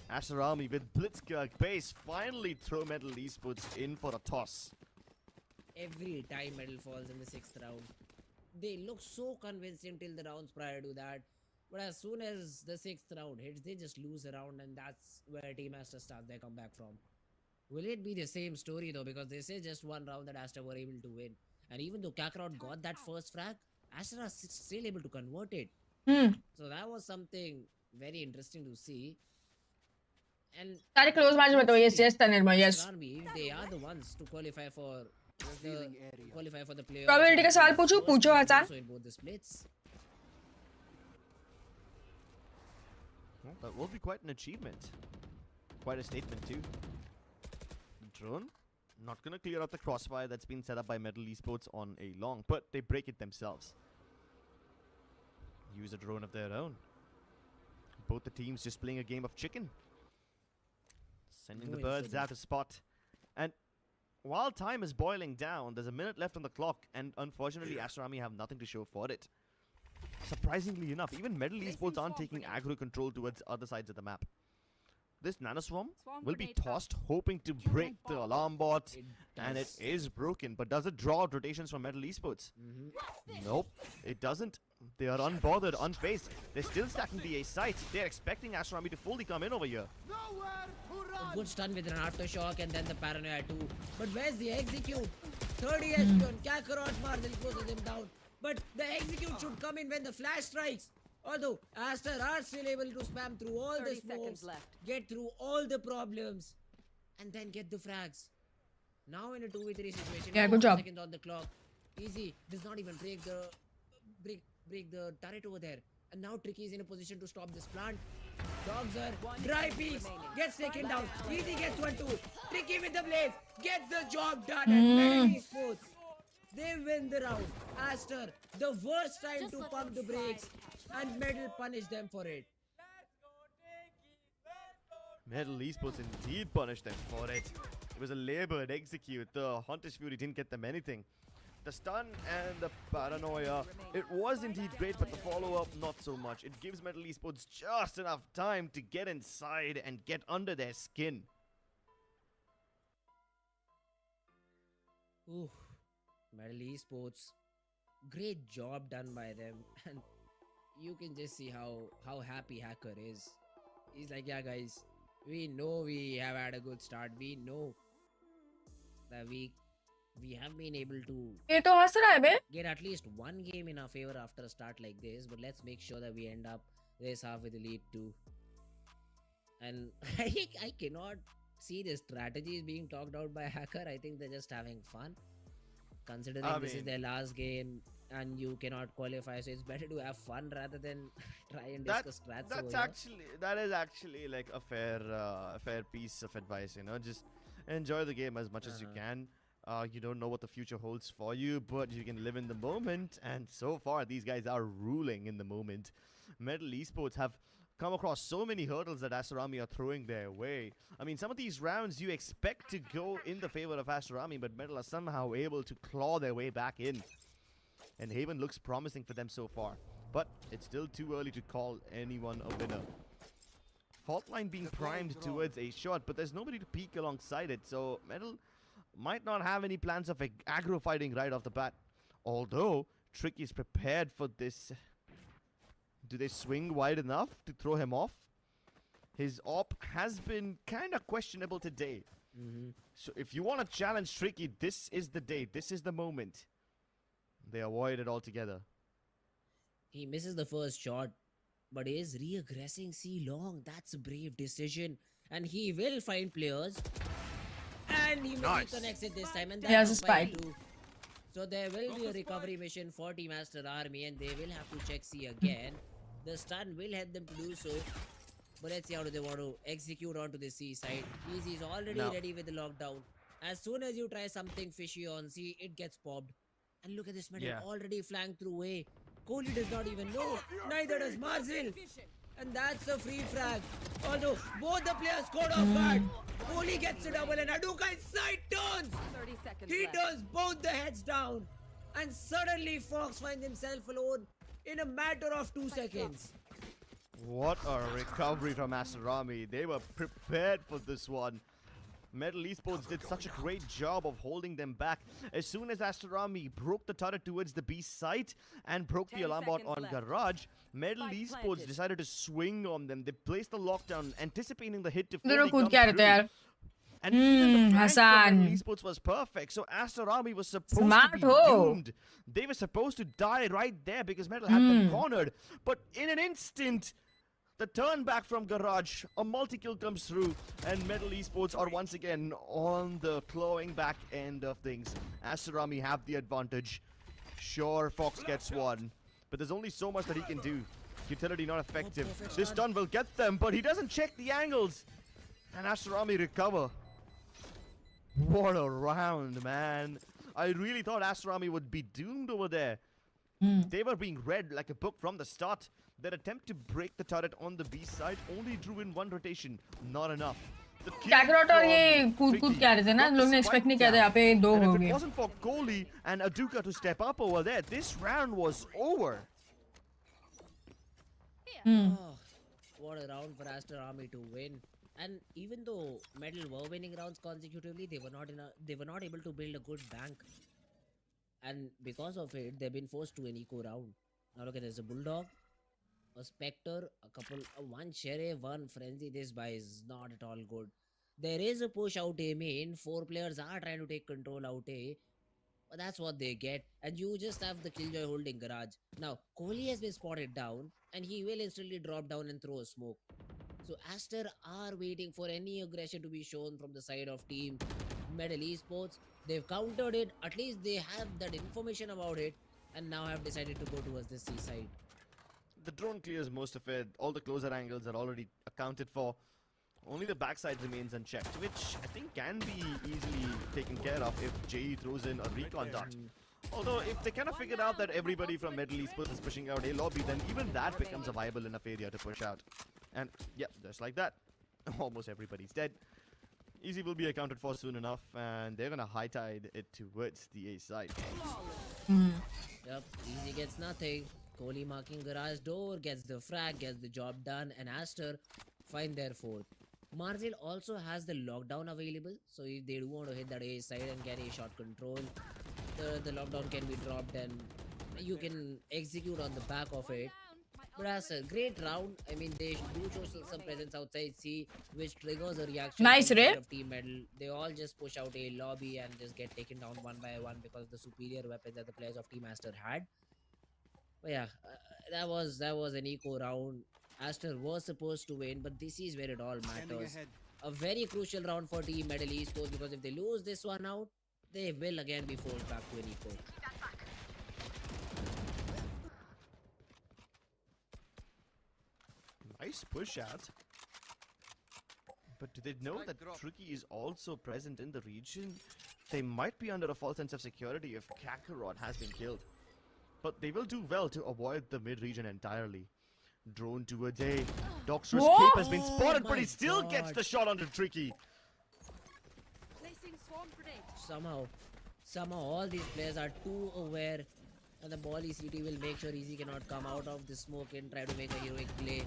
Aster Army with Blitzkrieg base finally throw Metal Esports in for a toss. Every time medal falls in the 6th round, they look so convincing till the rounds prior to that. But as soon as the 6th round hits, they just lose a round, and that's where Team Aster starts their comeback from. Will it be the same story though? Because they say just one round that Aster were able to win. And even though Kakarot got that first frag, Aster are still able to convert it. So that was something very interesting to see. And सारे close match बताओ yes तनिर्मा yes Army, they are the ones to qualify for the playoffs. Probability का सवाल पूछो Hasan So in both the splits. Well, that will be quite an achievement. Quite a statement too. Drone, not gonna clear out the crossfire that's been set up by Metal Esports on a long, but they break it themselves. Use a drone of their own. Both the teams just playing a game of chicken. Sending the birds out to spot. And while time is boiling down, there's a minute left on the clock, and unfortunately Aster Army have nothing to show for it. Surprisingly enough, even Metal Esports aren't taking aggro control towards other sides of the map. This nanoswarm will be tossed, hoping to break the alarm bot, and it is broken. But does it draw out rotations from Metal Esports? Nope, it doesn't. They are unbothered, unfazed. They're still stacking the A site. They're expecting Aster Army to fully come in over here. A good stun with an aftershock and then the paranoia too. But where's the execute? 30 HP on Kakarot. Marvel closes him down. But the execute should come in when the flash strikes. Although Aster are still able to spam through all the smokes, get through all the problems, and then get the frags. Now in a 2v3 situation, yeah, good job. Seconds on the clock. Easy does not even break the turret over there. And now Tricky is in a position to stop this plant. Dogs are dry peaks, gets taken down. Easy gets 1-2. Tricky with the blades, gets the job done. And Metal Esports, they win the round. Aster, the worst time to pump the brakes, and Metal punish them for it. Metal Esports indeed punished them for it. It was a labored execute. The Hunter's Fury didn't get them anything. The stun and the paranoia, it was indeed great, but the follow-up, not so much. It gives Metal Esports just enough time to get inside and get under their skin. Ooh, Metal Esports, great job done by them. And you can just see how happy Hacker is. He's like, yeah guys, we know we have had a good start. We know that we have been able to get at least one game in our favor after a start like this. But let's make sure that we end up this half with the lead too. And I cannot see the strategies being talked out by Hacker. I think they're just having fun. Considering this is their last game and you cannot qualify, so it's better to have fun rather than try and discuss strats. That is actually like a fair piece of advice, you know. Just enjoy the game as much as you can. You don't know what the future holds for you, but you can live in the moment, and so far these guys are ruling in the moment. Metal Esports have come across so many hurdles that Aster Army are throwing their way. I mean, some of these rounds you expect to go in the favor of Aster Army, but Metal are somehow able to claw their way back in. And Haven looks promising for them so far, but it's still too early to call anyone a winner. Fault line being primed towards a shot, but there's nobody to peek alongside it, so Metal might not have any plans of aggro fighting right off the bat. Although Tricky is prepared for this. Do they swing wide enough to throw him off? His op has been kind of questionable today. So if you want to challenge Tricky, this is the day. This is the moment. They avoid it altogether. He misses the first shot, but he is reaggressing C long. That's a brave decision. And he will find players. And he connects it this time. And that's a spike. So there will be a recovery mission for Team Aster Army, and they will have to check C again. The stun will help them to do so. But let's see how do they want to execute onto the C side. Easy is already ready with the lockdown. As soon as you try something fishy on C, it gets popped. And look at this medal already flanked through A. Kohli does not even know. Neither does Marzil. And that's a free frag. Although both the players scored off guard. Kohli gets a double and Aduka inside turns. 30 seconds He left. turns both the heads down. And suddenly Fox finds himself alone in a matter of 2 seconds. What a recovery from Aster Army. They were prepared for this one. Metal Esports did such a great job of holding them back. As soon as Aster Army broke the turret towards the B site and broke the 10 alarm bot on seconds Garage, Metal Spike Esports planted. decided to swing on them. They placed the lockdown, anticipating the hit to दोनों fully कूद come के आ रहे थे यार. through. And even the flank from Hassan. Metal Esports was perfect. So Aster Army was supposed Smart to be ho. doomed. They were supposed to die right there because Metal had them cornered. But in an instant, the turn back from Garage, a multi-kill comes through, and Metal Esports are once again on the clawing back end of things. Aster Army have the advantage. Sure, Fox gets one, but there's only so much that he can do. Utility not effective. This stun will get them, but he doesn't check the angles. And Aster Army recover. What a round, man. I really thought Aster Army would be doomed over there. They were being read like a book from the start. Their attempt to break the turret on the B side only drew in one rotation. Not enough. The kill Kakarot और from ये कूद Tricky के आ रहे थे ना, got the लोग ने spike expect नहीं किया था, down. यहाँ पे दो And हो if it गए. wasn't for Kohli and Aduka to step up over there, this round was over. Oh, what a round for Aster Army to win. And even though Metal were winning rounds consecutively, they were not able to build a good bank. And because of it, they've been forced to an eco round. Now look at this: a Bulldog, a Spectre, one Sheriff, one Frenzy. This buy is not at all good. There is a push out A main. 4 players are trying to take control out A. But that's what they get. And you just have the Killjoy holding Garage. Now, Kohli has been spotted down. And he will instantly drop down and throw a smoke. So Aster are waiting for any aggression to be shown from the side of team Metal Esports. They've countered it. At least they have that information about it. And now have decided to go towards the C side. The drone clears most of it. All the closer angles are already accounted for. Only the backside remains unchecked, which I think can be easily taken care of if JE throws in a recon dart. Although, if they kind of figured out that everybody from Metal Esports is pushing out A lobby, then even that becomes a viable enough area to push out. And, yeah, just like that, almost everybody's dead. Easy will be accounted for soon enough, and they're gonna high tide it towards the A side. Yep, Easy gets nothing. Kohli marking Garage door, gets the frag, gets the job done, and Aster find their 4th. Marzil also has the lockdown available, so if they do want to hit that A side and get A shot control, the lockdown can be dropped and you can execute on the back of it. But as a great round, I mean, they do show some presence outside C, which triggers a reaction Nice, from the Ray. side of Team Metal. They all just push out a lobby and just get taken down one by one because of the superior weapons that the players of Team Aster had. But yeah, that was an eco round. Aster was supposed to win, but this is where it all matters. A very crucial round for Team Metal Esports, because if they lose this one out, they will again be forced back to an eco. Nice push out. But do they know that Tricky is also present in the region? They might be under a false sense of security if Kakarot has been killed. But they will do well to avoid the mid-region entirely. Drone towards A. Doctor's cape has been spotted, but he still gets the shot onto Tricky. Placing swarm grenade. Somehow all these players are too aware, and the Bally CT will make sure Easy cannot come out of the smoke and try to make a heroic play.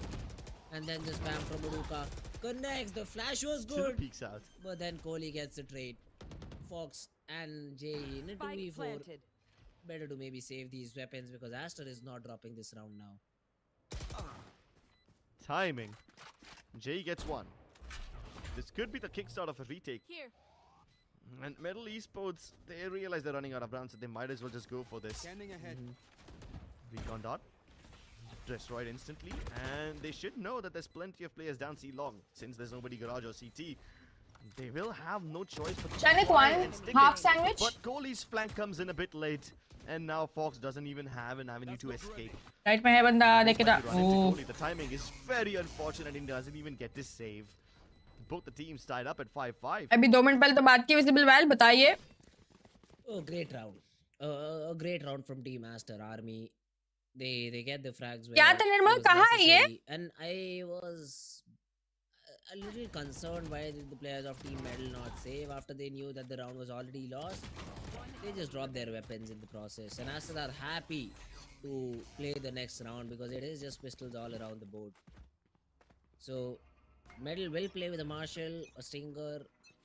And then the spam from Uruka connects. The flash was Still good, peeks out. but then Kohli gets the trade. Fox and JE in a Spike 2v4. planted. Better to maybe save these weapons because Aster is not dropping this round now. Timing. Jay gets one. This could be the kickstart of a retake. Here. And Metal Esports, they realize they're running out of rounds, so they might as well just go for this. Standing ahead. Recon dot. Destroyed instantly. And they should know that there's plenty of players down C long. Since there's nobody garage or CT, they will have no choice but to Sandwich try one, and stick half it. sandwich. But Kohli's flank comes in a bit late. And now Fox doesn't even have an avenue to escape. Right में है बंदा देखेगा. Oh. The timing is very unfortunate and he doesn't even get this save. Both the teams tied up at 5-5. अभी 2 minute पहले तो बात की Visible Val, बताइए. Oh, great round. A great round from Team Aster Army. They get the frags. क्या था निर्मल, कहाँ है ये? And I was a little concerned why did the players of Team Medal not save after they knew that the round was already lost. They just dropped their weapons in the process, and Aster are happy to play the next round because it is just pistols all around the board. So Medal will play with a Marshall, a Stinger,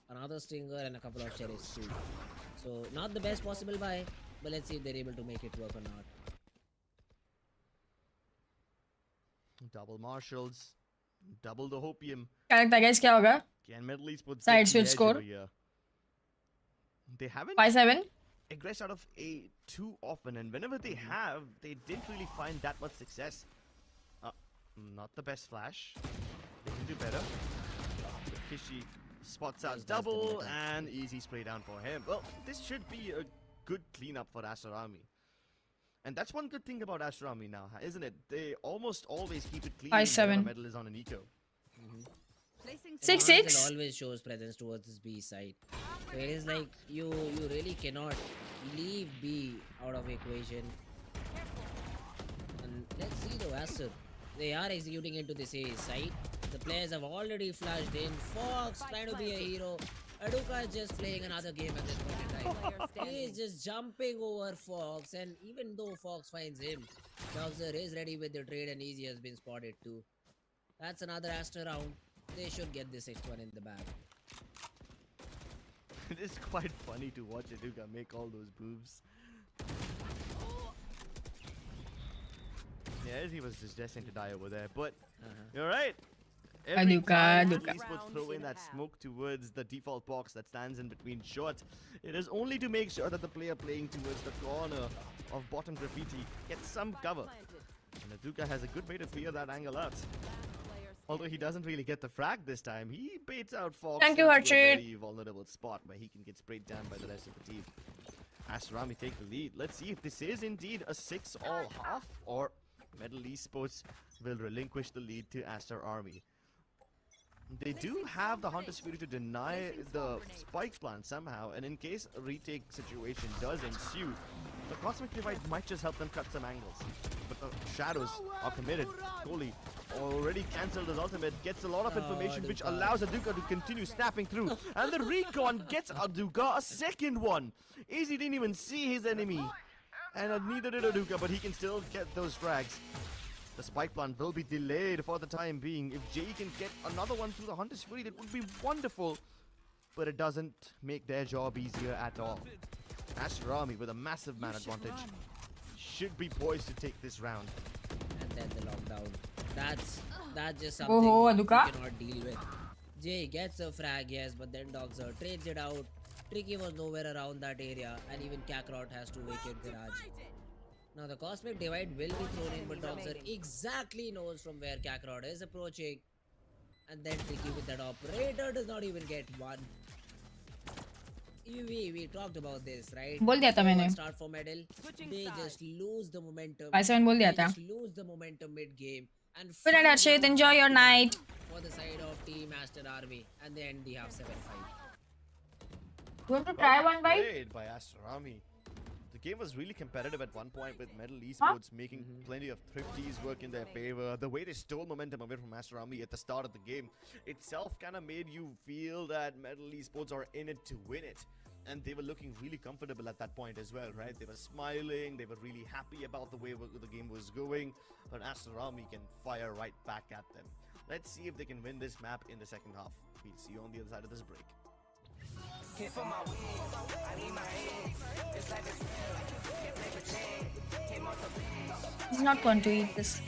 another Stinger, and a couple of Sheriffs too. So not the best possible buy, but let's see if they're able to make it work or not. Double Marshalls, double the Hopium. क्या लगता है guys क्या होगा? Can Metal Esports Side take the switch edge score. over here? They haven't 5-7. aggressed out of A too often, and whenever they have, they didn't really find that much success. Not the best flash. They can do better. Kishi spots out double and easy spray down for him. Well, this should be a good cleanup for Aster Army. And that's one good thing about Aster Army now, isn't it? They almost always keep it clean. 5-7. Medal is on an eco. 6-6. Always shows presence towards this B side. So it is like you really cannot leave B out of equation. And let's see though, Aster. They are executing into this A side. The players have already flashed in. Fox trying to be a hero. Aduka is just playing another game at this point in time. He is just jumping over Fox, and even though Fox finds him, Doxer is ready with the trade and Easy has been spotted too. That's another Aster round. They should get this 6-1 in the bag. It is quite funny to watch Aduka make all those moves. Yes, he was just destined to die over there, but you're right. Every time Esports throw in that smoke towards the default box that stands in between shots, it is only to make sure that the player playing towards the corner of bottom graffiti gets some cover. And Aduka has a good way to clear that angle out. Although he doesn't really get the frag this time, he baits out Fox into a very vulnerable spot where he can get sprayed down by the rest of the team. Aster Army take the lead. Let's see if this is indeed a 6-all half, or Metal Esports will relinquish the lead to Aster Army. They do have the Hunter Spirit to deny the spike plant somehow, and in case a retake situation does ensue, the Cosmic Divide might just help them cut some angles. But the shadows are committed. Kohli already cancelled his ultimate, gets a lot of information which allows Aduka to continue snapping through. And the recon gets Aduka a second one. Easy didn't even see his enemy. And neither did Aduka, but he can still get those frags. The spike plant will be delayed for the time being. If Jay can get another one through the Hunter Spirit, it would be wonderful. But it doesn't make their job easier at all. Aster Army with a massive man advantage should be poised to take this round. And then the lockdown. That's just something you cannot deal with. Jay gets a frag, yes, but then Doxer trades it out. Tricky was nowhere around that area, and even Kakarot has to vacate garage. Now the Cosmic Divide will be thrown in, but Doxer exactly knows from where Kakarot is approaching. And then Tricky with that operator does not even get one. We talked about this, right? बोल दिया था मैंने. Start for Medal. They just lose the momentum. 5-7 बोल दिया था. Just lose the momentum mid game. And Good night, Arshit. Enjoy your night. For the side of Team Aster Army, and they end the half 7-5. You have to try one bite. Played by Aster Army. The game was really competitive at one point, with Metal Esports making plenty of thrifties work in their favor. The way they stole momentum away from Aster Army at the start of the game itself kind of made you feel that Metal Esports are in it to win it. And they were looking really comfortable at that point as well, right? They were smiling, they were really happy about the way the game was going. But Aster Army can fire right back at them. Let's see if they can win this map in the second half. We'll see you on the other side of this break. He's not going to eat this.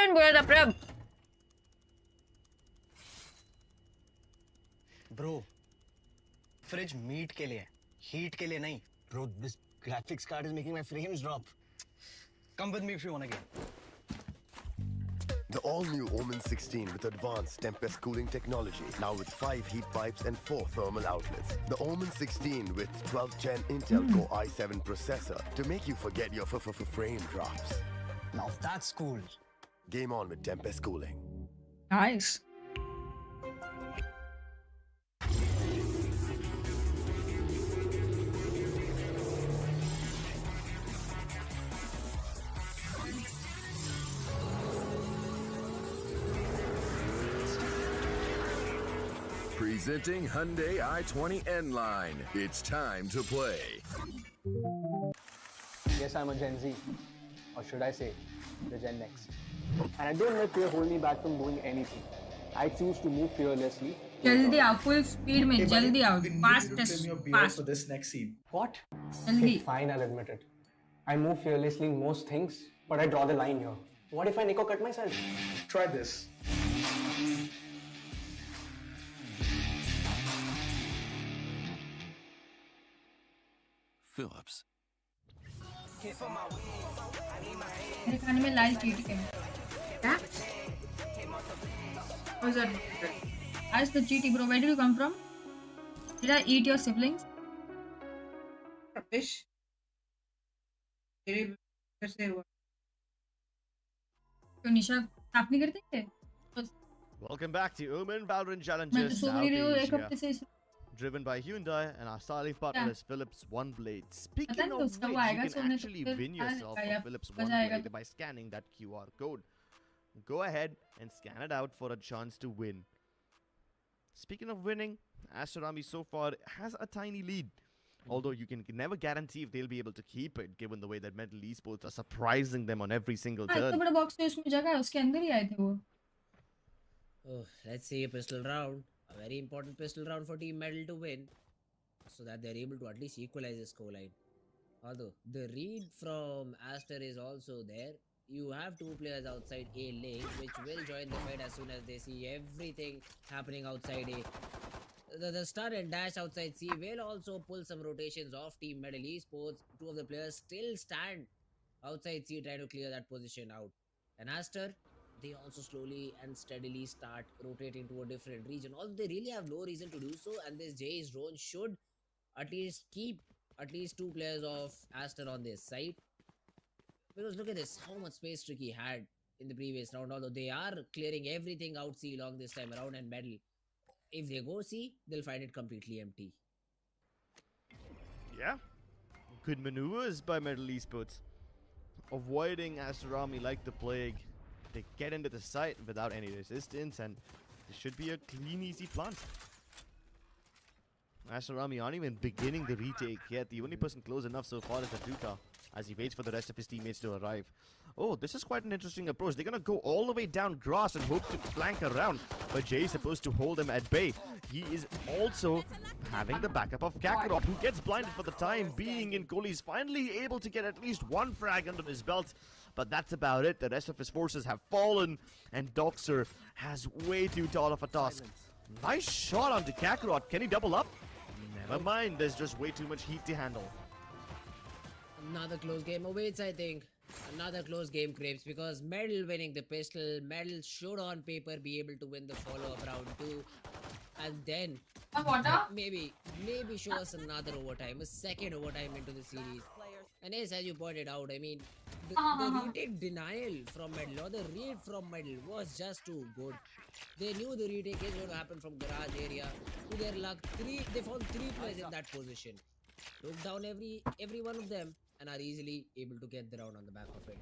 Don't go the prep. Bro, fridge meat के लिए, heat के लिए नहीं. Bro, this graphics card is making my frames drop. Come with me if you wanna get. The all-new OMEN 16 with advanced Tempest cooling technology, now with 5 heat pipes and 4 thermal outlets. The OMEN 16 with 12th Gen Intel Core i7 processor to make you forget your frame drops. Now that's cool. Game on with Tempest cooling. Nice. Presenting Hyundai i20N line. It's time to play. Yes, I'm a Gen Z. Or should I say, the Gen X. And I don't let fear hold me back from doing anything. I choose to move fearlessly. जल्दी आओ, full speed में, जल्दी आओ, fastest, fast. For this next scene. What? जल्दी. Okay, fine, I'll admit it. I move fearlessly in most things, but I draw the line here. What if I Nico cut myself? Try this. Phillips. मेरे खाने में लाल चीटी है. क्या? How's that? Ask the cheaty, bro. Where did you come from? Did I eat your siblings? Fish. कैसे हुआ? तो निशा साफ नहीं करते थे? Welcome back to OMEN Valorant मैं Challenges तो सो रही हूँ एक हफ्ते South Asia. से. Driven by Hyundai and our styling partner Yeah. is Philips One Blade. Speaking पता नहीं of which, उसका you वो आएगा can सोने actually तो win yourself आएगा, a Philips मजा One आएगा. Blade by scanning that QR code. Go ahead and scan it out for a chance to win. Speaking of winning, Aster so far has a tiny lead. Although you can never guarantee if they'll be able to keep it, given the way that Metal Esports are surprising them on every single हाँ, इतना turn. बड़ा box है उसमें जगह है, उसके अंदर ही आए थे वो. Oh, let's see a pistol round. A very important pistol round for Team Metal to win, so that they're able to at least equalize the scoreline. Although the read from Aster is also there. You have two players outside A lane, which will join the fight as soon as they see everything happening outside A. The stun and dash outside C will also pull some rotations off Team Metal Esports. Two of the players still stand outside C trying to clear that position out. And Aster, they also slowly and steadily start rotating to a different region. Although they really have no reason to do so, and this Jay's drone should at least keep at least two players of Aster on this side. Because look at this, how much space Tricky had in the previous round. Although they are clearing everything out C long this time around, and Metal, if they go C, they'll find it completely empty. Yeah, good maneuvers by Metal Esports. Avoiding Aster like the plague. They get into the site without any resistance, and this should be a clean, easy plant. Aster aren't even beginning the retake yet. The only person close enough so far is Ankkita, as he waits for the rest of his teammates to arrive. Oh, this is quite an interesting approach. They're gonna go all the way down grass and hope to flank around, but Jay is supposed to hold them at bay. He is also having the backup of Kakarot, who gets blinded for the time being, and Kohli's finally able to get at least one frag under his belt. But that's about it. The rest of his forces have fallen, and Doxer has way too tall of a task. Nice shot onto Kakarot. Can he double up? Never mind, there's just way too much heat to handle. Another close game awaits, I think. Another close game, Crepes, because Metal winning the pistol. Metal should on paper be able to win the follow-up round 2. And then maybe show us another overtime, a second overtime into the series. And yes, as you pointed out, I mean, the retake denial from Metal, or the read from Metal, was just too good. They knew the retake is going to happen from garage area. To their luck, they found 3 players in that position. Took down every one of them, and are easily able to get the round on the back of it.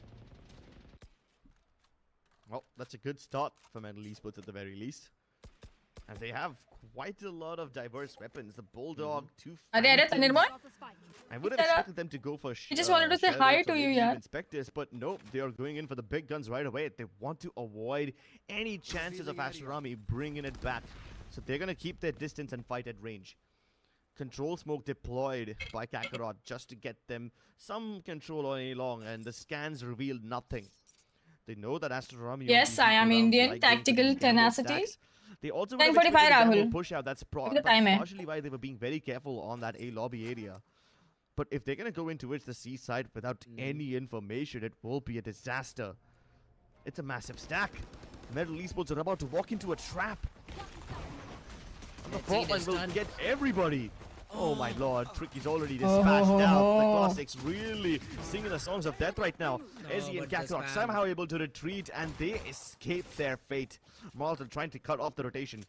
Well, that's a good start for Metal Esports at the very least. And they have quite a lot of diverse weapons. The Bulldog, 2 Phantoms. I would have expected them to go for He just wanted to say hi to you, yeah. Inspectors, but nope, they are going in for the big guns right away. They want to avoid any chances of Aster bringing it back. So they're going to keep their distance and fight at range. Control smoke deployed by Kakarot just to get them some control all day long, and the scans revealed nothing. They know that Aster Army. Yes, I am Indian. Tactical tenacity. They also 10:45 Rahul. push out. That's the time partially why they were being very careful on that A lobby area. But if they're gonna go into the C side without any information, it will be a disaster. It's a massive stack. Metal Esports are about to walk into a trap. And the front line will get everybody. Oh my lord, Tricky's already dispatched out. The Classics really singing the songs of death right now. Ezzy and Kakarot somehow able to retreat and they escape their fate. Marlton trying to cut off the rotation.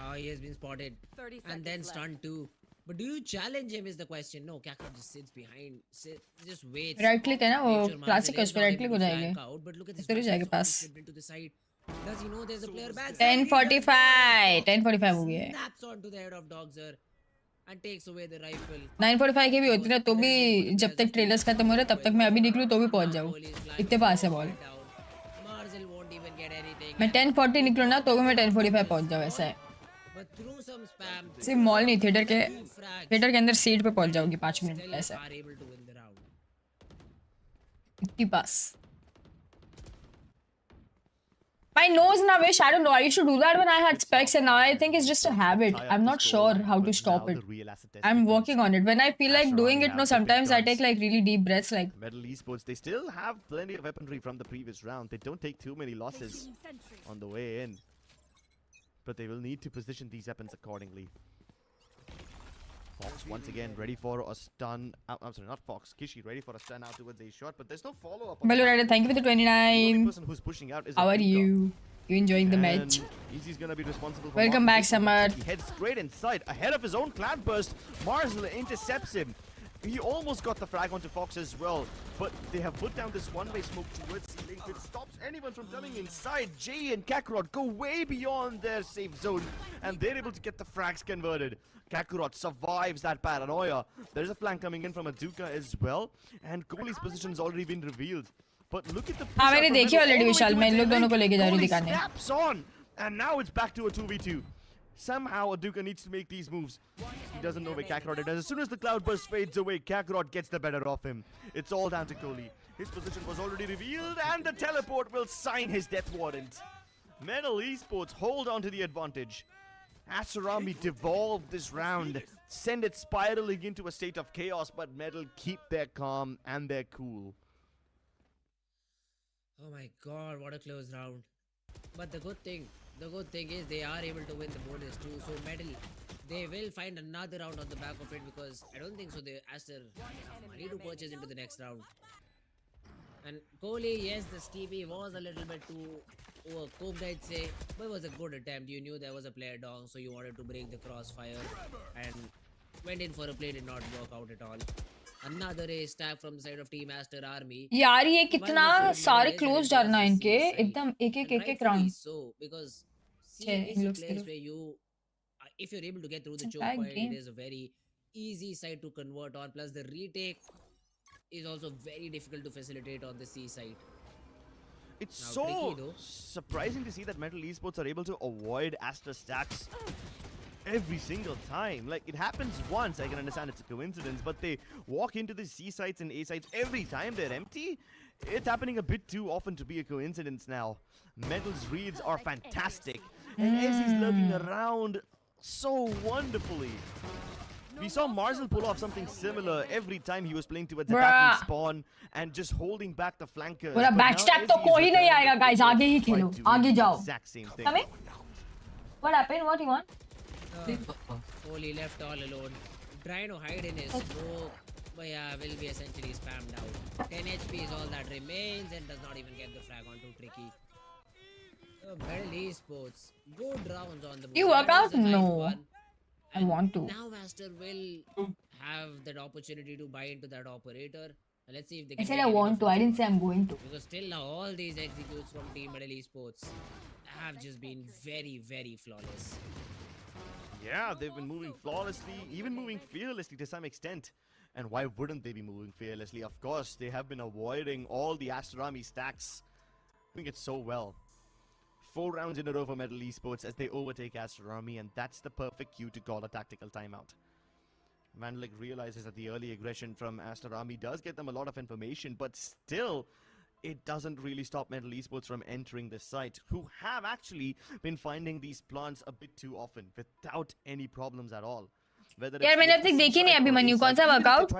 Oh, he has been spotted. 30 And then seconds stunned too. But do you challenge him is the question. No, Kakarot just sits behind. Just waits. Right click है ना वो Make sure classic है उस Marcel is पे not right click able हो to जाएंगे. flank out, but look at this इधर ही Marcel जाएगा is pass. already slipped into the side. Does he know there's a player back? 10:45 10:45 हो गया है. Snaps onto the head of Dogzer and takes away the rifle. 9:45 की भी होती ना तो भी जब तक ट्रेलर्स खत्म हो रहे तब तक मैं अभी निकलूं तो भी पहुंच जाऊं. इतने पास है ball. Marcel won't even get anything. मैं 10:40 निकलूं ना तो भी मैं 10:45 पहुंच जाऊं ऐसा है. But through some spam, सिर्फ मॉल नहीं थिएटर के अंदर सीट पे पहुंच जाओगी 5 मिनट still ऐसा है. are able to win the round. इतनी पास. My nose in a wish, I don't know. I used to do that when I had specs and now I think it's just a habit. I'm not sure how to stop it. I'm working on it. When I feel like doing it, no, sometimes I take like really deep breaths like... Metal Esports, they still have plenty of weaponry from the previous round. They don't take too many losses on the way in. But they will need to position these weapons accordingly. Fox once again ready for a stun. I'm sorry, not Fox. Kishi ready for a stun out towards a shot, but there's no follow-up. Valorant, thank you for the 29. The only person who's pushing out is How are Ankkita. you? You enjoying the match? Easy's gonna be responsible for Welcome back, Samar. He heads straight inside, ahead of his own clan burst. Marzel intercepts him. He almost got the frag onto Fox as well, but they have put down this one-way smoke towards C-Link. It stops anyone from coming inside. Jay and Kakarot go way beyond their safe zone, and they're able to get the frags converted. Kakarot survives that paranoia. There's a flank coming in from Aduka as well, and Kohli's position has already been revealed. But look at the push मैंने देखी already विशाल. मैं इन लोग दोनों को लेके जा रही हूँ दिखाने. Snaps on, and now it's back to a 2v2. Somehow Aduka needs to make these moves. He doesn't know where Kakarot is. As soon as the cloudburst fades away, Kakarot gets the better of him. It's all down to Kohli. His position was already revealed, and the teleport will sign his death warrant. Metal Esports hold on to the advantage. Aster Army devolved this round, send it spiraling into a state of chaos, but Metal keep their calm and their cool. Oh my god, what a close round. But the good thing is they are able to win the bonus too. So Metal, they will find another round on the back of it because I don't think so they Aster have money to purchase into the next round. And Kohli, yes, the Stevie was a little bit too overcooked, I'd say, but it was a good attempt. You knew there was a player down, so you wanted to break the crossfire and went in for a play, did not work out at all. Another ace tag from the side of Team Aster Army. यार ये कितना सारे close जा रहा है इनके एकदम एक round. So because see, this is a place where you, if you're able to get through the choke point, it is a very easy side to convert on. Plus the retake is also very difficult to facilitate on the C side. It's so surprising to see that Metal Esports are able to avoid Aster stacks every single time. Like, it happens once, I can understand it's a coincidence, but they walk into the C sites and A sites every time they're empty. It's happening a bit too often to be a coincidence now. Metal's reads are fantastic, and Ezzy's lurking around so wonderfully. We saw Marzel pull off something similar every time he was playing towards attacking spawn and just holding back the flankers. पूरा backstab तो कोई नहीं आएगा guys. आगे ही खेलो, आगे जाओ. Exact same thing. Coming? What happened? What do you want? Kohli left all alone, trying to hide in his smoke, but yeah, will be essentially spammed out. 10 HP is all that remains and does not even get the frag onto Tricky. Metal Esports, good rounds on the board. You work out? No. I want to. Now Aster will have that opportunity to buy into that operator. Let's see if they can. I said I want to. I didn't say I'm going to. Because still now all these executes from Team Metal Esports have just been very, very flawless. Yeah, they've been moving flawlessly, even moving fearlessly to some extent. And why wouldn't they be moving fearlessly? Of course, they have been avoiding all the Aster Army stacks. Doing it so well. 4 rounds in a row for Metal Esports as they overtake Aster Army, and that's the perfect cue to call a tactical timeout. Vandalik realizes that the early aggression from Aster Army does get them a lot of information, but still, it doesn't really stop Metal Esports from entering the site, who have actually been finding these plants a bit too often without any problems at all. यार मैंने अब तक देखी नहीं अभिमन्यु कौन सा workout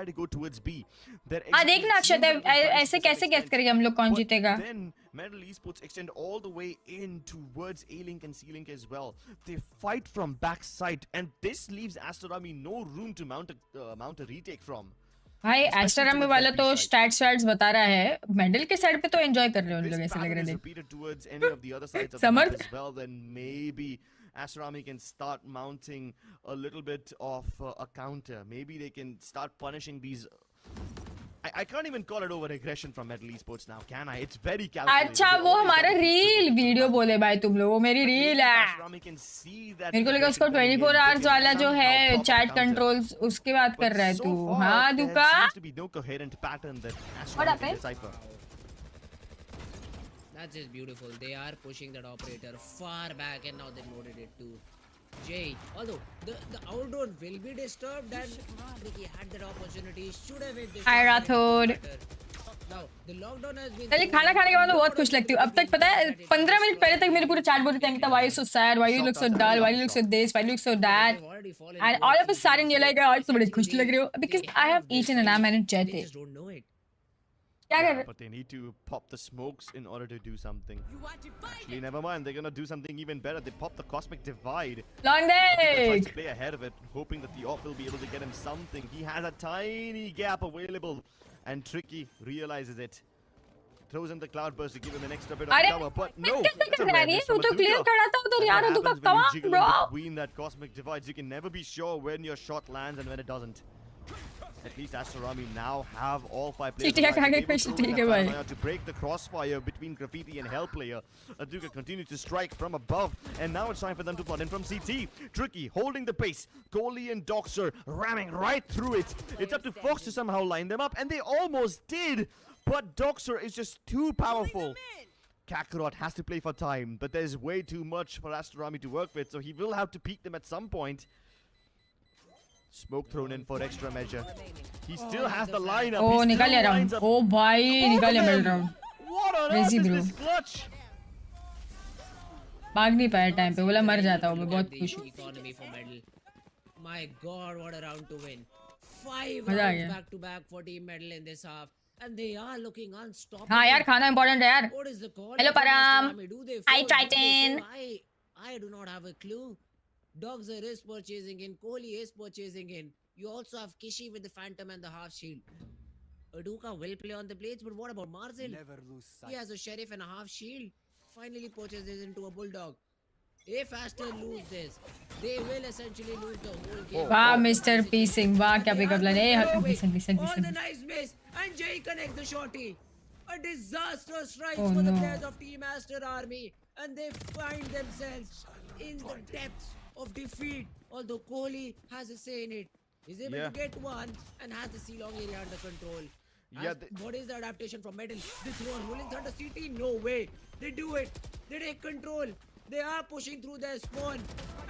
हाँ देखना अक्षत ऐसे कैसे गेस करेंगे हम लोग कौन जीतेगा Then Metal Esports extend all the way in towards A-Link and C-Link as well. They fight from backside and this leaves Aster Army no room to mount a retake from. भाई ester army वाला तो stats बता रहा है medal के side पे तो enjoy कर रहे हैं उन लोग ऐसे लग रहे हैं समर्थ Aster Army can start mounting a little bit of a counter. Maybe they can start punishing these. I can't even call it over aggression from Metal Esports now, can I? It's very calculated. अच्छा वो हमारा reel video बोले भाई तुम लोग वो मेरी reel है मेरे को लगा उसको 24 आवर्स वाला जो है चैट कंट्रोल्स उसके बात कर रहा है तू हाँ दुका What happened? That's just beautiful. They are pushing that operator far back and now they loaded it too. Jay, although the outdoor will be disturbed and Ricky had that opportunity, should have hit this. Hi Rathod. Now the lockdown has been. चलिए खाना खाने के बाद बहुत खुश लगती हूँ अब तक पता है 15 मिनट पहले तक मेरे पूरे चैट बोल रहे थे कि why you so sad, why you look so dull, why you look so this, why you look so that, and all of a sudden you're like आज तो बड़ी खुश लग रही हो because I have eaten an almond and jet They it. just don't know it. But they need to pop the smokes in order to do something. Actually, never mind. They're gonna do something even better. They pop the Cosmic Divide. Long Tries to leg. play ahead of it, hoping that the Op will be able to get him something. He has a tiny gap available, and Tricky realizes it. Throws in the Cloudburst to give him an extra bit of cover, but no. That's a rare miss from clear Ankkita. खड़ा था उधर यार What दुका happens when you कमा jiggle bro. in between that Cosmic Divides? You can never be sure when your shot lands and when it doesn't. At least Aster Army now have all 5 players to break the crossfire between Graffiti and Hell player. Aduka continues to strike from above, and now it's time for them to plot in from CT. Tricky holding the pace. Kohli and Doxer ramming right through it. It's up to Fox to somehow line them up, and they almost did, but Doxer is just too powerful. Kakarot has to play for time, but there's way too much for Aster Army to work with, so he will have to peek them at some point. Smoke thrown in for extra measure. He still has the lineup. Oh, निकाल लिया round. Oh भाई निकाल लिया middle round. What on Crazy earth bro. is this clutch? भाग नहीं पाया time पे बोला मर जाता हूँ मैं बहुत खुश हूँ. Economy for medal. My God, what a round to win. 5 मजा आ rounds गया. back to back for team medal in this half, and they are looking unstoppable. हाँ यार खाना important है यार. What is the call? Hello Param. Do they Hi force? Do they Titan. say? I do not have a clue. Dogs are purchasing in. Kohli is purchasing in. You also have Kishi with the Phantom and the half shield. Aduka will play on the blades, but what about Marzel? Never lose sight. He has a Sheriff and a half shield. Finally purchases into a Bulldog. If Aster lose this, they will essentially lose the whole game. वाह Mr. P Singh वाह क्या pick up line है. Listen. On the nice miss, and Jay connects the shorty. A disastrous strike Oh, for the no. players of Team Aster Army, and they find themselves in the depths of defeat. Although Kohli has a say in it, he's able to get one and has the C-long area under control. What is the adaptation from Metal? They throw a Rolling Thunder CT? No way. They do it. They take control. They are pushing through their spawn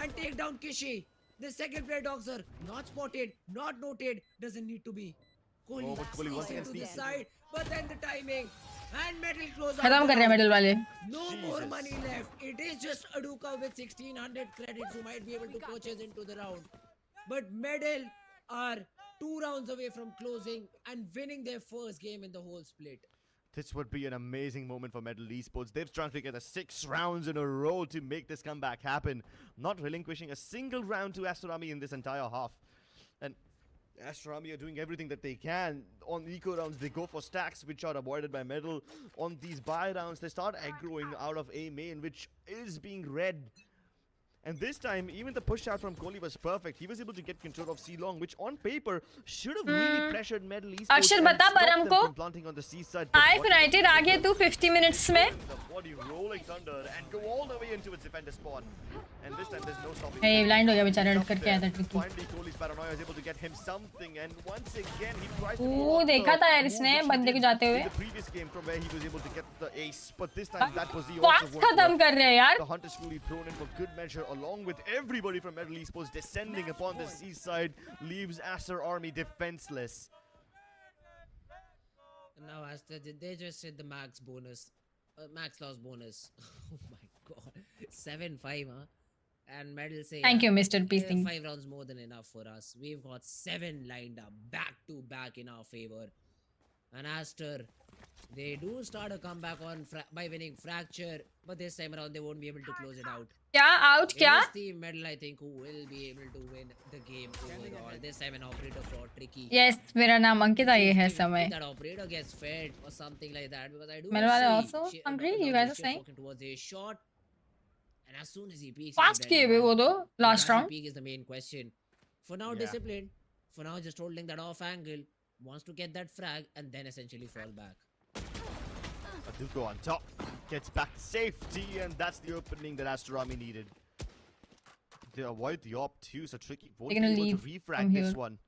and take down Kishi. The second player Doxer, not spotted, not noted, doesn't need to be. Kohli sneaks to the side, but then the timing and Metal close out. खत्म कर रहे हैं medal वाले. No more money left. It is just Aduka with 1600 credits who might be able to purchase into the round. But Medal are 2 rounds away from closing and winning their first game in the whole split. This would be an amazing moment for Metal Esports. They've strung together 6 rounds in a row to make this comeback happen, not relinquishing a single round to Aster Army in this entire half. And Aster Army are doing everything that they can. On eco rounds, they go for stacks, which are avoided by Metal. On these buy rounds, they start aggroing out of A main, which is being read. And this time, even the push out from Kohli was perfect. He was able to get control of C-Long, which on paper should have really pressured Metal Esports अक्षर and बता stopped परम them को. from planting on the seaside. Hi United आ गया तू 50 minutes में. The body rolling thunder and go all the way into its defender spawn. And this time there's no stopping. Hey blind हो गया बेचारा उठ करके आया था Tricky. Finally, Kohli's paranoia is able to get him something, and once again he tries to. देखा था यार इसने बंदे को जाते हुए. In the previous game from where he was able to get the ace, but this time that was the Fast खत्म कर रहे हैं यार. The hunt is fully thrown in for good measure, along with everybody from Metal Esports descending upon the seaside, leaves Aster Army defenseless. Now Aster, they just hit the max bonus. Max loss bonus. Oh my god. 7-5, huh? And Medal say, Thank you, Mr. P Singh. 5 rounds more than enough for us. We've got 7 lined up, back to back in our favor. And Aster, they do start a comeback on by winning Fracture, but this time around they won't be able to close it out. क्या out क्या? It is Team Medal, I think, who will be able to win the game overall. This time an operator for Tricky. Yes, मेरा नाम अंकिता ये है समय. That operator gets fed or something like that, because I do Medal वाले see also hungry. You guys are saying? walking towards a shot, and as soon as he peeks, Fast किए वे वो दो last round. Peak is the main question. For now, disciplined. For now, just holding that off angle. Wants to get that frag and then essentially fall back. Aduko on top. Gets back to safety, and that's the opening that Aster Army needed. They avoid the op too, so Tricky won't be able to refrag this one.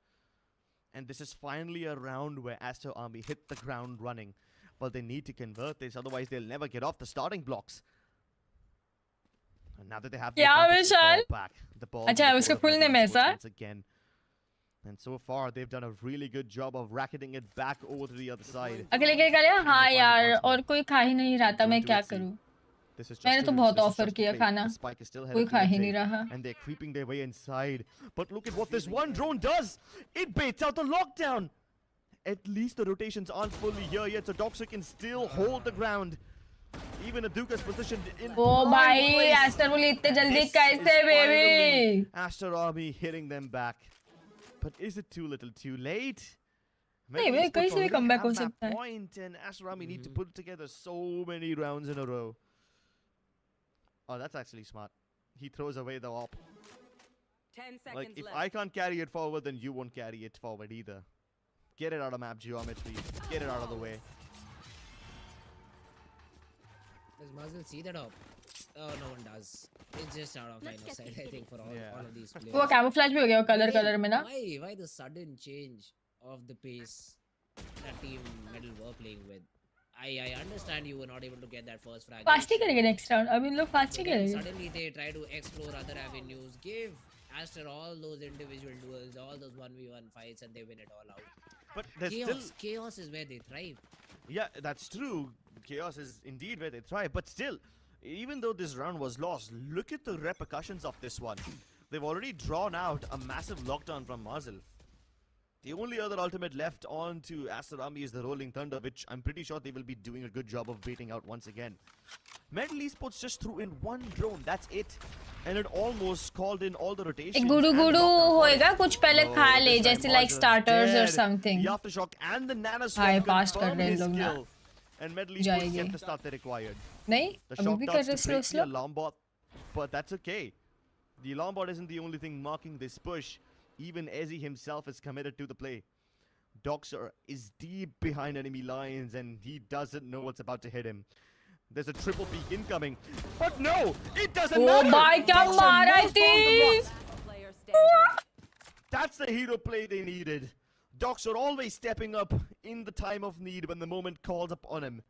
And this is finally a round where Aster Army hit the ground running. But they need to convert this, otherwise they'll never get off the starting blocks. And now that they have the ball back, the ball once again. And so far, they've done a really good job of racketing it back over to the other side. अकेले क्या करें? हाँ यार, और कोई खा ही नहीं रहा था, मैं क्या करूँ? मैंने तो बहुत ऑफर किया खाना, कोई खा ही नहीं रहा. And they're creeping their way inside. But look at what this one drone does! It baits out the lockdown! At least the rotations aren't fully here yet, so Doxer can still hold the ground. Even Aduka's positioned in Oh भाई, Aster बोले इतने जल्दी कैसे baby? Aster Army hitting them back. But is it too little, too late? नहीं भाई कहीं से भी comeback हो सकता है. Point, and Aster Army need to put together so many rounds in a row. Oh, that's actually smart. He throws away the op. 10 seconds like, if left. I can't carry it forward, then you won't carry it forward either. Get it out of map geometry. Get it out of the way. Does Muzzle see that op? Oh, no one does. It's just out of line of sight, I think, for all of these players. वो camouflage भी हो गया color में ना. Why the sudden change of the pace that Team Medal were playing with? I understand you were not able to get that first frag. Fast ही करेंगे next round. अभी लोग fast ही करेंगे. Suddenly they try to explore other avenues, give Aster all those individual duels, all those 1v1 fights, and they win it all out. But there's chaos is where they thrive. Yeah, that's true. Chaos is indeed where they thrive. But still, even though this round was lost, look at the repercussions of this one. They've already drawn out a massive lockdown from Muzzle. The only other ultimate left on to Aster Army is the Rolling Thunder, which I'm pretty sure they will be doing a good job of baiting out once again. Medal Esports just threw in one drone, that's it. And it almost called in all the rotations. एक गुडू होएगा कुछ पहले खा ले जैसे like starters or something. The Aftershock and the Haai, fast कर रहे हैं लोग ना. And Medal Esports kept the stuff they required. नहीं अभी भी कर रहे slow the alarm bot, but that's okay. The alarm bot isn't the only thing marking this push. Even Ezzy himself is committed to the play. Doxer is deep behind enemy lines and he doesn't know what's about to hit him. There's a triple peek incoming. But no! It doesn't matter! भाई क्या मारा थी! That's the hero play they needed. Doxer always stepping up in the time of need when the moment calls upon him.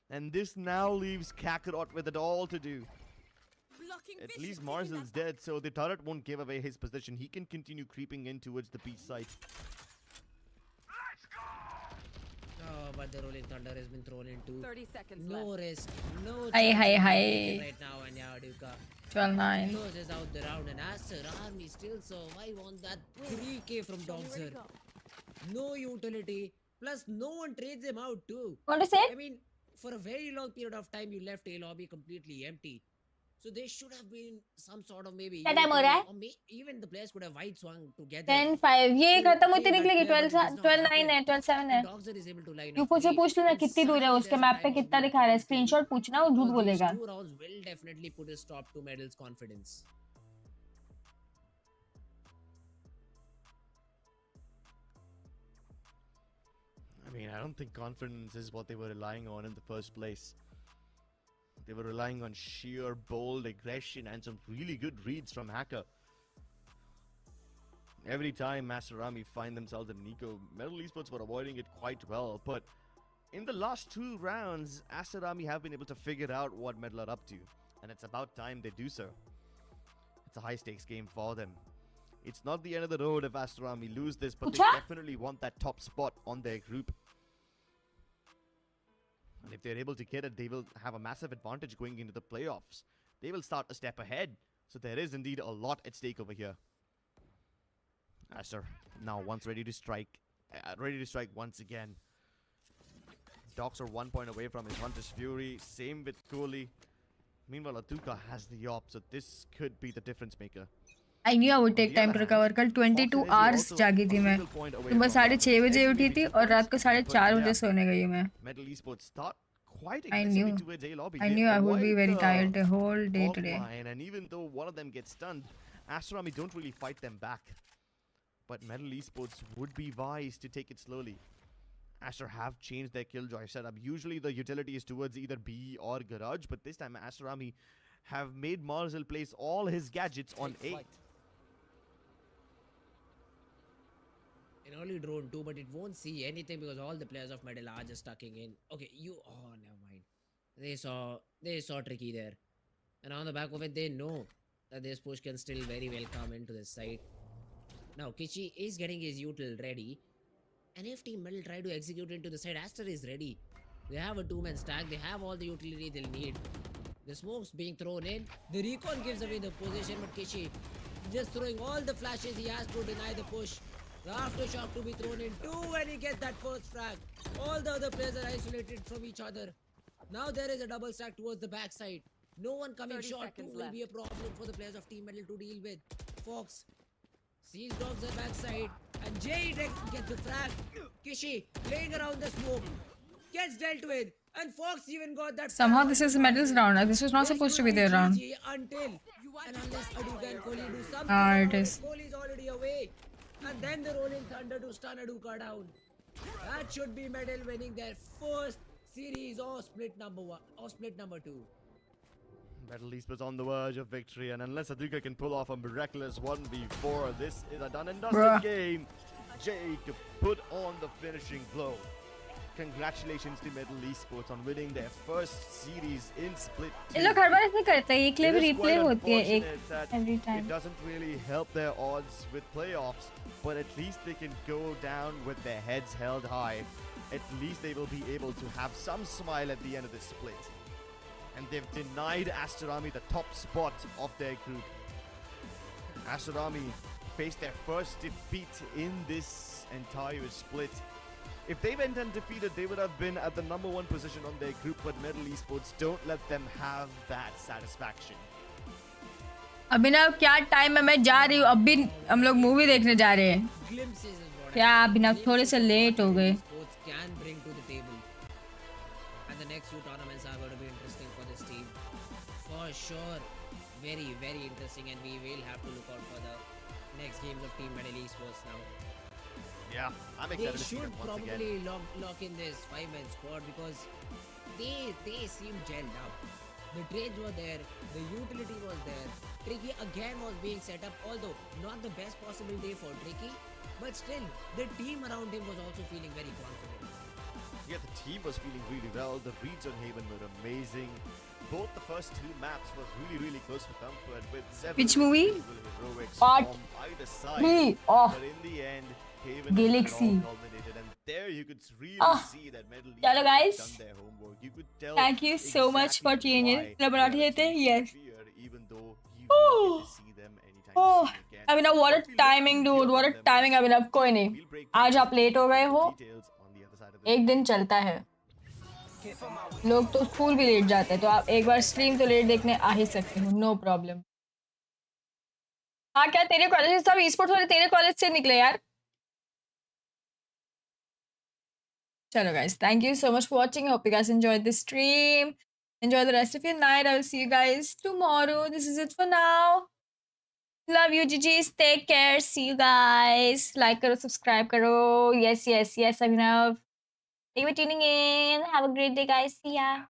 And this now leaves Kakarot with it all to do. At least Marzel's dead, so the turret won't give away his position. He can continue creeping in towards the B site. Oh, but the Rolling Thunder has been thrown into 30 seconds no left. risk, no Hi. right now, and Aduka 12-9. closes out the round, and Aster Army still survive on that 3k from Doxer. No utility, plus no one trades him out too. Want to say? I mean, for a very long period of time, you left A lobby completely empty. So there should have been some sort of maybe क्या time हो रहा है? even the players could have wide swung together. 10-5 ये खत्म होती निकलेगी 12-9 है 12-7 है. Doxer is able to line तू up. मुझे पूछ लेना कितनी दूर है उसके मैप पे कितना दिखा रहा है स्क्रीनशॉट पूछना वो झूठ बोलेगा. 2 rounds will definitely put a stop to Medal's confidence. I mean, I don't think confidence is what they were relying on in the first place. They were relying on sheer bold aggression and some really good reads from Hacker. Every time Master Army find themselves in Nico, Medal Esports were avoiding it quite well. But in the last 2 rounds, Aster Army have been able to figure out what Medal are up to. And it's about time they do so. It's a high stakes game for them. It's not the end of the road if Aster Army lose this, but they definitely want that top spot on their group. And if they're able to get it, they will have a massive advantage going into the playoffs. They will start a step ahead. So there is indeed a lot at stake over here. Aster now once ready to strike once again. Docs are 1 point away from his Hunter's Fury. Same with Kohli. Meanwhile, Atuka has the op, so this could be the difference maker. I knew I would take time to recover. कल 22 hours जागी थी मैं. सुबह 6:30 बजे उठी थी और रात को 4:30 बजे सोने गई मैं. Esports start quite I knew. aggressively towards A lobby. I knew I would be very tired the whole day today. And even though one of them gets stunned, Aster don't really fight them back. But Metal Esports would be wise to take it slowly. Aster have changed their killjoy setup. Usually the utility is towards either B or Garage, but this time Aster have made Marzel place all his gadgets on A. An early drone too, but it won't see anything because all the players of Metal are just tucking in. Okay, never mind. They saw Tricky there. And on the back of it, they know that this push can still very well come into this side. Now, Kichi is getting his util ready. And if Team Metal try to execute into the side, Aster is ready. They have a two-man stack. They have all the utility they'll need. The smoke's being thrown in. The recon gives away the position, but Kichi just throwing all the flashes he has to deny the push. The aftershock to be thrown in too when he gets that first frag. All the other players are isolated from each other. Now there is a double stack towards the backside. No one coming short too will be a problem for the players of Team Metal to deal with. Fox sees dogs at backside and Jay gets the frag. Kishi playing around the smoke gets dealt with, and Fox even got that. Somehow this is Metal's round. This was not supposed to be their round. Until and unless Aduka and Kohli do something, it is. Kohli is already away, and then the rolling thunder to stun Aduka down. That should be Metal winning their first series or split number 1 or split number 2. Metal Esports on the verge of victory, and unless Aduka can pull off a miraculous 1v4, this is a done and dusted game. Jay to put on the finishing blow. Congratulations to Metal Esports on winning their first series in split 2. लोग हर बार ऐसे करते हैं, एक level replay होती है एक every time. It doesn't really help their odds with playoffs, but at least they can go down with their heads held high. At least they will be able to have some smile at the end of this split. And they've denied Aster the top spot of their group. Aster faced their first defeat in this entire split. If they went undefeated, they would have been at the number 1 position on their group, but Metal Esports don't let them have that satisfaction. अभिनव क्या time है, मैं जा रही हूँ, अभी हम लोग movie देखने जा रहे हैं. क्या अभिनव थोड़े से लेट हो गए. Can bring to the table, and the next few tournaments are going to be interesting for this team for sure. Very interesting, and we will have to look out for the next games of Team Metal Esports now. Yeah, I'm excited to see them once again. They should probably lock in this 5-man squad because they seem gelled up. The trades were there, the utility was there. Tricky again was being set up, although not the best possible day for Tricky, but still the team around him was also feeling very confident. Yeah, the team was feeling really well. The reads on Haven were amazing. Both the first 2 maps were really close for comfort with 7 Which movie? heroics What? from either side. But in the end, Haven Galaxy. all culminated, and there you could really see that Metal Esports Chalo guys. done their homework. You could tell. Thank you so much for tuning in. Yes. Even though you won't get to see them anytime soon again. Abhinav what a timing dude, what a timing अभिनव. कोई नहीं, आज आप late हो गए हो, Details on the other side of the एक दिन चलता है. लोग तो स्कूल भी लेट जाते हैं, तो आप एक बार स्ट्रीम तो लेट देखने आ ही सकते हो, नो प्रॉब्लम. हाँ क्या तेरे कॉलेज से सब ई-स्पोर्ट्स वाले तेरे कॉलेज से निकले यार. चलो guys, thank you so much for watching. I hope you guys enjoyed this stream. Enjoy the rest of your night. I will see you guys tomorrow. This is it for now. Love you, GGs. Take care. See you guys. Like karo, subscribe karo. Yes, Abhinav. Thank you for tuning in. Have a great day, guys. See ya.